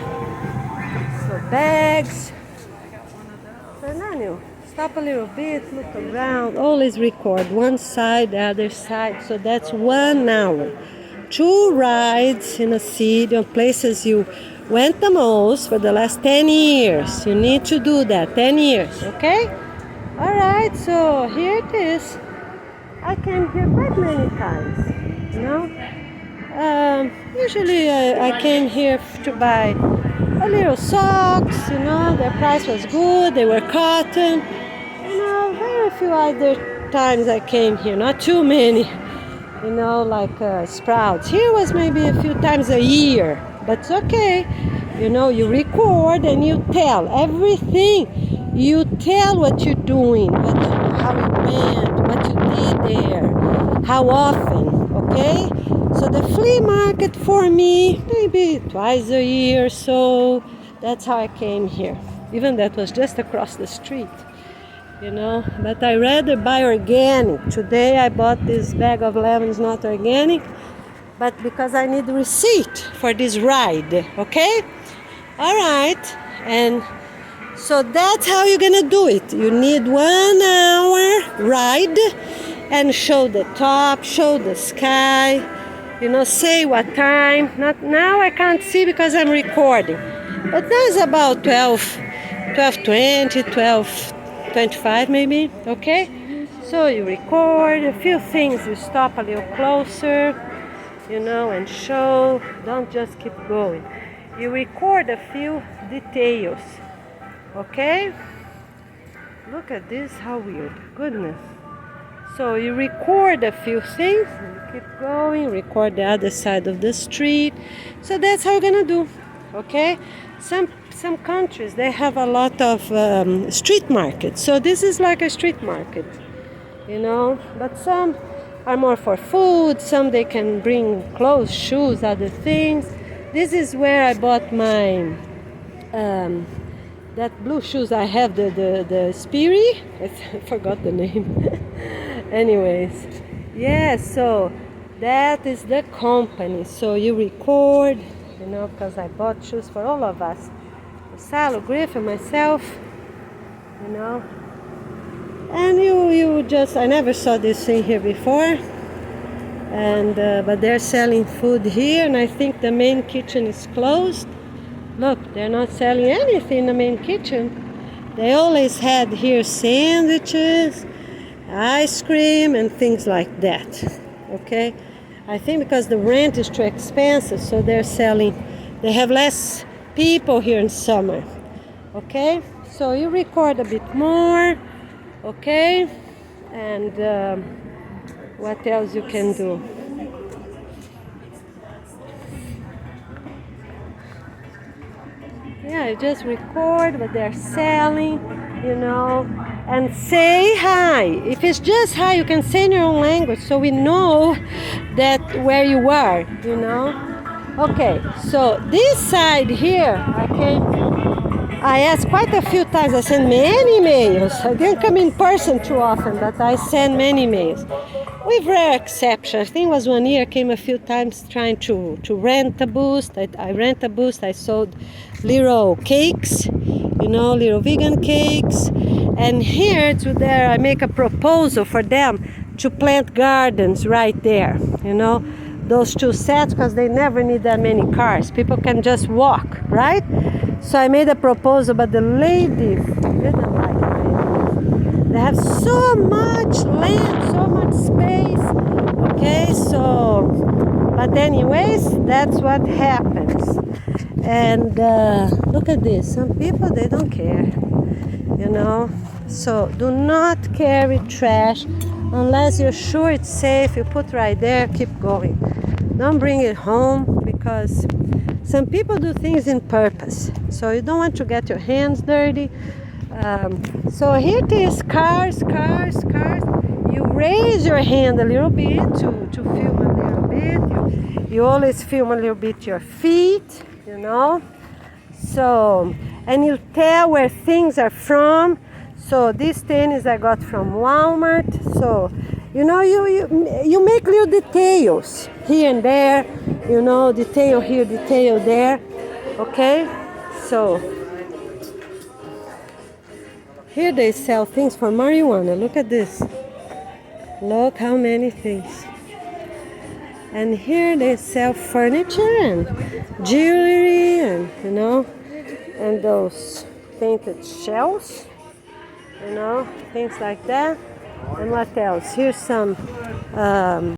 so bags. So then you stop a little bit, look around, always record one side, the other side. So that's 1 hour. 2 rides in a city on places you went the most for the last 10 years. You need to do that, 10 years, okay? All right, so here it is. I came here quite many times, Usually I came here to buy a little socks, their price was good, they were cotton. Very few other times I came here, not too many, like Sprouts. Here was maybe a few times a year, but it's okay. You record and you tell everything. You tell what you're doing, how you went, what you did there, how often, okay? So the flea market for me, maybe twice a year or so. That's how I came here. Even that was just across the street, But I rather buy organic. Today I bought this bag of lemons, not organic, but because I need receipt for this ride, okay? All right, and so that's how you're gonna do it. You need 1 hour ride and show the top, show the sky, say what time. Not now I can't see because I'm recording. But that's about 12:20, 12:25 maybe, okay? So you record a few things, you stop a little closer, and show. Don't just keep going. You record a few details. Okay? Look at this, how weird. Goodness. So you record a few things, and you keep going, record the other side of the street. So that's how you're gonna do. Okay? Some countries, they have a lot of street markets. So this is like a street market, But some are more for food, some they can bring clothes, shoes, other things. This is where I bought my that blue shoes I have, the Sperry. I forgot the name. Anyways, so that is the company. So you record, because I bought shoes for all of us. Salo, Griff, and myself, And you just, I never saw this thing here before. And but they're selling food here, and I think the main kitchen is closed. Look, they're not selling anything in the main kitchen. They always had here sandwiches, ice cream, and things like that. Okay? I think because the rent is too expensive, so they're selling. They have less people here in summer. Okay? So you record a bit more, Okay, and what else you can do? Yeah, you just record what they're selling, you know, and say hi. If it's just hi, you can say in your own language so we know that where you are, you know. Okay, so this side here, I asked quite a few times. I sent many emails. I didn't come in person too often, but I sent many emails. With rare exception. I think it was 1 year. I came a few times trying to rent a booth. I rent a booth. I sold little cakes, you know, little vegan cakes. And here to there, I make a proposal for them to plant gardens right there, you know, those two sets, because they never need that many cars. People can just walk, right? So I made a proposal, but the lady didn't like it. They have so much land, so much space. Okay, so, but anyways, that's what happens. And look at this. Some people, they don't care, you know. So do not carry trash unless you're sure it's safe. You put right there, keep going. Don't bring it home, because some people do things in purpose. So you don't want to get your hands dirty. So here it is, cars. You raise your hand a little bit to film a little bit. You always film a little bit your feet, you know. So, and you tell where things are from. So this tennis I got from Walmart. So, you know, you make little details here and there, you know, detail here, detail there. Okay, so here they sell things for marijuana. Look at this. Look how many things. And here they sell furniture and jewelry and, you know, and those painted shells, you know, things like that. And what else? Here's some. All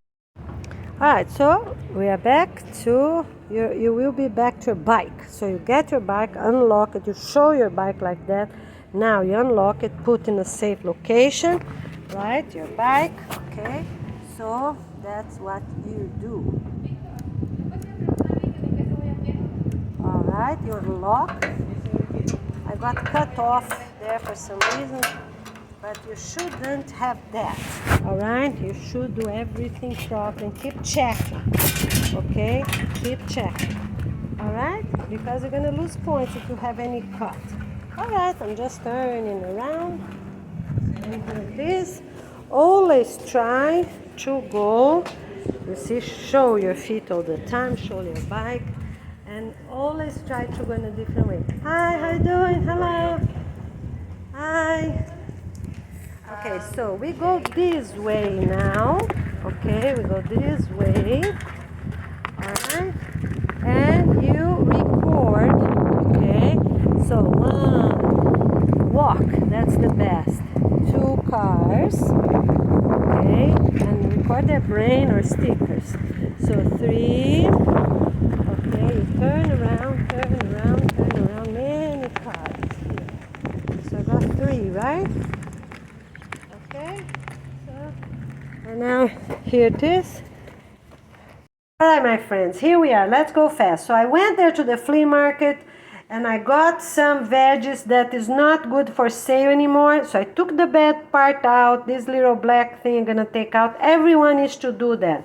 right, so we are back to you will be back to your bike. So you get your bike, unlock it, you show your bike like that. Now you unlock it, put in a safe location, right? Your bike, okay? So that's what you do. All right, you unlock. I got cut off there for some reason, but you shouldn't have that. All right, you should do everything properly and keep checking. Okay, keep checking. All right, because you're gonna lose points if you have any cut. All right, I'm just turning around and do this. Always try to go, you see, show your feet all the time, show your bike, and always try to go in a different way. Hi, how you doing? Hello. Hi. Okay, so we go this way now. Okay, we go this way. All right, and you record. Okay, so 1, walk. That's the best. 2 cars. Okay, and record their brain or stickers. So 3. Okay, you turn around, many cars here. So I got 3, right? Okay, so, and now here it is. All right, my friends, here we are. Let's go fast. So I went there to the flea market and I got some veggies that is not good for sale anymore. So I took the bad part out. This little black thing I'm gonna take out. Everyone needs to do that.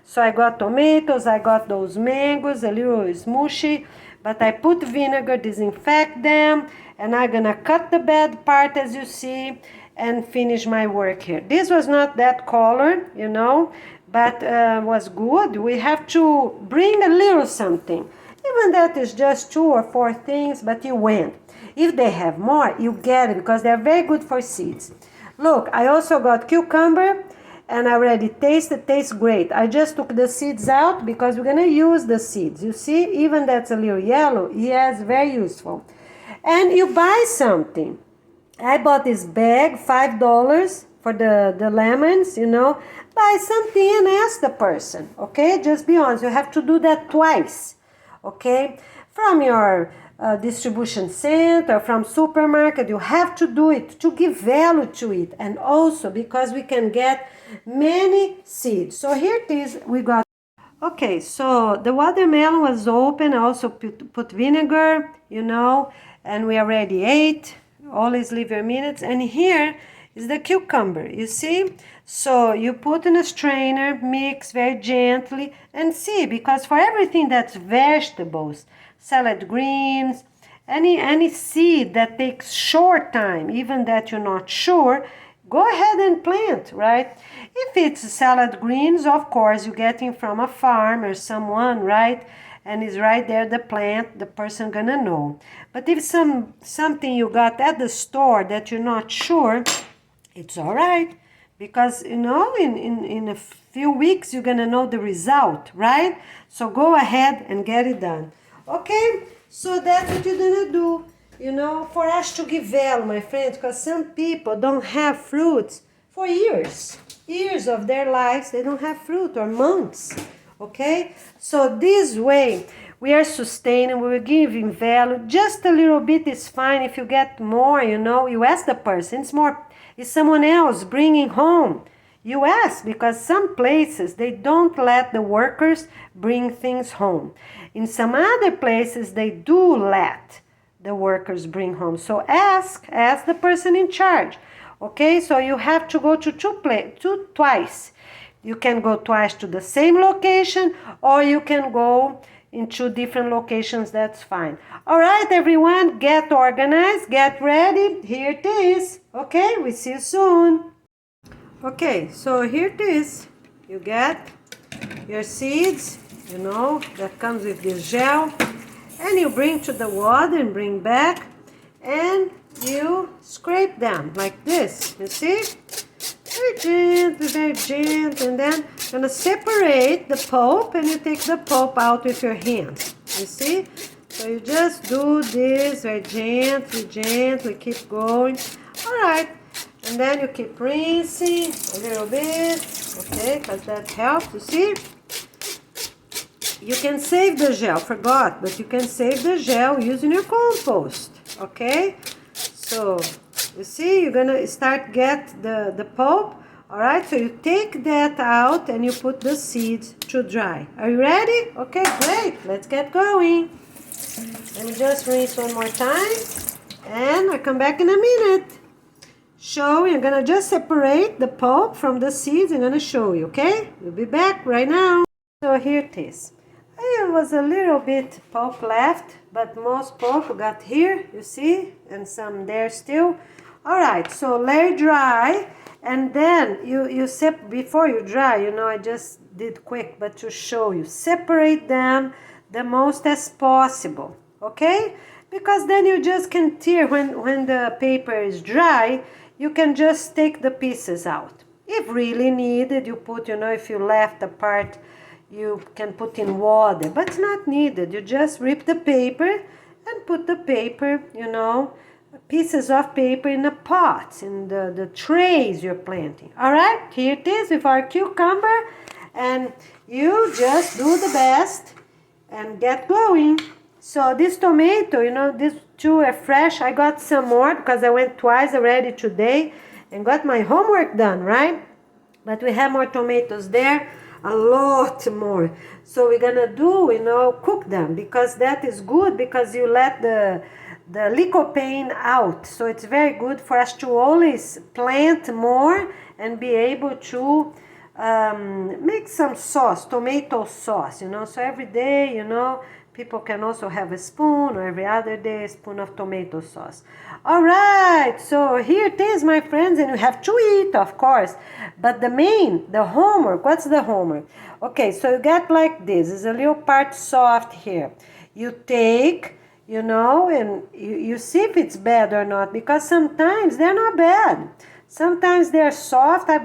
So I got tomatoes, I got those mangoes, a little smooshy, but I put vinegar, disinfect them, and I'm gonna cut the bad part as you see and finish my work here. This was not that color, you know, but was good. We have to bring a little something. Even that is just 2 or 4 things, but you win. If they have more, you get it because they're very good for seeds. Look, I also got cucumber and I already tasted, tastes great. I just took the seeds out because we're gonna use the seeds. You see, even that's a little yellow, yes, very useful. And you buy something. I bought this bag, $5 for the lemons, you know. Buy something and ask the person, okay? Just be honest, you have to do that twice, okay? From your distribution center, from supermarket. You have to do it to give value to it, and also because we can get many seeds. So here it is, we got. Okay, so the watermelon was open. I also put vinegar, you know, and we already ate. Always leave your minutes. And here is the cucumber, you see? So you put in a strainer, mix very gently, and see, because for everything that's vegetables, salad greens, any seed that takes short time, even that you're not sure, go ahead and plant, right? If it's salad greens, of course, you're getting from a farm or someone, right? And it's right there, the plant, the person gonna know. But if something you got at the store that you're not sure, it's all right. Because, you know, in a few weeks, you're gonna know the result, right? So go ahead and get it done. Okay, so that's what you're gonna do. You know, for us to give value, my friends, because some people don't have fruits for years of their lives. They don't have fruit, or months, okay? So this way, we are sustaining, we're giving value. Just a little bit is fine. If you get more, you know, you ask the person. It's someone else bringing home. You ask, because some places, they don't let the workers bring things home. In some other places, they do let the workers bring home. So ask the person in charge. Okay, so you have to go to twice. You can go twice to the same location, or you can go in 2 different locations. That's fine. All right, everyone, get organized, get ready. Here it is. Okay, we see you soon. Okay, so here it is. You get your seeds, you know, that comes with this gel. And you bring to the water and bring back, and you scrape them like this, you see? Very gentle, and then you're gonna separate the pulp, and you take the pulp out with your hand, you see? So you just do this very gently, keep going. All right, and then you keep rinsing a little bit, okay, because that helps, you see? You can save the gel, forgot, but you can save the gel using your compost, okay? So, you see, you're gonna start get the pulp, all right? So you take that out and you put the seeds to dry. Are you ready? Okay, great, let's get going. Let me just rinse one more time, and I come back in a minute. I'm gonna just separate the pulp from the seeds. I'm gonna show you, okay? We'll be back right now. So here it is. There was a little bit pulp left, but most pulp got here, you see, and some there still. All right, so let it dry, and then before you dry, you know, I just did quick, but to show you, separate them the most as possible, okay? Because then you just can tear, when the paper is dry, you can just take the pieces out. If really needed, you put, you know, if you left a part, you can put in water, but it's not needed. You just rip the paper and put the paper, you know, pieces of paper in the pots, in the trays you're planting. All right, here it is with our cucumber, and you just do the best and get going. So this tomato, you know, these 2 are fresh. I got some more because I went twice already today and got my homework done, right? But we have more tomatoes there. A lot more. So we're gonna do, you know, cook them, because that is good, because you let the lycopene out. So it's very good for us to always plant more and be able to make some sauce, tomato sauce, you know. So every day, you know, people can also have a spoon, or every other day a spoon of tomato sauce. All right, so here it is, my friends, and you have to eat, of course. But the homework, what's the homework? Okay, so you get like this. It's a little part soft here. You take, you know, and you see if it's bad or not, because sometimes they're not bad. Sometimes they're soft. I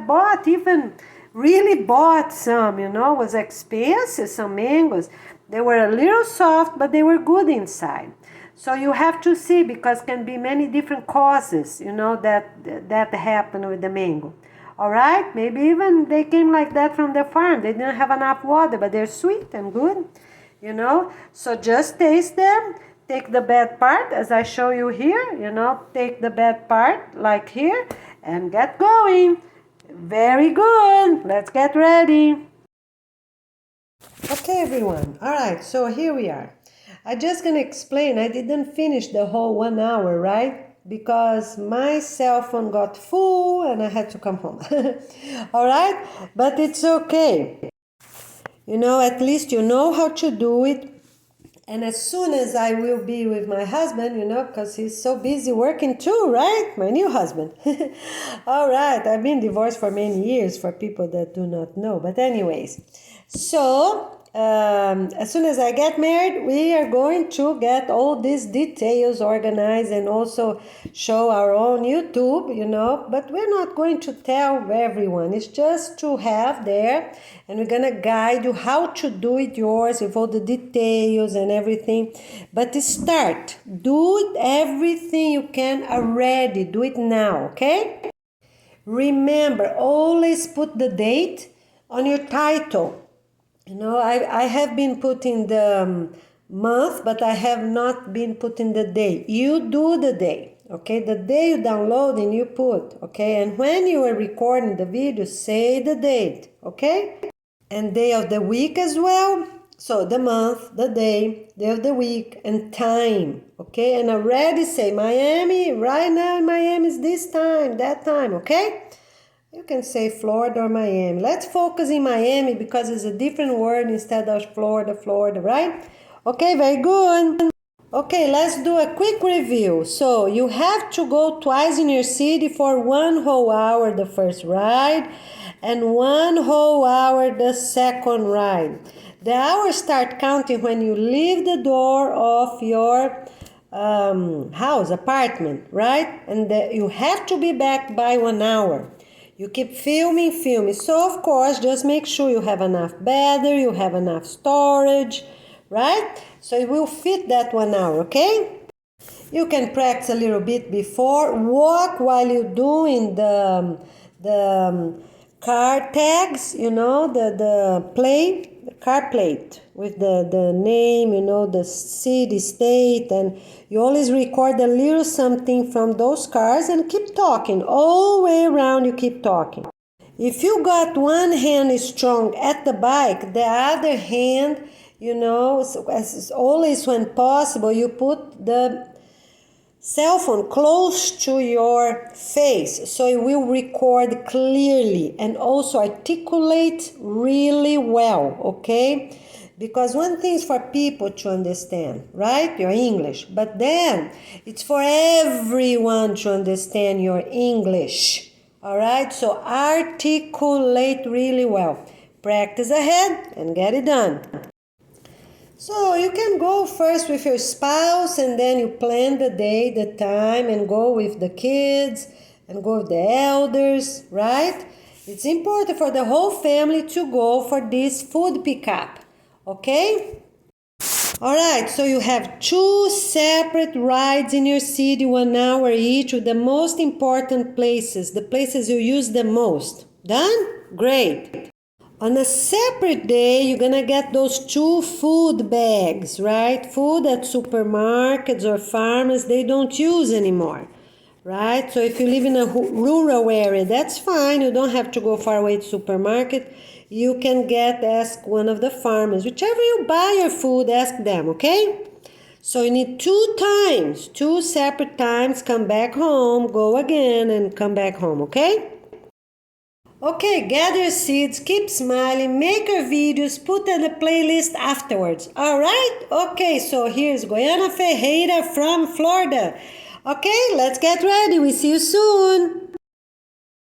really bought some, you know, it was expensive, some mangoes. They were a little soft, but they were good inside. So you have to see, because can be many different causes, you know, that happen with the mango. All right, maybe even they came like that from the farm. They didn't have enough water, but they're sweet and good, you know. So just taste them, take the bad part as I show you here, you know, take the bad part like here and get going. Very good. Let's get ready. Okay, everyone. All right, so here we are. I'm just going to explain. I didn't finish the whole 1 hour, right? Because my cell phone got full and I had to come home. All right? But it's okay. You know, at least you know how to do it. And as soon as I will be with my husband, you know, because he's so busy working too, right? My new husband. All right, I've been divorced for many years for people that do not know. But anyways, so as soon as I get married, we are going to get all these details organized and also show our own YouTube, you know, but we're not going to tell everyone. It's just to have there, and we're going to guide you how to do it yours with all the details and everything. But start. Do everything you can already. Do it now, okay? Remember, always put the date on your title. You know, I have been putting the month, but I have not been putting the day. You do the day, okay? The day you download and you put, okay? And when you are recording the video, say the date, okay? And day of the week as well. So the month, the day of the week, and time, okay? And already say Miami, right now in Miami is this time, that time, okay? You can say Florida or Miami. Let's focus in Miami because it's a different word instead of Florida, right? Okay, very good. Okay, let's do a quick review. So you have to go twice in your city for 1 whole hour the first ride and 1 whole hour the second ride. The hours start counting when you leave the door of your house, apartment, right? And you have to be back by 1 hour. You keep filming. So, of course, just make sure you have enough battery, you have enough storage, right? So it will fit that 1 hour, okay? You can practice a little bit before. Walk while you're doing the car tags, you know, the car plate with the name, you know, the city, state, and you always record a little something from those cars and keep talking. All the way around, you keep talking. If you got one hand strong at the bike, the other hand, you know, as always when possible, you put the cell phone close to your face so it will record clearly and also articulate really well, okay? Because one thing is for people to understand, right? Your English. But then it's for everyone to understand your English. All right? So articulate really well. Practice ahead and get it done. So you can go first with your spouse and then you plan the day, the time, and go with the kids and go with the elders, right? It's important for the whole family to go for this food pickup, okay? All right, so you have 2 separate rides in your city, 1 hour each, with the most important places, the places you use the most. Done? Great. On a separate day, you're gonna get those 2 food bags, right? Food at supermarkets or farmers, they don't use anymore, right? So if you live in a rural area, that's fine. You don't have to go far away to supermarket. You can ask one of the farmers. Whichever you buy your food, ask them, okay? So you need 2 times, 2 separate times, come back home, go again, and come back home, okay? Okay, gather seeds, keep smiling, make your videos, put on the playlist afterwards. All right? Okay, so here's Goiana Ferreira from Florida. Okay, let's get ready. We see you soon.